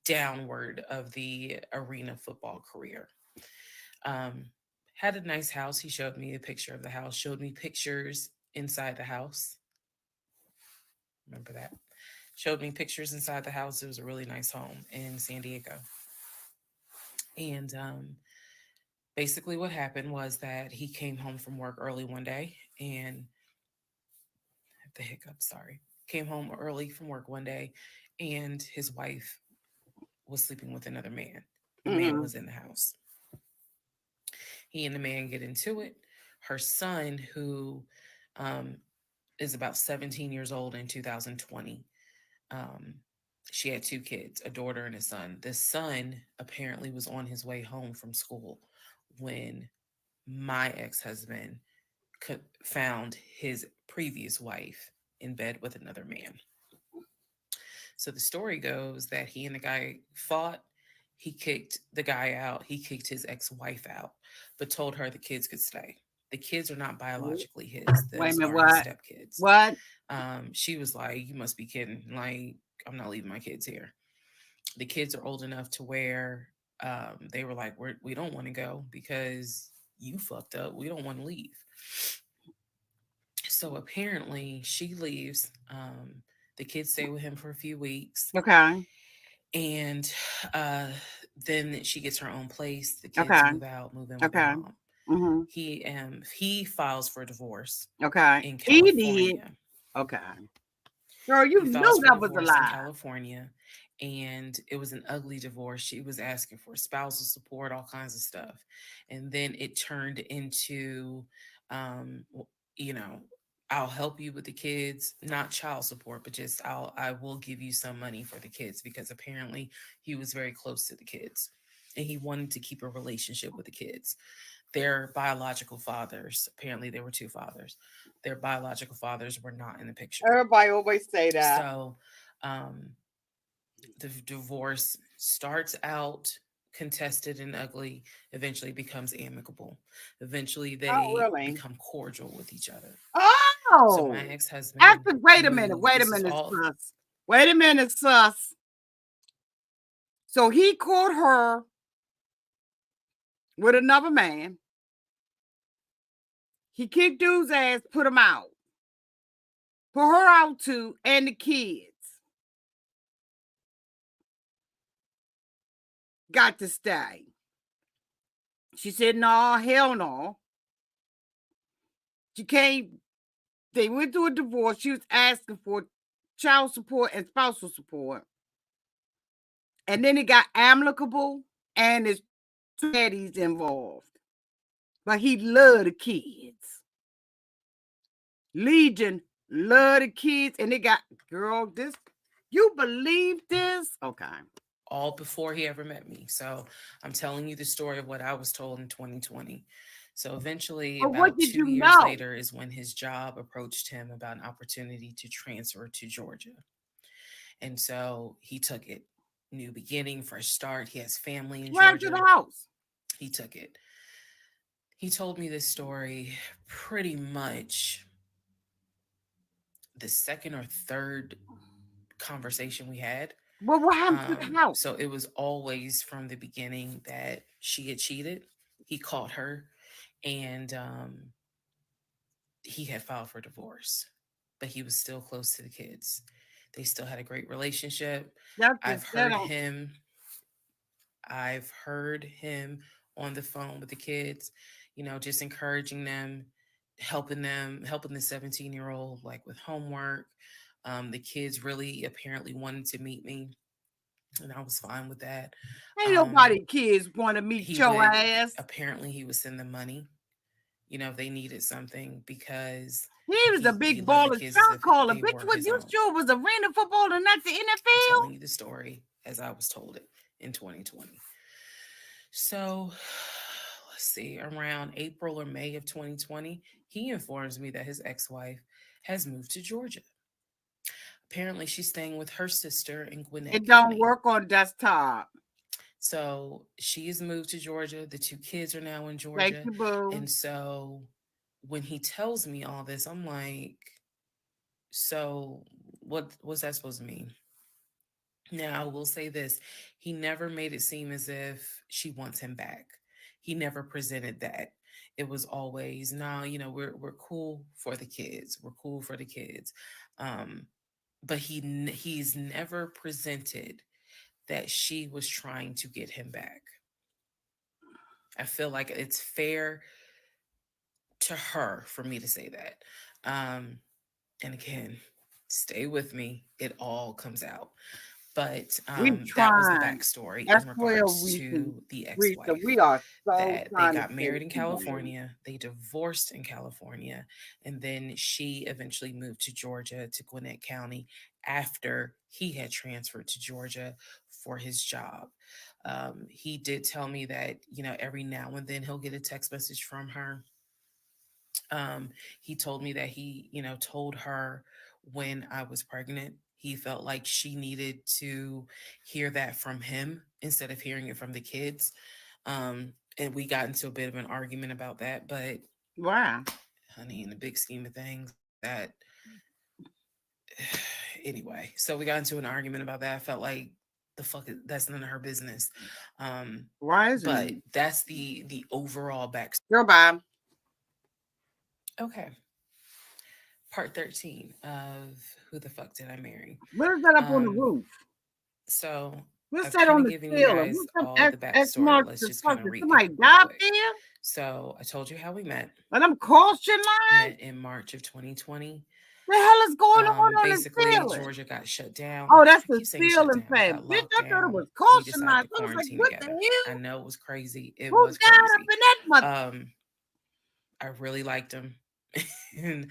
downward of the arena football career. Had a nice house. He showed me a picture of the house, showed me pictures inside the house. Remember that? Showed me pictures inside the house. It was a really nice home in San Diego. And basically what happened was that he came home from work early one day and the hiccup, sorry. Came home early from work one day and his wife was sleeping with another man. The man was in the house. He and the man get into it. Her son, who is about 17 years old in 2020, she had 2 kids, a daughter and a son. The son apparently was on his way home from school when my ex-husband found his previous wife in bed with another man. So the story goes that he and the guy fought. He kicked the guy out. He kicked his ex-wife out, but told her the kids could stay. The kids are not biologically his. Wait a minute, Are his what? stepkids. What? She was like, you must be kidding. Like, I'm not leaving my kids here. The kids are old enough to where they were like, we don't want to go because you fucked up. We don't want to leave. So apparently she leaves. The kids stay with him for a few weeks. Okay. And then she gets her own place. The kids move out, move in with their mom. He files for divorce. Okay. In California. He did. Okay. Girl, you know that was a lie. In California, and it was an ugly divorce. She was asking for spousal support, all kinds of stuff. And then it turned into, I'll help you with the kids, not child support, but just I will give you some money for the kids, because apparently he was very close to the kids and he wanted to keep a relationship with the kids. Their biological fathers, apparently there were two fathers. Their biological fathers were not in the picture. Everybody always say that. So the divorce starts out contested and ugly, eventually becomes amicable. Eventually they really? become cordial with each other. Oh, So my ex-husband. wait a minute, sus. Wait a minute, sus. So he caught her with another man. He kicked dude's ass, put him out. Put her out too, and the kids. Got to stay. She said, no, hell no. She can't. They went through a divorce. She was asking for child support and spousal support. And then it got amicable, and there's two daddies involved. But he loved the kids. Legion loved the kids, and they got, girl, this, you believe this? Okay. All before he ever met me. So I'm telling you the story of what I was told in 2020. So eventually, about 2 years later, is when his job approached him about an opportunity to transfer to Georgia. And so he took it. New beginning, fresh start. He has family in Georgia. The house. He took it. He told me this story pretty much the second or third conversation we had. Well, what happened to the house? So it was always from the beginning that she had cheated. He caught her, and he had filed for divorce, but he was still close to the kids. They still had a great relationship. I've heard him on the phone with the kids, just encouraging them, helping the 17-year-old like with homework. The kids really apparently wanted to meet me, and I was fine with that. Ain't nobody kids want to meet your ass. Apparently he was sending money. They needed something because he was a big baller shot caller. Bitch, what you sure was arena football and not the NFL? I'm telling you the story as I was told it in 2020. So let's see, around April or May of 2020, he informs me that his ex-wife has moved to Georgia. Apparently she's staying with her sister in Gwinnett. It don't work on desktop. So she has moved to Georgia. The two kids are now in Georgia. Thank you, boo. And so when he tells me all this, I'm like, so what's that supposed to mean? Now, I will say this. He never made it seem as if she wants him back. He never presented that. It was always, no, we're cool for the kids. We're cool for the kids. But he's never presented that she was trying to get him back. I feel like it's fair to her for me to say that. And again, stay with me. It all comes out. But that was the backstory in regards to the ex-wife. We are so that they got married in California. They divorced in California. And then she eventually moved to Georgia, to Gwinnett County, after he had transferred to Georgia for his job. He did tell me that, every now and then he'll get a text message from her. He told me that he, told her when I was pregnant, he felt like she needed to hear that from him instead of hearing it from the kids. And we got into a bit of an argument about that, but wow, honey, in the big scheme of things, that anyway, so we got into an argument about that. I felt like that's none of her business. Why is it? But that's the overall backstory. Goodbye. Okay. Part 13 of Who the Fuck Did I Marry? What is that up on the roof? So what's that on the ceiling? What's all the backstory. Let's just kind of recap. Somebody died there? So I told you how we met. And I'm caution line? Met in March of 2020. The hell is going on the ceiling? Georgia got shut down. Oh, that's the ceiling fan. Bitch, I thought it was caution line. I was like, what the hell? I know it was crazy. It Who was got crazy. up in that mother? I really liked him. And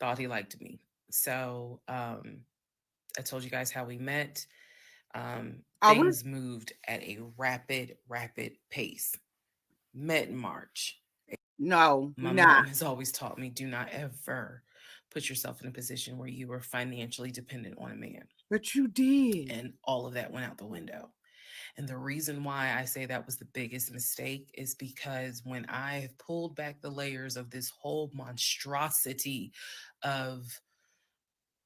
thought he liked me. So I told you guys how we met. Things moved at a rapid pace. Met in March. No, My mom has always taught me, do not ever put yourself in a position where you were financially dependent on a man. But you did. And all of that went out the window. And the reason why I say that was the biggest mistake is because when I have pulled back the layers of this whole monstrosity of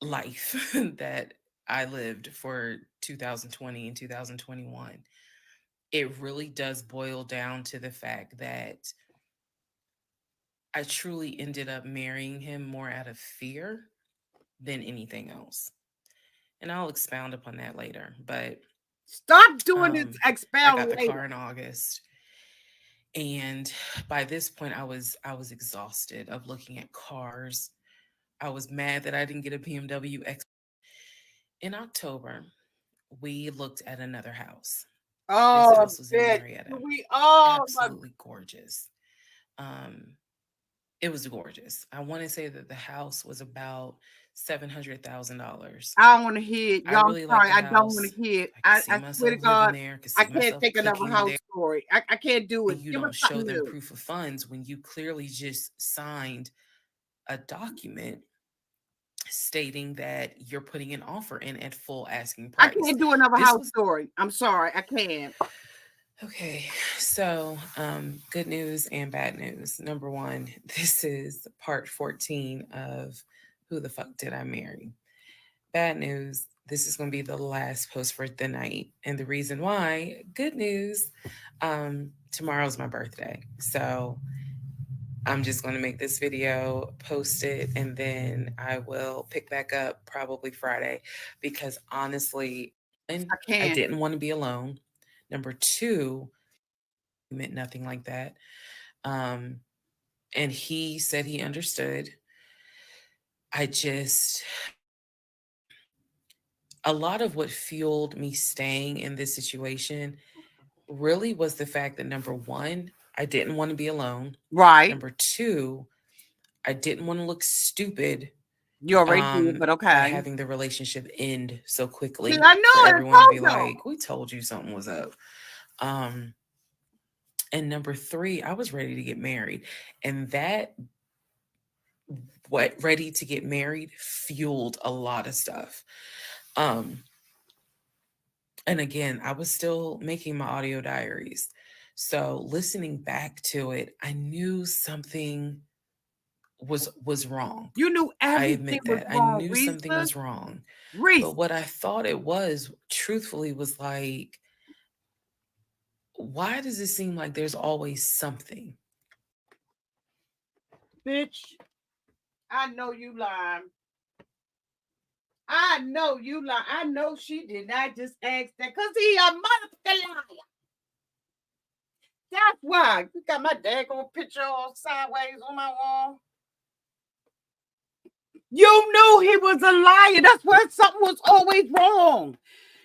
life that I lived for 2020 and 2021, it really does boil down to the fact that I truly ended up marrying him more out of fear than anything else. And I'll expound upon that later. But stop doing this expound. I got the car in August. And by this point, I was exhausted of looking at cars. I was mad that I didn't get a BMW X5. In October, we looked at another house. Oh, this house was in Marietta. Absolutely gorgeous. It was gorgeous. I want to say that the house was about $700,000. I don't want to hear it. Y'all, really sorry, I don't want to hear it. I swear to God, I can't take another house story. I can't do it. You don't show them proof of funds when you clearly just signed a document stating that you're putting an offer in at full asking price. I can't do another house story. I'm sorry. I can't. Okay, so good news and bad news. Number one, this is part 14 of Who the Fuck Did I Marry? Bad news, this is going to be the last post for the night. And the reason why, good news, tomorrow's my birthday. So I'm just going to make this video, post it, and then I will pick back up probably Friday because honestly, I didn't want to be alone. Number two, meant nothing like that. And he said he understood. A lot of what fueled me staying in this situation really was the fact that number one, I didn't want to be alone. Right. Number two, I didn't want to look stupid. You already did, but okay. Having the relationship end so quickly. See, I know for everyone to be like, we told you something was up. And number three, I was ready to get married. And ready to get married fueled a lot of stuff. And again, I was still making my audio diaries. So listening back to it, I knew something was wrong. You knew everything. I admit that. Wrong, I knew Risa. something was wrong. Risa. But what I thought it was, truthfully, was like, why does it seem like there's always something? Bitch, I know you lying. I know you lying. I know she did not just ask that because he a motherfucking liar. That's why. You got my daggone picture all sideways on my wall. You knew he was a liar. That's why something was always wrong.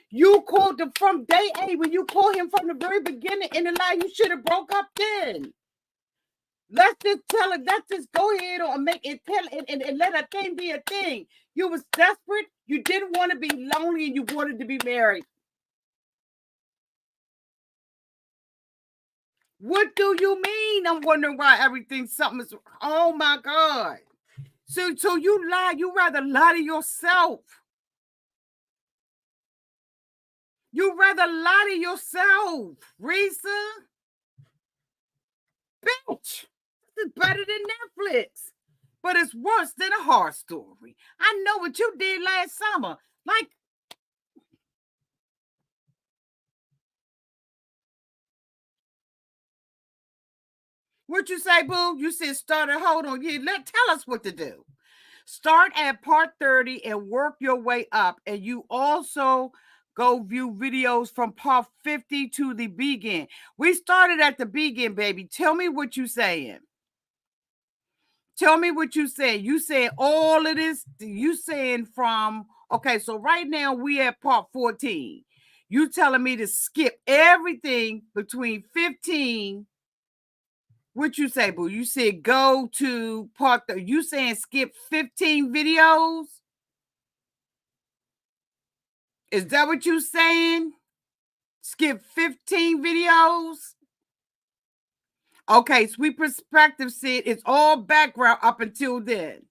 You called him from day A. When you called him from the very beginning in the lie, you should have broke up then. Let's just tell it. Let's just go ahead and make it, tell it, and let a thing be a thing. You was desperate. You didn't want to be lonely, and you wanted to be married. What do you mean? I'm wondering why something is. Oh my God. So you lie. You rather lie to yourself. You rather lie to yourself, Risa. Bitch, this is better than Netflix. But it's worse than a horror story. I know what you did last summer. Like, what you say, boo? You said start at, hold on. Yeah, tell us what to do. Start at part 30 and work your way up. And you also go view videos from part 50 to the begin. We started at the begin, baby. Tell me what you saying. Tell me what you said. You said all of this. You saying from, okay, so right now we at part 14. You telling me to skip everything between 15 What you say, boo? You said go to part. You saying skip 15 videos? Is that what you saying? Skip 15 videos? Okay, Sweet Perspective said it's all background up until then.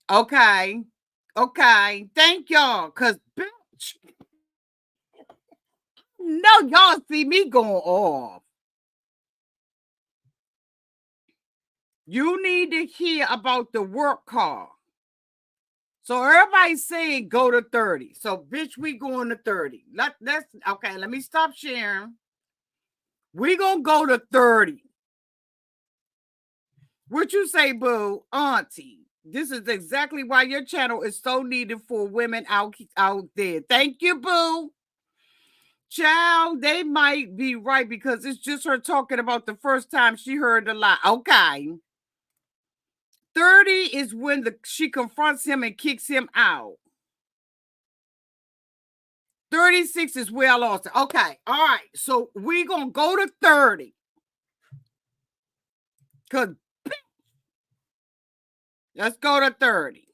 Okay. Okay. Thank y'all. Cause bitch. No, y'all see me going off. You need to hear about the work car. So everybody's saying go to 30. So bitch, we going to 30. Let's okay, let me stop sharing. We gonna go to 30. What you say, boo? Auntie. This is exactly why your channel is so needed for women out there. Thank you, boo. Child, they might be right because it's just her talking about the first time she heard the lie. Okay. 30 is when she confronts him and kicks him out. 36 is where I lost it. Okay. All right. So we're going to go to 30. Because let's go to 30.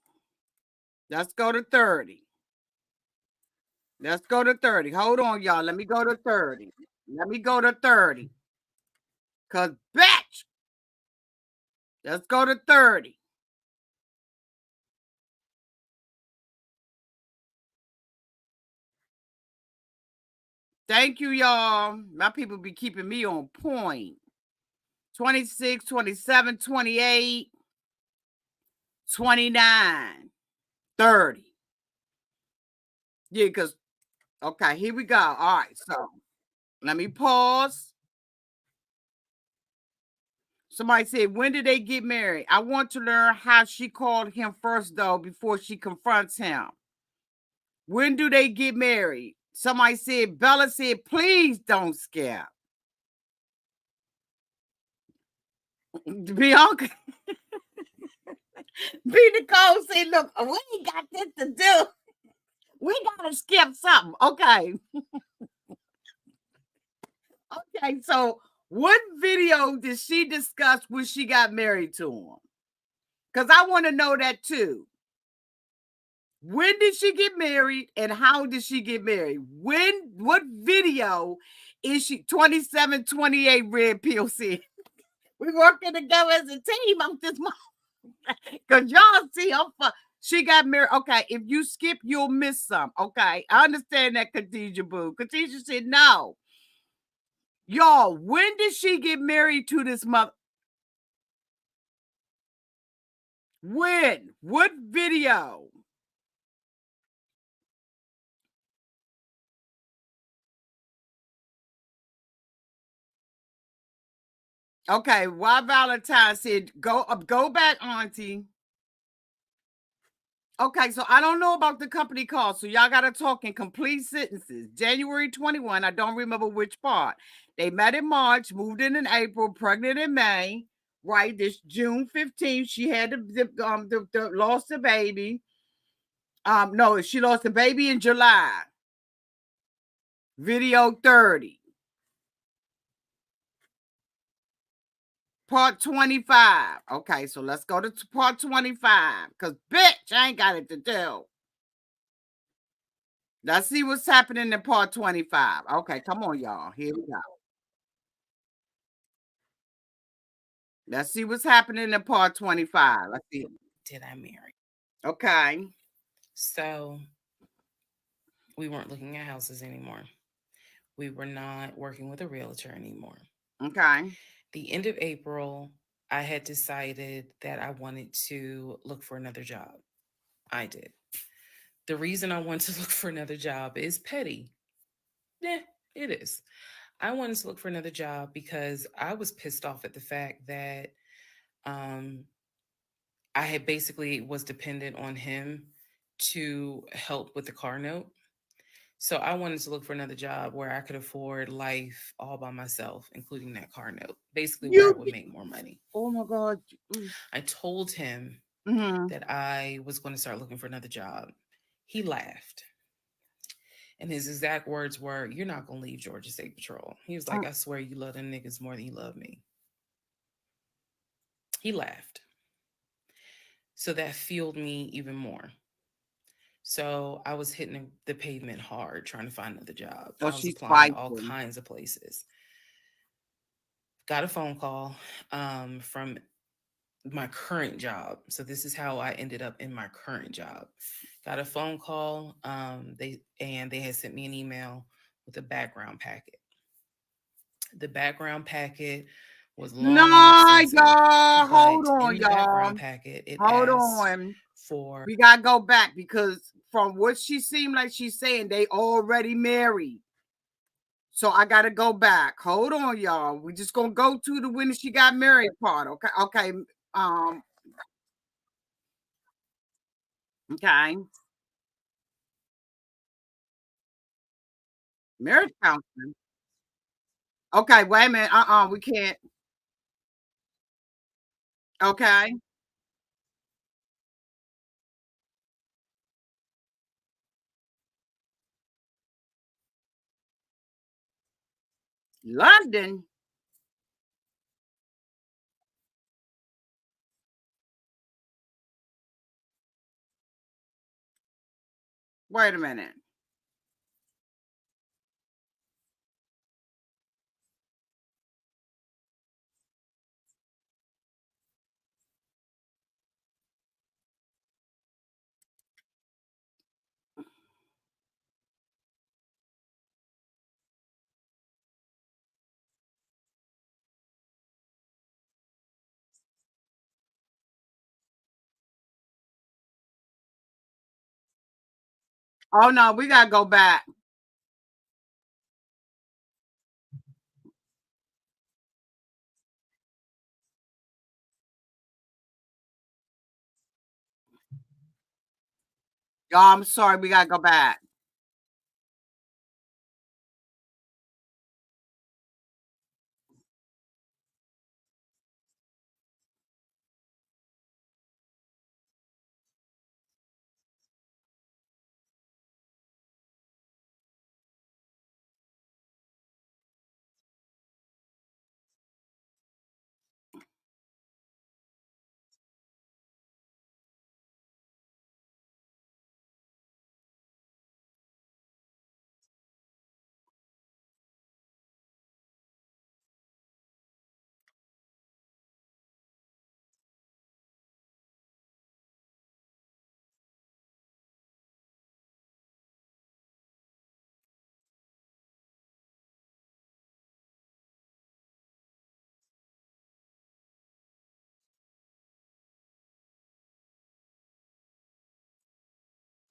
Let's go to 30. Let's go to 30. Hold on, y'all. Let me go to 30. Let me go to 30. Because, bitch. Let's go to 30. Thank you, y'all. My people be keeping me on point. 26, 27, 28, 29, 30. Yeah, because, okay, here we go. All right, so let me pause. Somebody said, when did they get married? I want to learn how she called him first, though, before she confronts him. When do they get married? Somebody said, Bella said, please don't skip. Bianca. B. Nicole said, look, we ain't got this to do. We got to skip something. Okay. Okay, so what video did she discuss when she got married to him? Because I want to know that too. When did she get married and how did she get married? What video is she 27, 28 red pill said? We working together as a team on this month. Because y'all see, she got married. Okay, if you skip, you'll miss some. Okay, I understand that, Khadijah Boo. Khadijah said no. Y'all, when did she get married to this mother? When? What video? Okay, why Valentine said go back, Auntie. Okay, so I don't know about the company call, so y'all gotta talk in complete sentences. January 21, I don't remember which part. They met in March, moved in April, pregnant in May. Right, this June 15th, she had the lost the baby. No, she lost the baby in July. Video 30. Part 25. Okay, so let's go to part 25. Because, bitch, I ain't got it to do. Let's see what's happening in part 25. Okay, come on, y'all. Here we go. Let's see what's happening in part 25. Let's see. Did I marry? Okay. So we weren't looking at houses anymore. We were not working with a realtor anymore. Okay. The end of April, I had decided that I wanted to look for another job. I did. The reason I wanted to look for another job is petty. Yeah, it is. I wanted to look for another job because I was pissed off at the fact that I had basically was dependent on him to help with the car note. So I wanted to look for another job where I could afford life all by myself, including that car note. Basically, where I would make more money. Oh my God. I told him that I was going to start looking for another job. He laughed. And his exact words were, "You're not gonna leave Georgia State Patrol." He was like, "I swear you love them niggas more than you love me." He laughed. So that fueled me even more. So I was hitting the pavement hard trying to find another job. Oh, I was she's applying to all fighting. kinds of places. Got a phone call from my current job. So this is how I ended up in my current job. Got a phone call. They had sent me an email with a background packet. The background packet was long and No, extensive, y'all. Hold but on, in the y'all. background packet, it Hold asked on. for. We gotta go back because from what she seemed like she's saying, they already married. So I gotta go back. Hold on, y'all. We just gonna go to the when she got married part. Okay. Okay. Um. Okay. Marriage counseling. Okay. Wait a minute. We can't. Okay. London. Wait a minute. Oh no, we gotta go back. Y'all, I'm sorry. We gotta go back.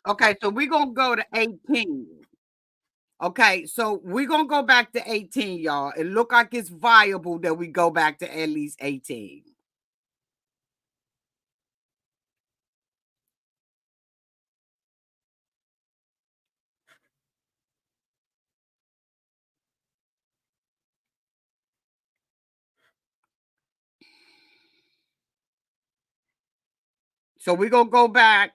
Okay, so we're gonna go to 18. Okay, so we're gonna go back to 18, y'all. It look like it's viable that we go back to at least 18. So we're gonna go back.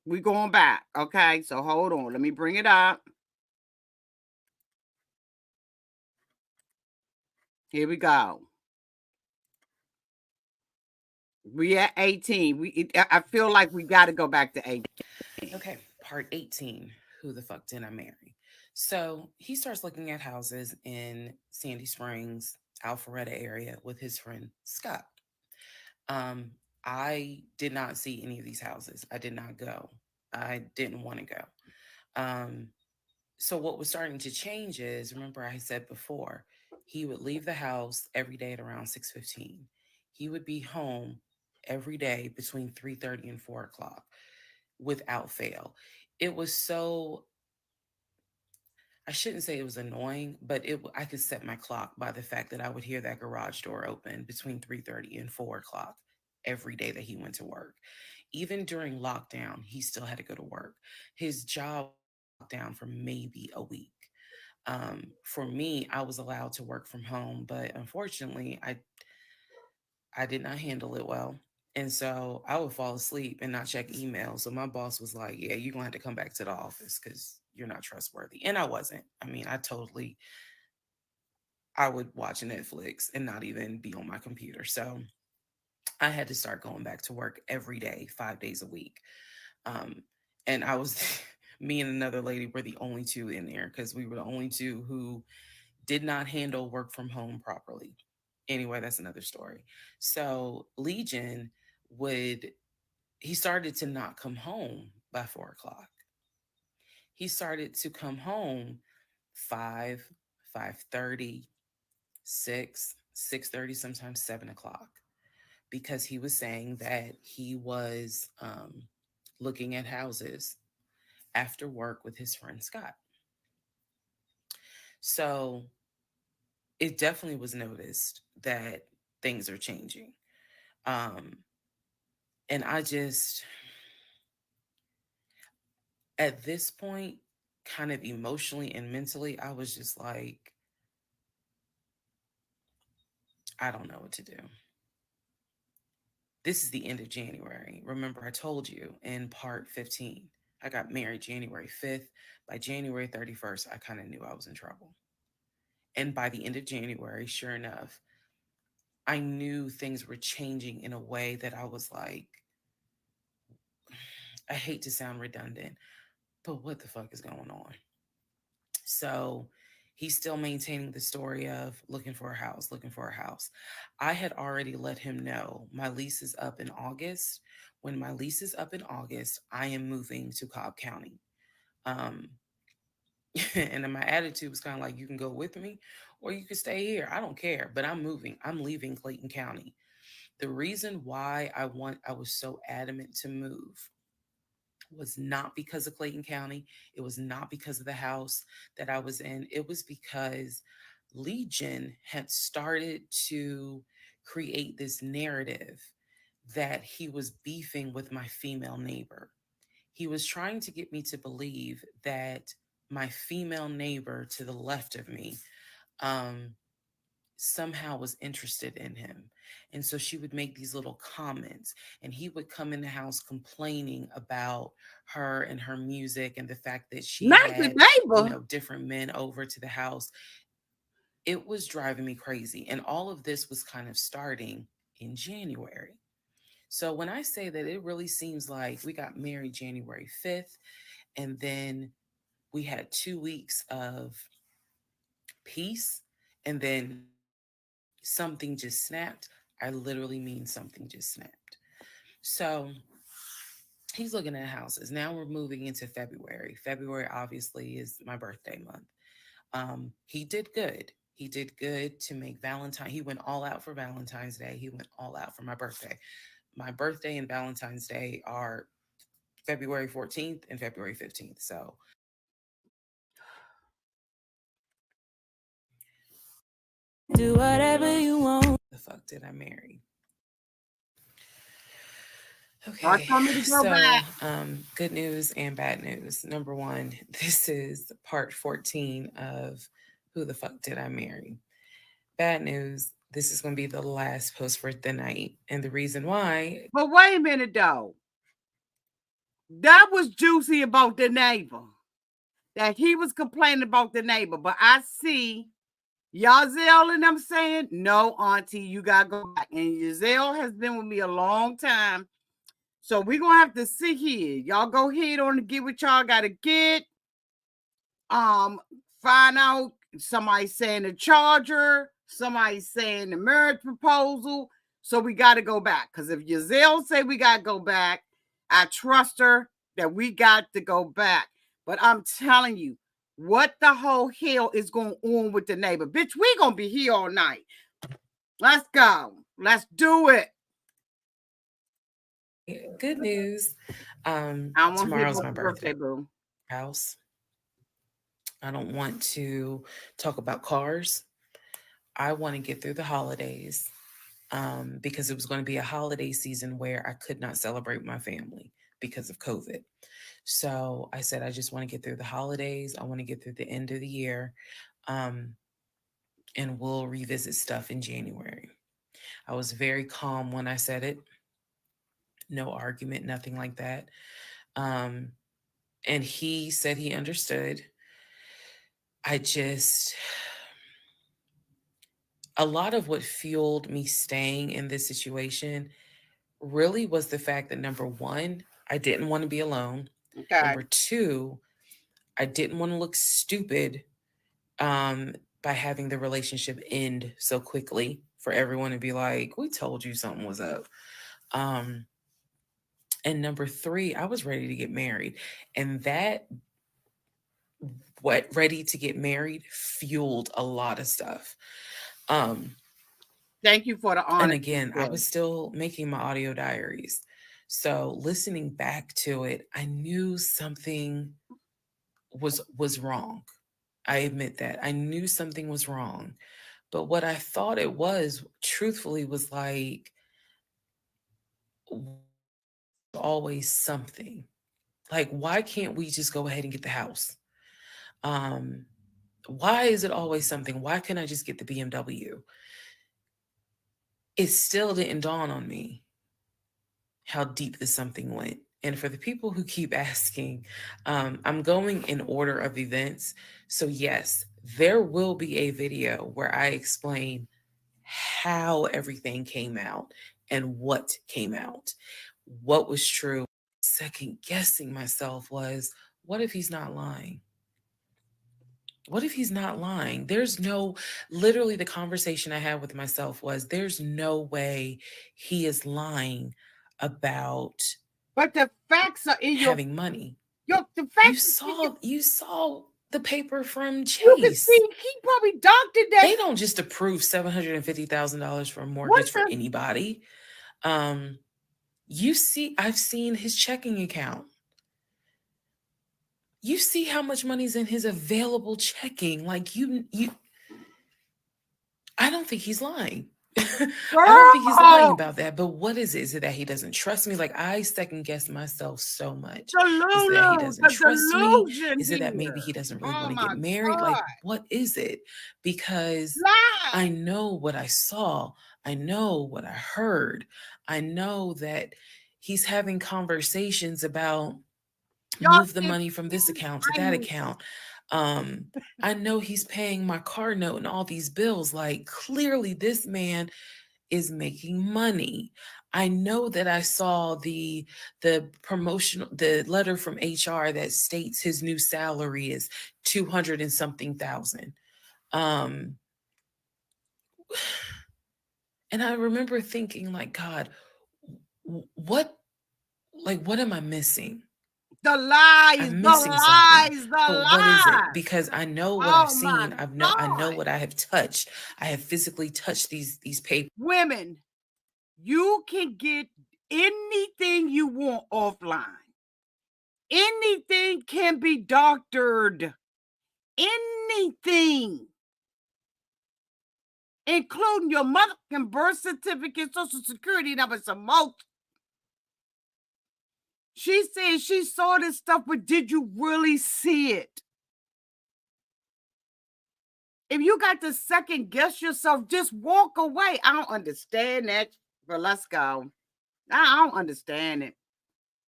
We're going back. Okay, so hold on. Let me bring it up. Here we go. We at 18. I feel like we got to go back to 18. Okay, part 18. Who the fuck did I marry? So he starts looking at houses in Sandy Springs, Alpharetta area with his friend Scott. Um, I did not see any of these houses. I did not go. I didn't want to go. Um, so what was starting to change is, remember I said before, he would leave the house every day at around 6:15. He would be home every day between 3:30 and 4 o'clock without fail. It was so, I shouldn't say it was annoying, but I could set my clock by the fact that I would hear that garage door open between 3:30 and 4 o'clock every day that he went to work. Even during lockdown, he still had to go to work. His job locked down for maybe a week. For me, I was allowed to work from home, but unfortunately, I did not handle it well. And so I would fall asleep and not check email. So my boss was like, "Yeah, you're gonna have to come back to the office because you're not trustworthy. And I wasn't. I mean, I would watch Netflix and not even be on my computer. So I had to start going back to work every day, 5 days a week. And I was, me and another lady were the only two in there because we were the only two who did not handle work from home properly. Anyway, that's another story. So Legion he started to not come home by 4 o'clock. He started to come home 5, 5:30, 6:30, sometimes 7 o'clock, because he was saying that he was looking at houses after work with his friend Scott. So it definitely was noticed that things are changing. And I just, at this point, kind of emotionally and mentally, I was just like, I don't know what to do. This is the end of January. Remember, I told you in part 15, I got married January 5th. By January 31st, I kind of knew I was in trouble. And by the end of January, sure enough, I knew things were changing in a way that I was like, I hate to sound redundant, but what the fuck is going on? So he's still maintaining the story of looking for a house, looking for a house. I had already let him know my lease is up in August. When my lease is up in August, I am moving to Cobb County. And then my attitude was kind of like, you can go with me or you can stay here. I don't care, but I'm moving. I'm leaving Clayton County. The reason why I was so adamant to move was not because of Clayton County. It was not because of the house that I was in. It was because Legion had started to create this narrative that he was beefing with my female neighbor. He was trying to get me to believe that my female neighbor to the left of me somehow was interested in him. And so she would make these little comments, and he would come in the house complaining about her and her music and the fact that she Not had, the neighbor. different men over to the house. It was driving me crazy. And all of this was kind of starting in January. So when I say that, it really seems like we got married January 5th, and then we had 2 weeks of peace, and then something just snapped. I literally mean something just snapped. So he's looking at houses. Now we're moving into February. February obviously is my birthday month. He did good. He did good to make Valentine. He went all out for Valentine's Day. He went all out for my birthday. My birthday and Valentine's Day are February 14th and February 15th. So Do whatever you want. the fuck did I marry? Y'all Okay, told me to go back. good news and bad news. Number one, this is part 14 of Who the Fuck Did I Marry? Bad news, this is going to be the last post for the night. And the reason why... But wait a minute, though. That was juicy about the neighbor. That he was complaining about the neighbor. But I see Yazelle and I'm saying, no, Auntie, you got to go back. And Yazelle has been with me a long time. So we're going to have to sit here. Y'all go ahead on and get what y'all got to get. Find out somebody saying the charger. Somebody saying the marriage proposal. So we got to go back. Because if Yazelle say we got to go back, I trust her that we got to go back. But I'm telling you, what the whole hell is going on with the neighbor? Bitch, we going to be here all night. Let's go. Let's do it. Good news. Tomorrow's my birthday. boo. House. I don't want to talk about cars. I want to get through the holidays because it was going to be a holiday season where I could not celebrate my family because of COVID. So I said, I just want to get through the holidays. I want to get through the end of the year. And we'll revisit stuff in January. I was very calm when I said it. No argument, nothing like that. And he said he understood. A lot of what fueled me staying in this situation really was the fact that, number one, I didn't want to be alone. Okay. Number two, I didn't want to look stupid by having the relationship end so quickly for everyone to be like, we told you something was up. And number three, I was ready to get married. And that ready to get married fueled a lot of stuff. Thank you for the honor. And again, I was still making my audio diaries. So listening back to it, I knew something was wrong. I admit that. I knew something was wrong. But what I thought it was, truthfully, was like always something. Like, why can't we just go ahead and get the house? Why is it always something? Why can't I just get the BMW? It still didn't dawn on me how deep this something went. And for the people who keep asking, I'm going in order of events. So yes, there will be a video where I explain how everything came out and what came out. What was true. Second guessing myself was, what if he's not lying? What if he's not lying? Literally the conversation I had with myself was, there's no way he is lying about but the facts are in having money. The facts you saw the paper from Chase. You can see he probably doctored that. They don't just approve $750,000 for a mortgage for anybody. I've seen his checking account. You see how much money's in his available checking. Like I don't think he's lying. I don't think he's lying about that. But what is it? Is it that he doesn't trust me? Like, I second guess myself so much. Is it that he doesn't trust me? Is it that maybe he doesn't really want to get married? Like, what is it? Because I know what I saw. I know what I heard. I know that he's having conversations about move the money from this account to that account. I know he's paying my car note and all these bills. Like, clearly this man is making money. I know that I saw the letter from HR that states his new salary is 200 and something thousand. And I remember thinking, like, God, what am I missing? The lies, I'm missing the lies, something. the But lies. what is it? Because I know what I've seen. I know what I have touched. I have physically touched these papers. Women, you can get anything you want offline. Anything can be doctored. Anything. Including your motherfucking birth certificate, social security number, some most. She said she saw this stuff, but did you really see it? If you got to second guess yourself, just walk away. I don't understand that, but let's go. I don't understand it.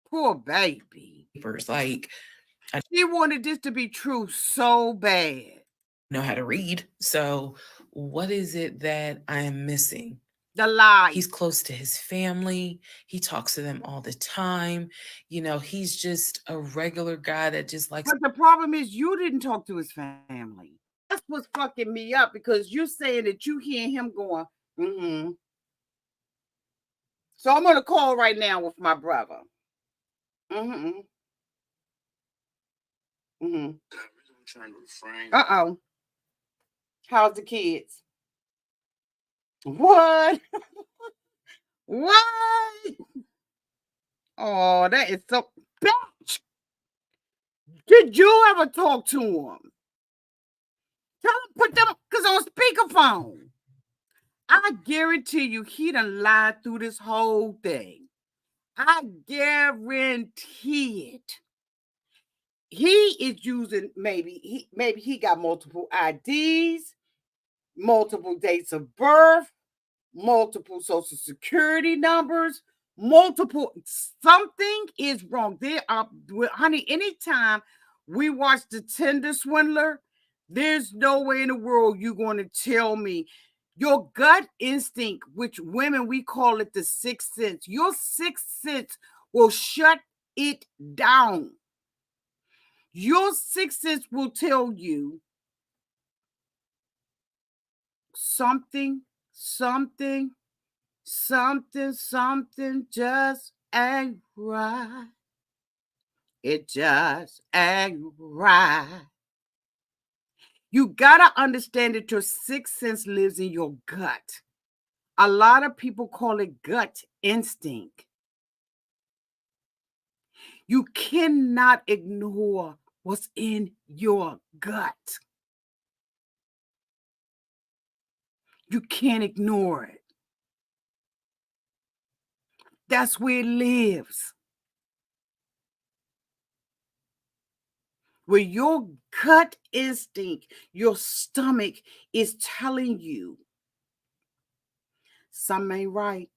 Poor baby. Like, she wanted this to be true so bad. Know how to read. So what is it that I am missing? The lie. He's close to his family. He talks to them all the time. You know, he's just a regular guy that just likes. But the problem is you didn't talk to his family. That's what's fucking me up, because you're saying that you hear him going, mm-hmm. So I'm going to call right now with my brother. Mm-hmm. Mm-hmm. Uh-oh. How's the kids? What? What? Oh, that is so bitch. Did you ever talk to him? Tell him put them because on speakerphone. I guarantee you he done lied through this whole thing. I guarantee it. He is using maybe he got multiple IDs, multiple dates of birth, multiple social security numbers, multiple. Something is wrong. There are, honey, anytime we watch The Tender Swindler, there's no way in the world you're going to tell me your gut instinct, which women, we call it the sixth sense. Your sixth sense will shut it down. Your sixth sense will tell you something just ain't right. It just ain't right. You gotta understand that your sixth sense lives in your gut. A lot of people call it gut instinct. You cannot ignore what's in your gut. You can't ignore it. That's where it lives. Where your gut instinct, your stomach is telling you something ain't right.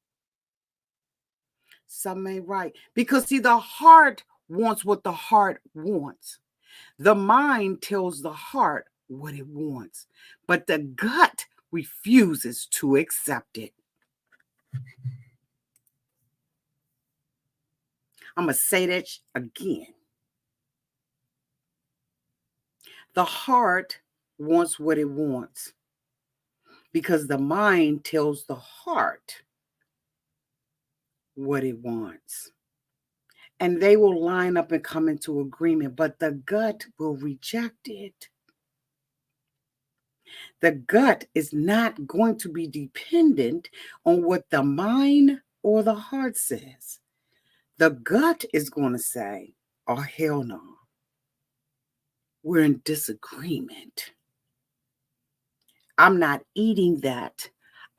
Something ain't right. Because see, the heart wants what the heart wants. The mind tells the heart what it wants, but the gut refuses to accept it. I'm going to say that again. The heart wants what it wants because the mind tells the heart what it wants. And they will line up and come into agreement, but the gut will reject it. The gut is not going to be dependent on what the mind or the heart says. The gut is going to say, oh, hell no. We're in disagreement. I'm not eating that.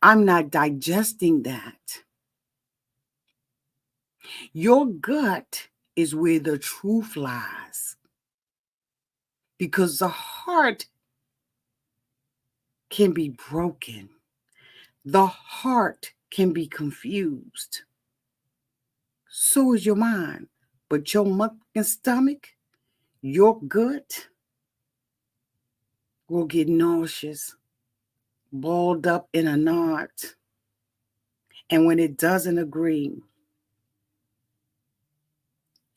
I'm not digesting that. Your gut is where the truth lies. Because the heart can be broken. The heart can be confused. So is your mind. But your mucking stomach, your gut, will get nauseous, balled up in a knot. And when it doesn't agree,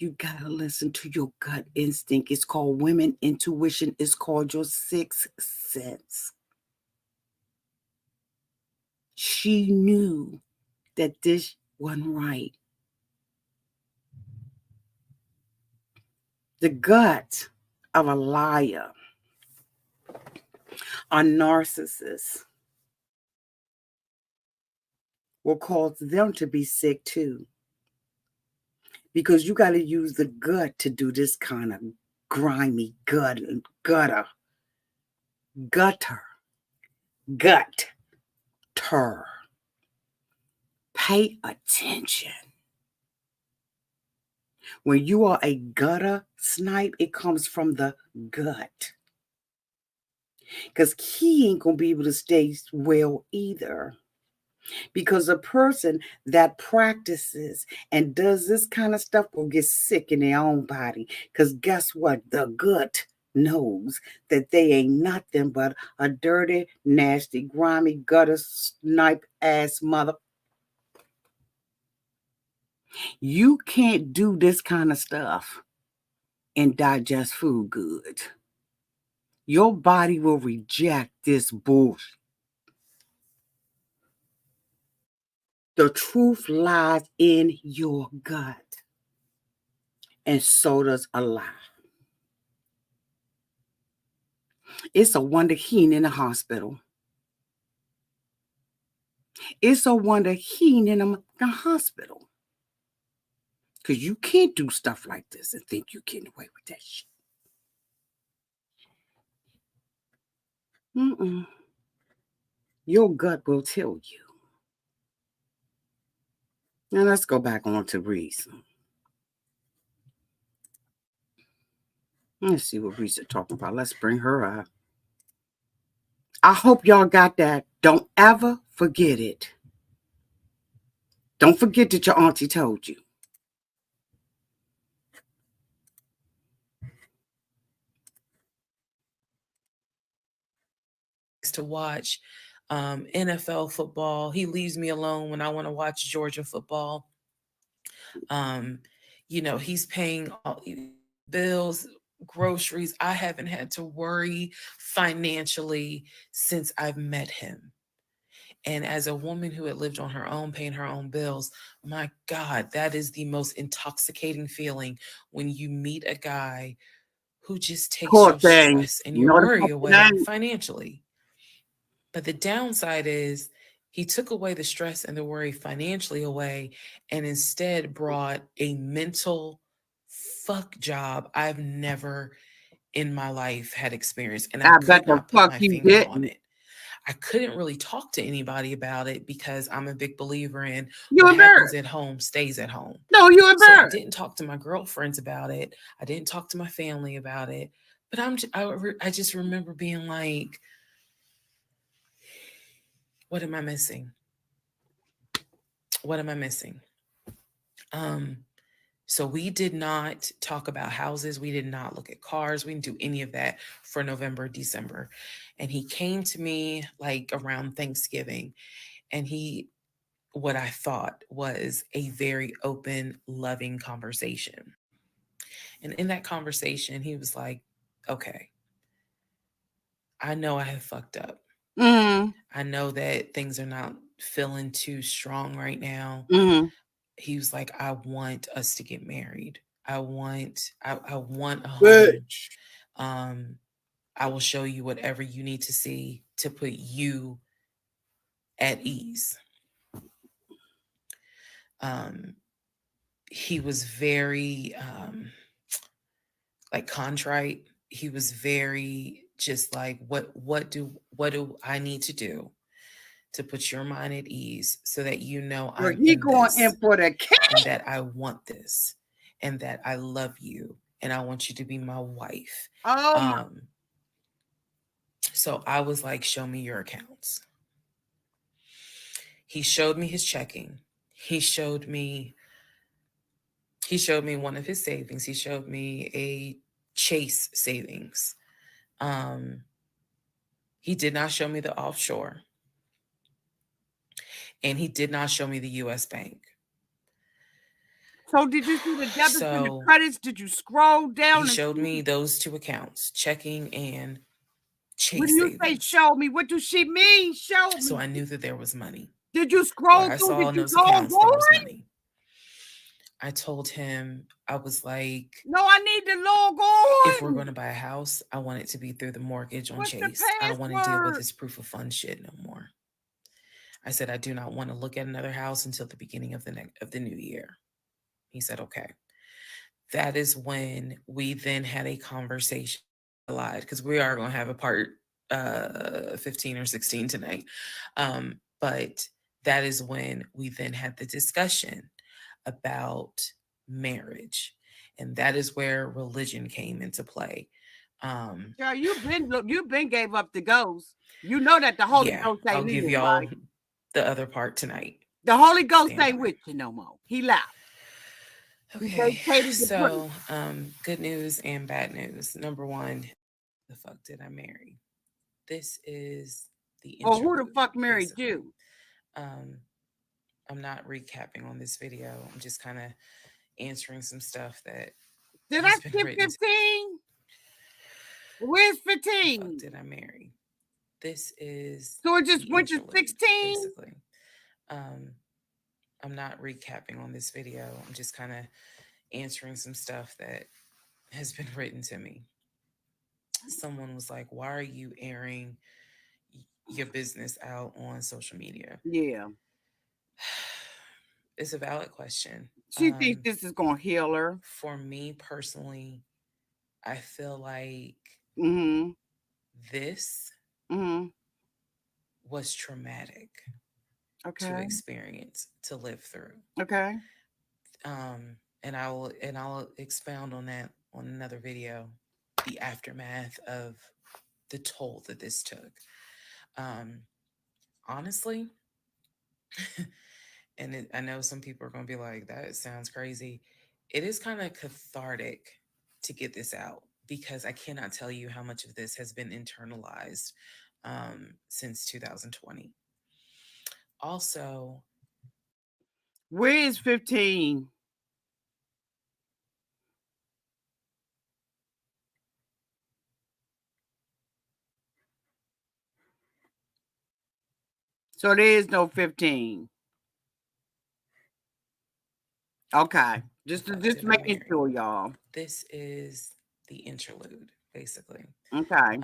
you got to listen to your gut instinct. It's called women intuition. It's called your sixth sense. She knew that this wasn't right. The gut of a liar, a narcissist, will cause them to be sick too. Because you got to use the gut to do this kind of grimy gutter. Pay attention. When you are a gutter snipe, it comes from the gut. Because he ain't going to be able to stay well either. Because a person that practices and does this kind of stuff will get sick in their own body. Because guess what? The gut knows that they ain't nothing but a dirty, nasty, grimy, gutter snipe ass mother. You can't do this kind of stuff and digest food good. Your body will reject this bullshit. The truth lies in your gut. And so does a lie. It's a wonder he ain't in the hospital. It's a wonder he ain't in the hospital. Because you can't do stuff like this and think you're getting away with that shit. Your gut will tell you. Now let's go back on to reason. Let's see what Reese's talking about. Let's bring her up. I hope y'all got that. Don't ever forget it. Don't forget that your auntie told you. To watch NFL football. He leaves me alone when I want to watch Georgia football. You know, he's paying all bills, groceries. I haven't had to worry financially since I've met him. And as a woman who had lived on her own, paying her own bills, my God, that is the most intoxicating feeling when you meet a guy who just takes Poor your thing. stress and You your know the worry fuck away that ain't. financially. But the downside is he took away the stress and the worry financially away and instead brought a mental fuck job I've never in my life had experienced. And I I bet could the not put fuck my you finger on didn't. it. I couldn't really talk to anybody about it because I'm a big believer in You what happens embarrassed. at home stays at home. No, you So I embarrassed. didn't talk to my girlfriends about it. I didn't talk to my family about it. But I just remember being like, what am I missing? What am I missing? So we did not talk about houses. We did not look at cars. We didn't do any of that for November, December. And he came to me like around Thanksgiving, and what I thought was a very open, loving conversation. And in that conversation, he was like, okay, I know I have fucked up. Mm-hmm. I know that things are not feeling too strong right now. Mm-hmm. He was like, I want us to get married. I want a home. Bitch. I will show you whatever you need to see to put you at ease. He was very like contrite. He was very just like, what do I need to do to put your mind at ease so that you know Well, I'm he in going this in for the king. and that I want this and that I love you and I want you to be my wife. Oh my. So I was like, show me your accounts. He showed me his checking. He showed me one of his savings. He showed me a Chase savings. He did not show me the offshore. And he did not show me the US bank. So did you see the debits and the So credits? Did you scroll down? he and showed see? me those two accounts, checking and Chase When you say savings. show me, what does she mean? Show me. So I knew that there was money. Did you scroll What I through? saw Did in you those go accounts, there was on? money. I told him, I was like, No, I need to log on. if we're going to buy a house, I want it to be through the mortgage on What's the Chase. I don't want to deal with password? this proof of funds shit no more. I said, I do not want to look at another house until the beginning of the new year. He said, okay. That is when we then had a conversation. I lied because we are going to have a part 15 or 16 tonight. But that is when we then had the discussion about marriage. And that is where religion came into play. Girl, you've been gave up the ghost. You know that the Holy Ghost ain't I'll give in, y'all right? the other part tonight. The Holy Ghost Stand ain't by. with you no more. He left. Okay, so good news and bad news. Number one, the fuck did I marry? This is the Well, who the interlude, fuck married basically. you? I'm not recapping on this video. I'm just kind of answering some stuff that Did I has been skip written. 15? Where's The 15? fuck did I marry? This is So it just the went to interlude, 16? basically. I'm not recapping on this video. I'm just kind of answering some stuff that has been written to me. Someone was like, why are you airing your business out on social media? Yeah. It's a valid question. She thinks this is going to heal her. For me personally, I feel like this was traumatic to experience, to live through. Okay. And I'll expound on that on another video, the aftermath of the toll that this took. Honestly, and I know some people are going to be like, that sounds crazy. It is kind of cathartic to get this out because I cannot tell you how much of this has been internalized since 2020. Also, Where is 15? So there is no 15. Okay. Just making sure, y'all. this is the interlude, basically. Okay.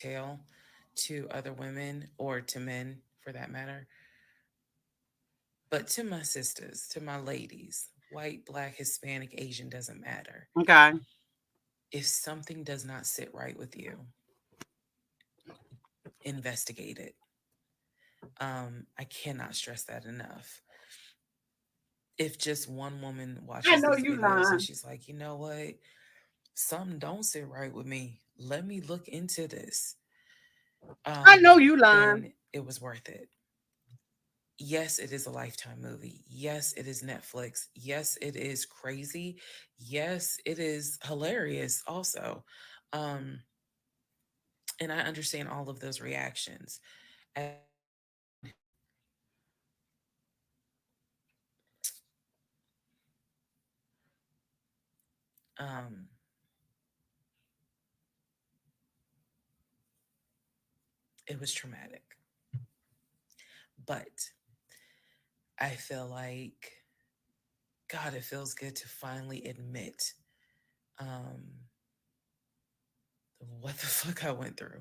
Tale to other women or to men for that matter. But to my sisters, to my ladies, white, black, Hispanic, Asian, doesn't matter. Okay. If something does not sit right with you, investigate it. I cannot stress that enough. If just one woman I watches know these you videos and lying. she's like, you know what, something don't sit right with me, let me look into this. I know you lying. Then it was worth it. Yes, it is a Lifetime movie. Yes, it is Netflix. Yes, it is crazy. Yes, it is hilarious also. Um, and I understand all of those reactions. And um, it was traumatic. But I feel like, God, it feels good to finally admit what the fuck I went through.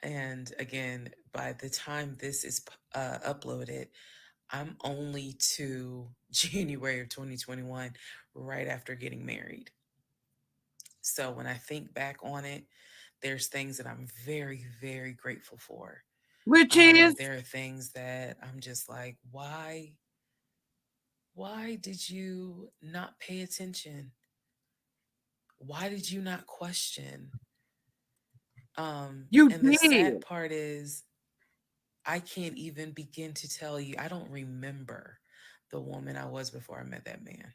And again, by the time this is uploaded, I'm only to January of 2021, right after getting married. So when I think back on it, there's things that I'm very, very grateful for. Which is There are things that I'm just like, why did you not pay attention? Why did you not question? you And the sad did. part is I can't even begin to tell you. I don't remember the woman I was before I met that man.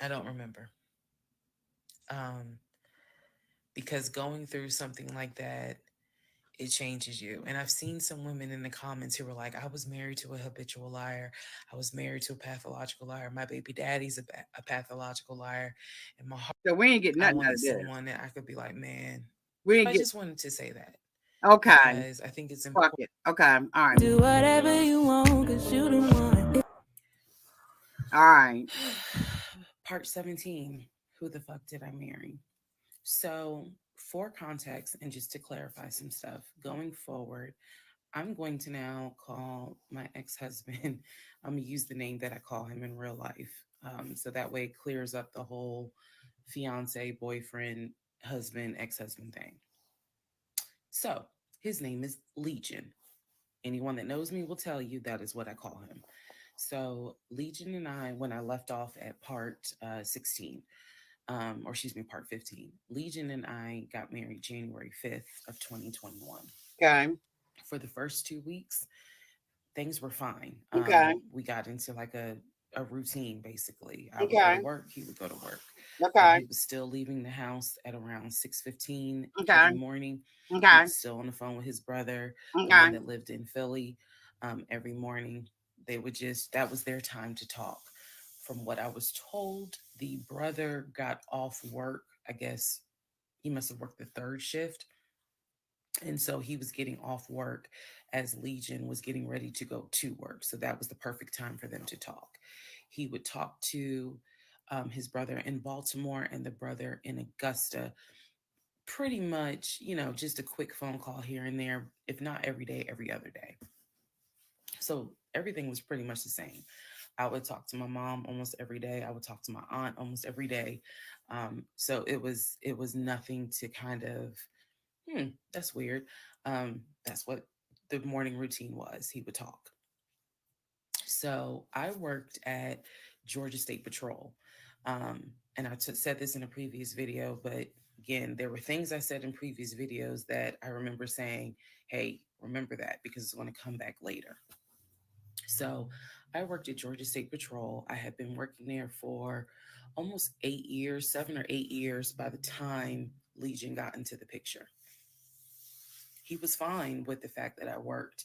I don't remember. Um, because going through something like that, it changes you. And I've seen some women in the comments who were like, I was married to a habitual liar. I was married to a pathological liar. My baby daddy's a pathological liar. In my heart, So we ain't get I nothing out wanted of this. someone that I could be like, man, We ain't I get. just wanted to say that Okay. because I think it's Fuck important. it. Okay. All right. Do whatever you want, cause you the one. All right. Part 17, who the fuck did I marry? So, for context and just to clarify some stuff, going forward, I'm going to now call my ex husband, I'm going to use the name that I call him in real life. So that way it clears up the whole fiance, boyfriend, husband, ex husband thing. So, his name is Legion. Anyone that knows me will tell you that is what I call him. So, Legion and I, when I left off at part 16, or excuse me, part 15. Legion and I got married January 5th of 2021. Okay. For the first 2 weeks, things were fine. Okay. We got into like a routine, basically. I would go Okay. to work, he would go to work. Okay. He was still leaving the house at around 6:15 Okay. every morning. He Okay. was still on the phone with his brother, the one Okay. that lived in Philly. Every morning, they would just, that was their time to talk. From what I was told, the brother got off work. I guess he must have worked the third shift. And so he was getting off work as Legion was getting ready to go to work. So that was the perfect time for them to talk. He would talk to his brother in Baltimore and the brother in Augusta, pretty much, just a quick phone call here and there, if not every day, every other day. So everything was pretty much the same. I would talk to my mom almost every day. I would talk to my aunt almost every day. So it was nothing to kind of, that's weird. That's what the morning routine was. He would talk. So I worked at Georgia State Patrol. And I said this in a previous video, but again, there were things I said in previous videos that I remember saying, hey, remember that because it's going to come back later. So I worked at Georgia State Patrol. I had been working there for almost 8 years, 7 or 8 years by the time Legion got into the picture. He was fine with the fact that I worked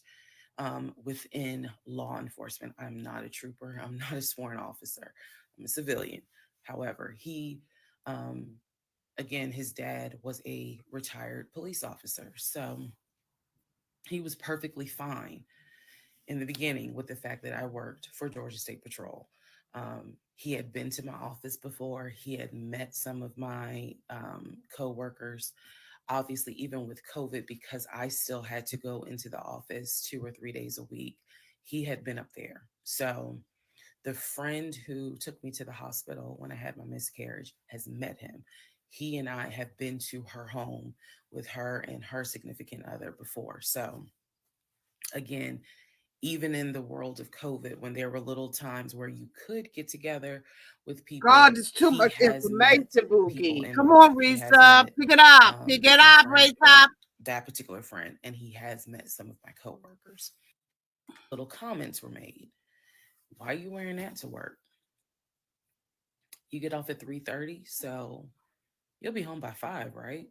within law enforcement. I'm not a trooper. I'm not a sworn officer. I'm a civilian. However, he, again, his dad was a retired police officer. So he was perfectly fine in the beginning with the fact that I worked for Georgia State Patrol. He had been to my office before. He had met some of my co-workers. Obviously, even with COVID, because I still had to go into the office 2 or 3 days a week, he had been up there. So the friend who took me to the hospital when I had my miscarriage has met him. He and I have been to her home with her and her significant other before. So again, even in the world of COVID, when there were little times where you could get together with people. God, it's too much information, Boogie. Come on, Ressa. Pick it up. Pick it up, Ressa. That particular friend. And he has met some of my coworkers. Little comments were made. Why are you wearing that to work? You get off at 3:30, so you'll be home by 5, right?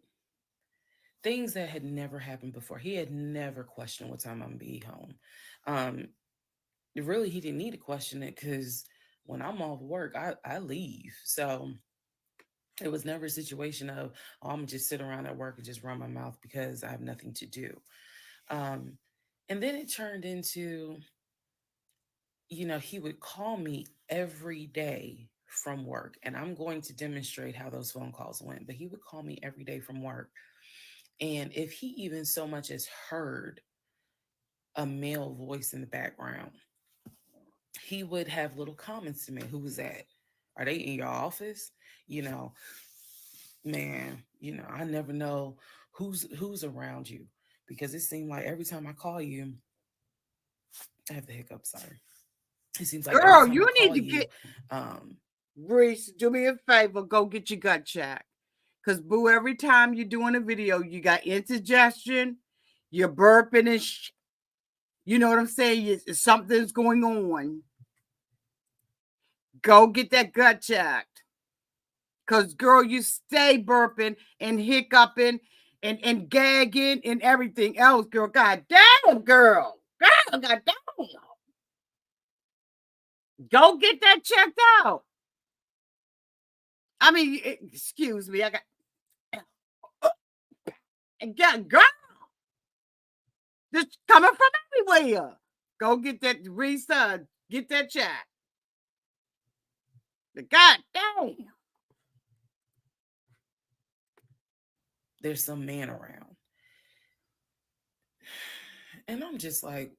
Things that had never happened before. He had never questioned what time I'm gonna be home. Really, he didn't need to question it because when I'm off work, I leave. So it was never a situation of, oh, I'm gonna just sit around at work and just run my mouth because I have nothing to do. And then it turned into, he would call me every day from work, and I'm going to demonstrate how those phone calls went, but he would call me every day from work. And if he even so much as heard a male voice in the background, he would have little comments to me. Who was that? Are they in your office? Man, I never know who's around you, because it seemed like every time I call you, I have the hiccups, sorry. It seems like, girl, you need to get Reese, do me a favor, go get your gut checked. Because, boo, every time you're doing a video, you got indigestion, you're burping and you know what I'm saying? Something's going on. Go get that gut checked. Because, girl, you stay burping and hiccuping and gagging and everything else, girl. God damn, girl. God damn. Go get that checked out. I mean, excuse me. I got girl. Just coming from everywhere. Go get that Ressa. Get that check. The God damn. There's some man around. And I'm just like,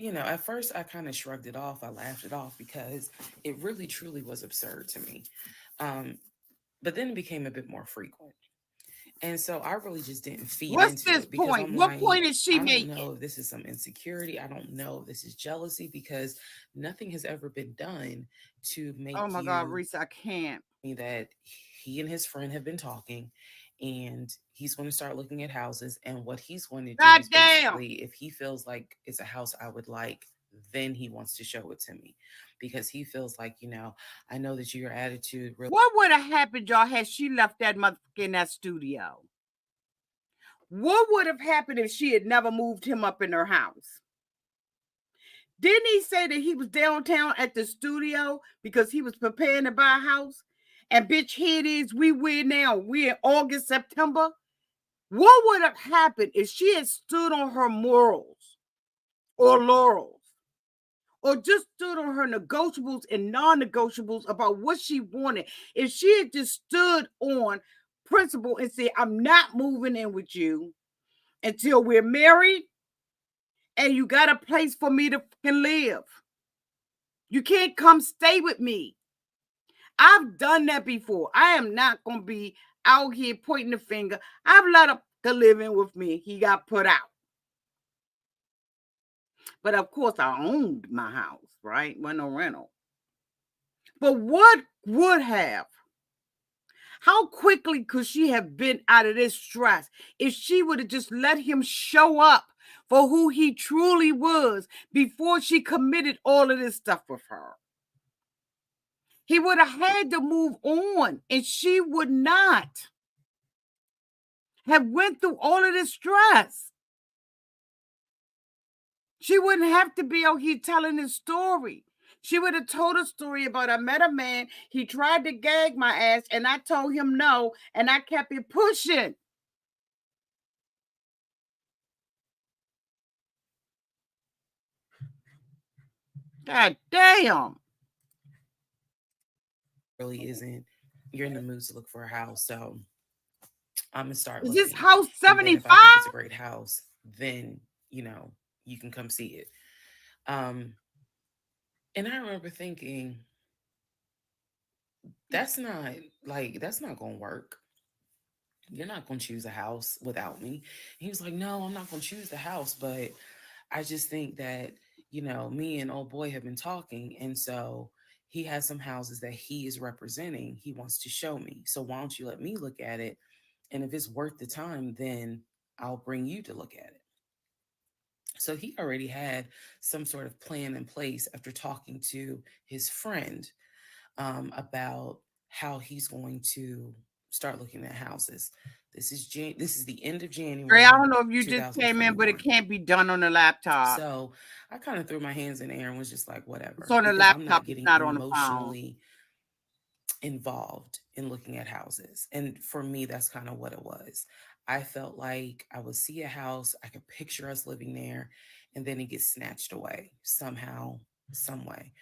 at first I kind of shrugged it off. I laughed it off because it really, truly was absurd to me. But then it became a bit more frequent. And so I really just didn't feed What's into this it because point? I'm What like, point is she I making? don't know if this is some insecurity. I don't know if this is jealousy, because nothing has ever been done to make oh my God, Ressa, I can't. That he and his friend have been talking, and he's going to start looking at houses, and what he's going to do God is damn. basically, if he feels like it's a house I would like, then he wants to show it to me, because he feels like, I know that your attitude really. What would have happened, y'all, had she left that motherfucker in that studio? What would have happened if she had never moved him up in her house? Didn't he say that he was downtown at the studio because he was preparing to buy a house? And bitch, here it is. We're in August, September. What would have happened if she had stood on her morals or laurels, or just stood on her negotiables and non-negotiables about what she wanted? If she had just stood on principle and said, I'm not moving in with you until we're married and you got a place for me to live. You can't come stay with me. I've done that before. I am not going to be out here pointing the finger. I've let him live in with me. He got put out. But of course, I owned my house, right? Wasn't no rental. But what would have? How quickly could she have been out of this stress if she would have just let him show up for who he truly was before she committed all of this stuff with her? He would have had to move on, and she would not have went through all of this stress. She wouldn't have to be out here telling his story. She would have told a story about, I met a man, he tried to gag my ass, and I told him no, and I kept it pushing. God damn. Really isn't. You're in the mood to look for a house, so I'm gonna start Is looking. this house And then if 75? I think it's a great house, then you can come see it. And I remember thinking, that's not gonna work. You're not gonna choose a house without me. And he was like, no, I'm not gonna choose the house, but I just think that, me and old boy have been talking, and so he has some houses that he is representing. He wants to show me. So why don't you let me look at it? And if it's worth the time, then I'll bring you to look at it. So he already had some sort of plan in place after talking to his friend about how he's going to start looking at houses. This is the end of January. Ray, I don't know if you just came in, but it can't be done on the laptop. So I kind of threw my hands in the air and was just like, whatever. It's on the laptop, I'm not getting not emotionally involved in looking at houses. And for me, that's kind of what it was. I felt like I would see a house, I could picture us living there, and then it gets snatched away somehow, some way.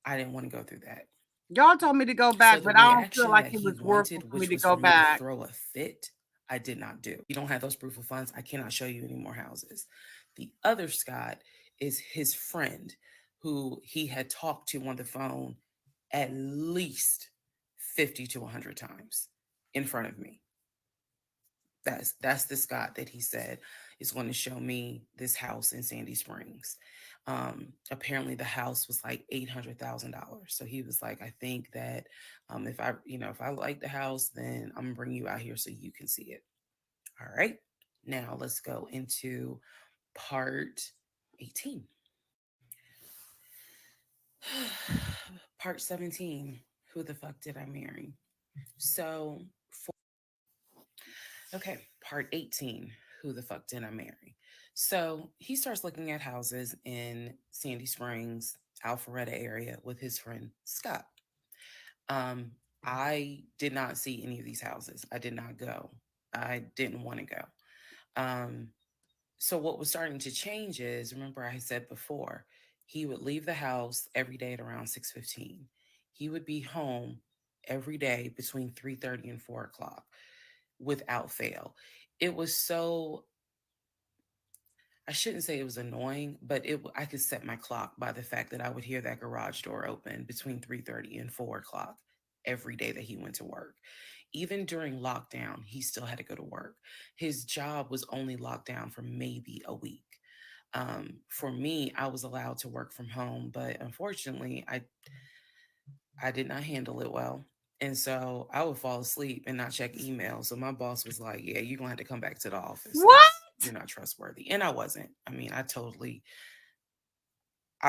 I didn't want to go through that. Y'all told me to go back, so but I don't feel like it was worth it for me to go back. Throw a fit, I did not do. You don't have those proof of funds, I cannot show you any more houses. The other Scott is his friend who he had talked to on the phone at least 50 to 100 times in front of me. That's the Scott that he said is going to show me this house in Sandy Springs. Apparently the house was like $800,000. So he was like, I think that if I like the house, then I'm gonna bring you out here so you can see it. All right, now let's go into part 18. Part 17, who the fuck did I marry? So okay, part 18, who the fuck did I marry? So he starts looking at houses in Sandy Springs, Alpharetta area with his friend Scott. I did not see any of these houses. I did not go. I didn't want to go. So what was starting to change is, remember I said before, he would leave the house every day at around 6:15. He would be home every day between 3:30 and 4 o'clock without fail. It was so, I shouldn't say it was annoying, but I could set my clock by the fact that I would hear that garage door open between 3:30 and 4 o'clock every day that he went to work. Even during lockdown, he still had to go to work. His job was only locked down for maybe a week. For me, I was allowed to work from home, but unfortunately, I did not handle it well. And so I would fall asleep and not check email. So my boss was like, yeah, you're going to have to come back to the office. What? You're not trustworthy. And I wasn't. I mean, I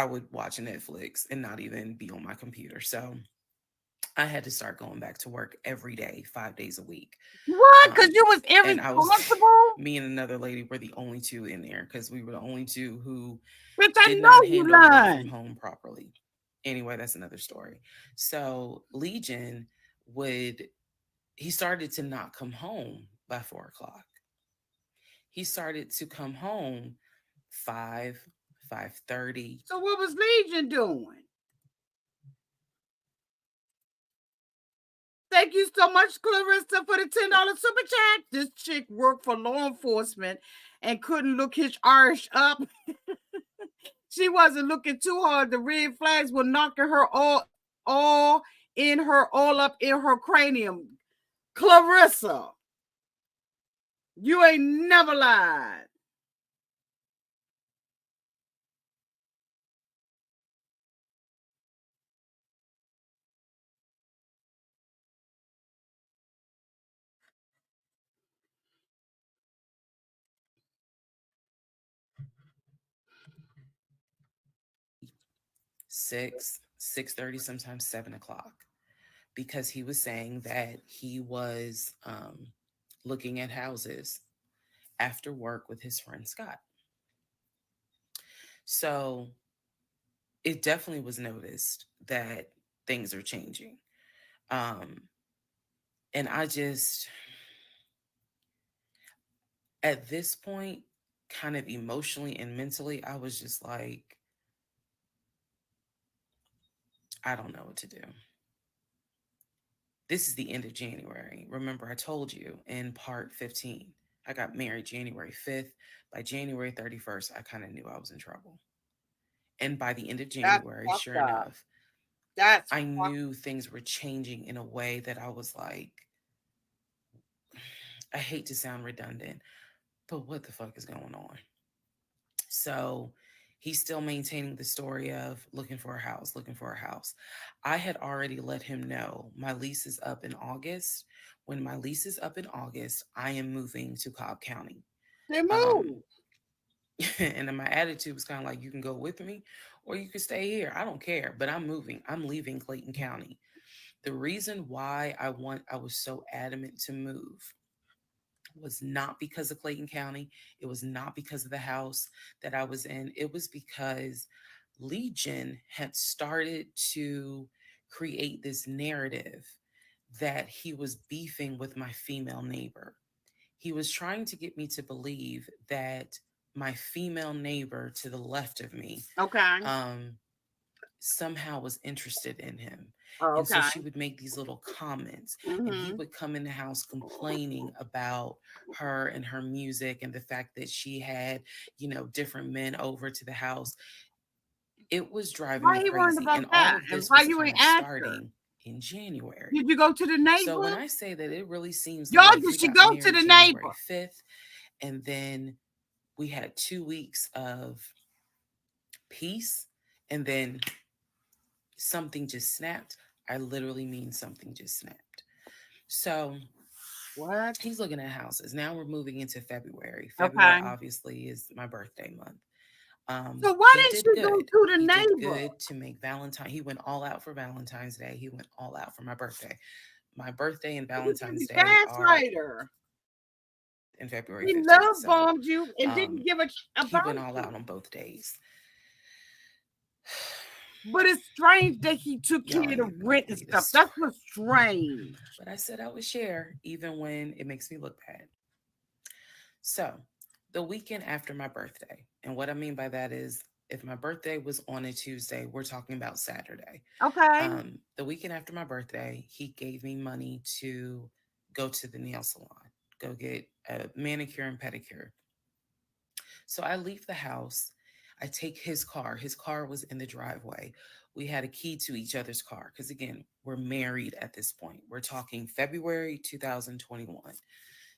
would watch Netflix and not even be on my computer. So I had to start going back to work every day, 5 days a week. What? Because you was irresponsible? Me and another lady were the only two in there because we were the only two who did not handle work from home properly. Anyway, that's another story. So Legion he started to not come home by 4 o'clock. He started to come home 5:30. So what was Legion doing? Thank you so much, Clarissa, for the $10 super chat. This chick worked for law enforcement and couldn't look his Irish up. She wasn't looking too hard. The red flags were knocking her all up in her cranium. Clarissa, you ain't never lied. 6, 6:30, sometimes 7 o'clock, because he was saying that he was looking at houses after work with his friend Scott. So it definitely was noticed that things are changing. And I just, at this point, kind of emotionally and mentally, I was just like, I don't know what to do. This is the end of January. Remember, I told you in part 15, I got married January 5th. By January 31st, I kind of knew I was in trouble. And by the end of January, sure enough, I knew things were changing in a way that I was like, I hate to sound redundant, but what the fuck is going on? So he's still maintaining the story of looking for a house, looking for a house. I had already let him know my lease is up in August. When my lease is up in August, I am moving to Cobb County. They move. And then my attitude was kind of like, you can go with me or you can stay here. I don't care, but I'm moving. I'm leaving Clayton County. The reason why I was so adamant to move was not because of Clayton County. It was not because of the house that I was in. It was because Legion had started to create this narrative that he was beefing with my female neighbor. He was trying to get me to believe that my female neighbor to the left of me, somehow was interested in him. And so she would make these little comments, and he would come in the house complaining about her and her music and the fact that she had, different men over to the house. It was driving me crazy. And all of this was kind of starting in January. Did you go to the neighbor? So when I say that, it really seems y'all, like did she go to the neighbor? 5th, and then we had 2 weeks of peace, and then something just snapped. I literally mean something just snapped. So what? He's looking at houses. Now we're moving into February. February obviously is my birthday month. So why didn't you go to the neighbor? He did good to make Valentine. He went all out for Valentine's Day. He went all out for my birthday. My birthday and Valentine's Day are in February 15th. He love bombed you and didn't give a he went all out on both days. But it's strange that he took care of rent and stuff. That's what's strange. But I said I would share even when it makes me look bad. So the weekend after my birthday, and what I mean by that is if my birthday was on a Tuesday, we're talking about Saturday. The weekend after my birthday, he gave me money to go to the nail salon, go get a manicure and pedicure. So I leave the house. I take his car. His car was in the driveway. We had a key to each other's car because, again, we're married at this point. We're talking February 2021.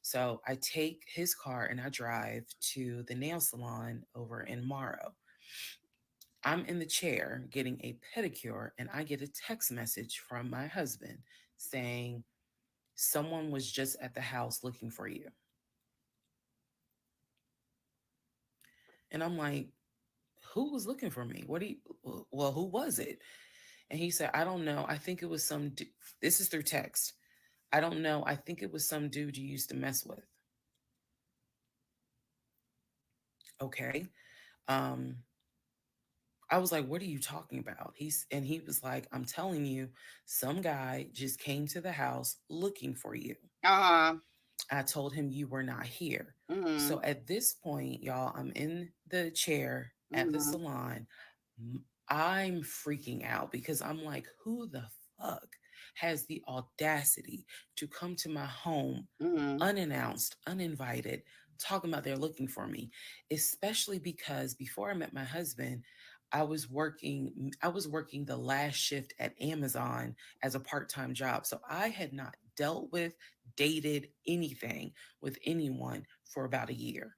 So I take his car and I drive to the nail salon over in Morrow. I'm in the chair getting a pedicure, and I get a text message from my husband saying, someone was just at the house looking for you. And I'm like, who was looking for me? Who was it? And he said, I don't know. I think it was some, this is through text. I don't know. I think it was some dude you used to mess with. Okay. I was like, what are you talking about? He was like, I'm telling you, some guy just came to the house looking for you. I told him you were not here. So at this point, y'all, I'm in the chair at the salon. I'm freaking out because I'm like, who the fuck has the audacity to come to my home unannounced, uninvited, talking about they're looking for me, especially because before I met my husband, I was working the last shift at Amazon as a part-time job. So I had not dealt with, dated anything with anyone for about a year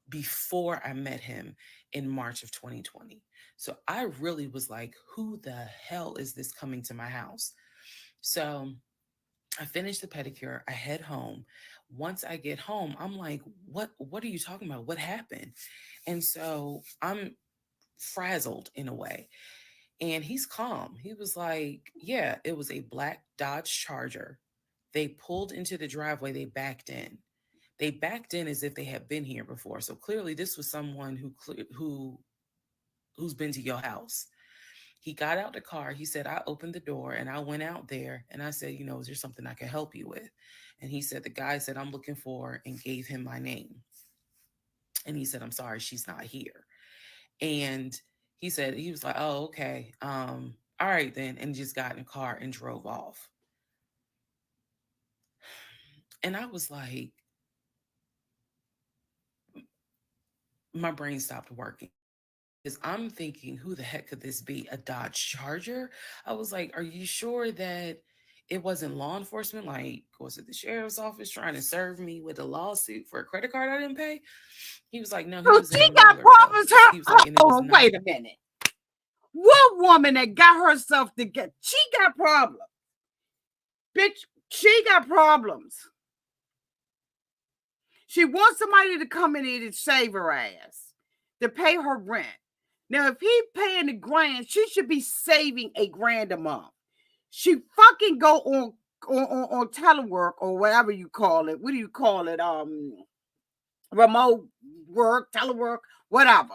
before I met him in March of 2020. So I really was like, who the hell is this coming to my house? So I finished the pedicure. I head home. Once I get home, I'm like, what are you talking about? What happened? And so I'm frazzled in a way. And he's calm. He was like, yeah, it was a black Dodge Charger. They pulled into the driveway. They backed in. They backed in as if they had been here before. So clearly this was someone who's been to your house. He got out the car. He said, I opened the door and I went out there and I said, is there something I can help you with? And he said, the guy said, I'm looking for, and gave him my name. And he said, I'm sorry, she's not here. And he said, he was like, oh, okay. All right then. And just got in the car and drove off. And I was like, my brain stopped working. Because I'm thinking, who the heck could this be? A Dodge Charger? I was like, are you sure that it wasn't law enforcement? Like, was it the sheriff's office trying to serve me with a lawsuit for a credit card I didn't pay? He was like, no, he was she got problems. He was like, wait a minute. What woman that got herself together? She got problems. Bitch, she got problems. She wants somebody to come in here to save her ass, to pay her rent. Now, if he paying $1,000, she should be saving $1,000 a month. She fucking go on telework or whatever you call it. What do you call it? Remote work, telework, whatever.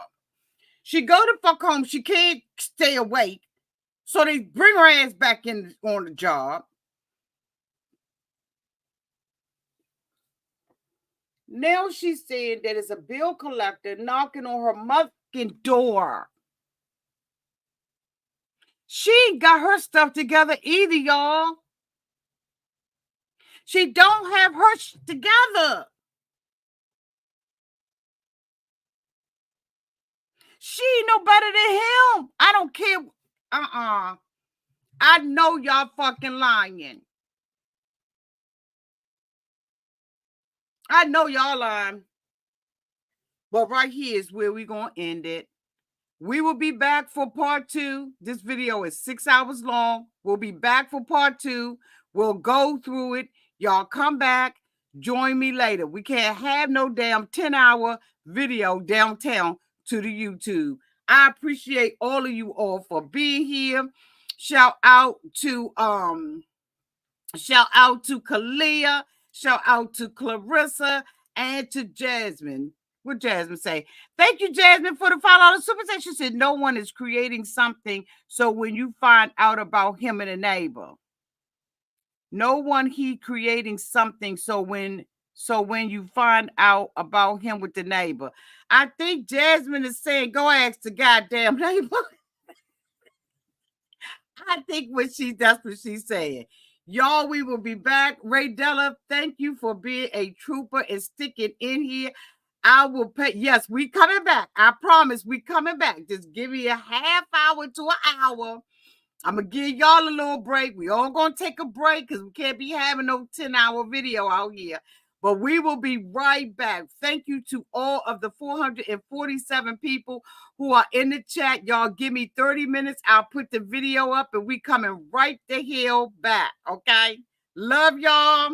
She go to fuck home. She can't stay awake. So they bring her ass back in on the job. Now she's saying that it's a bill collector knocking on her motherfucking door. She ain't got her stuff together either, y'all. She don't have her together. She ain't no better than him. I don't care. I know y'all fucking lying. I know y'all lying. But right here is where we're going to end it. We will be back for part 2. This video is 6 hours long. We'll be back for part 2. We'll go through it. Y'all come back. Join me later. We can't have no damn 10-hour video downtown to the YouTube. I appreciate all of you all for being here. Shout out to Kalia. Shout out to Clarissa and to Jasmine. What Jasmine say? Thank you, Jasmine, for the $5 super chat. She said no one is creating something. So when you find out about him and a neighbor, no one he creating something. So when you find out about him with the neighbor, I think Jasmine is saying go ask the goddamn neighbor. I think that's what she's saying. Y'all, we will be back. Ray Della, thank you for being a trooper and sticking in here. I will pay. Yes, we coming back. I promise we coming back. Just give me a half hour to an hour. I'm going to give y'all a little break. We all going to take a break because we can't be having no 10-hour video out here. But we will be right back. Thank you to all of the 447 people who are in the chat. Y'all give me 30 minutes. I'll put the video up and we coming right the hell back. Okay? Love y'all.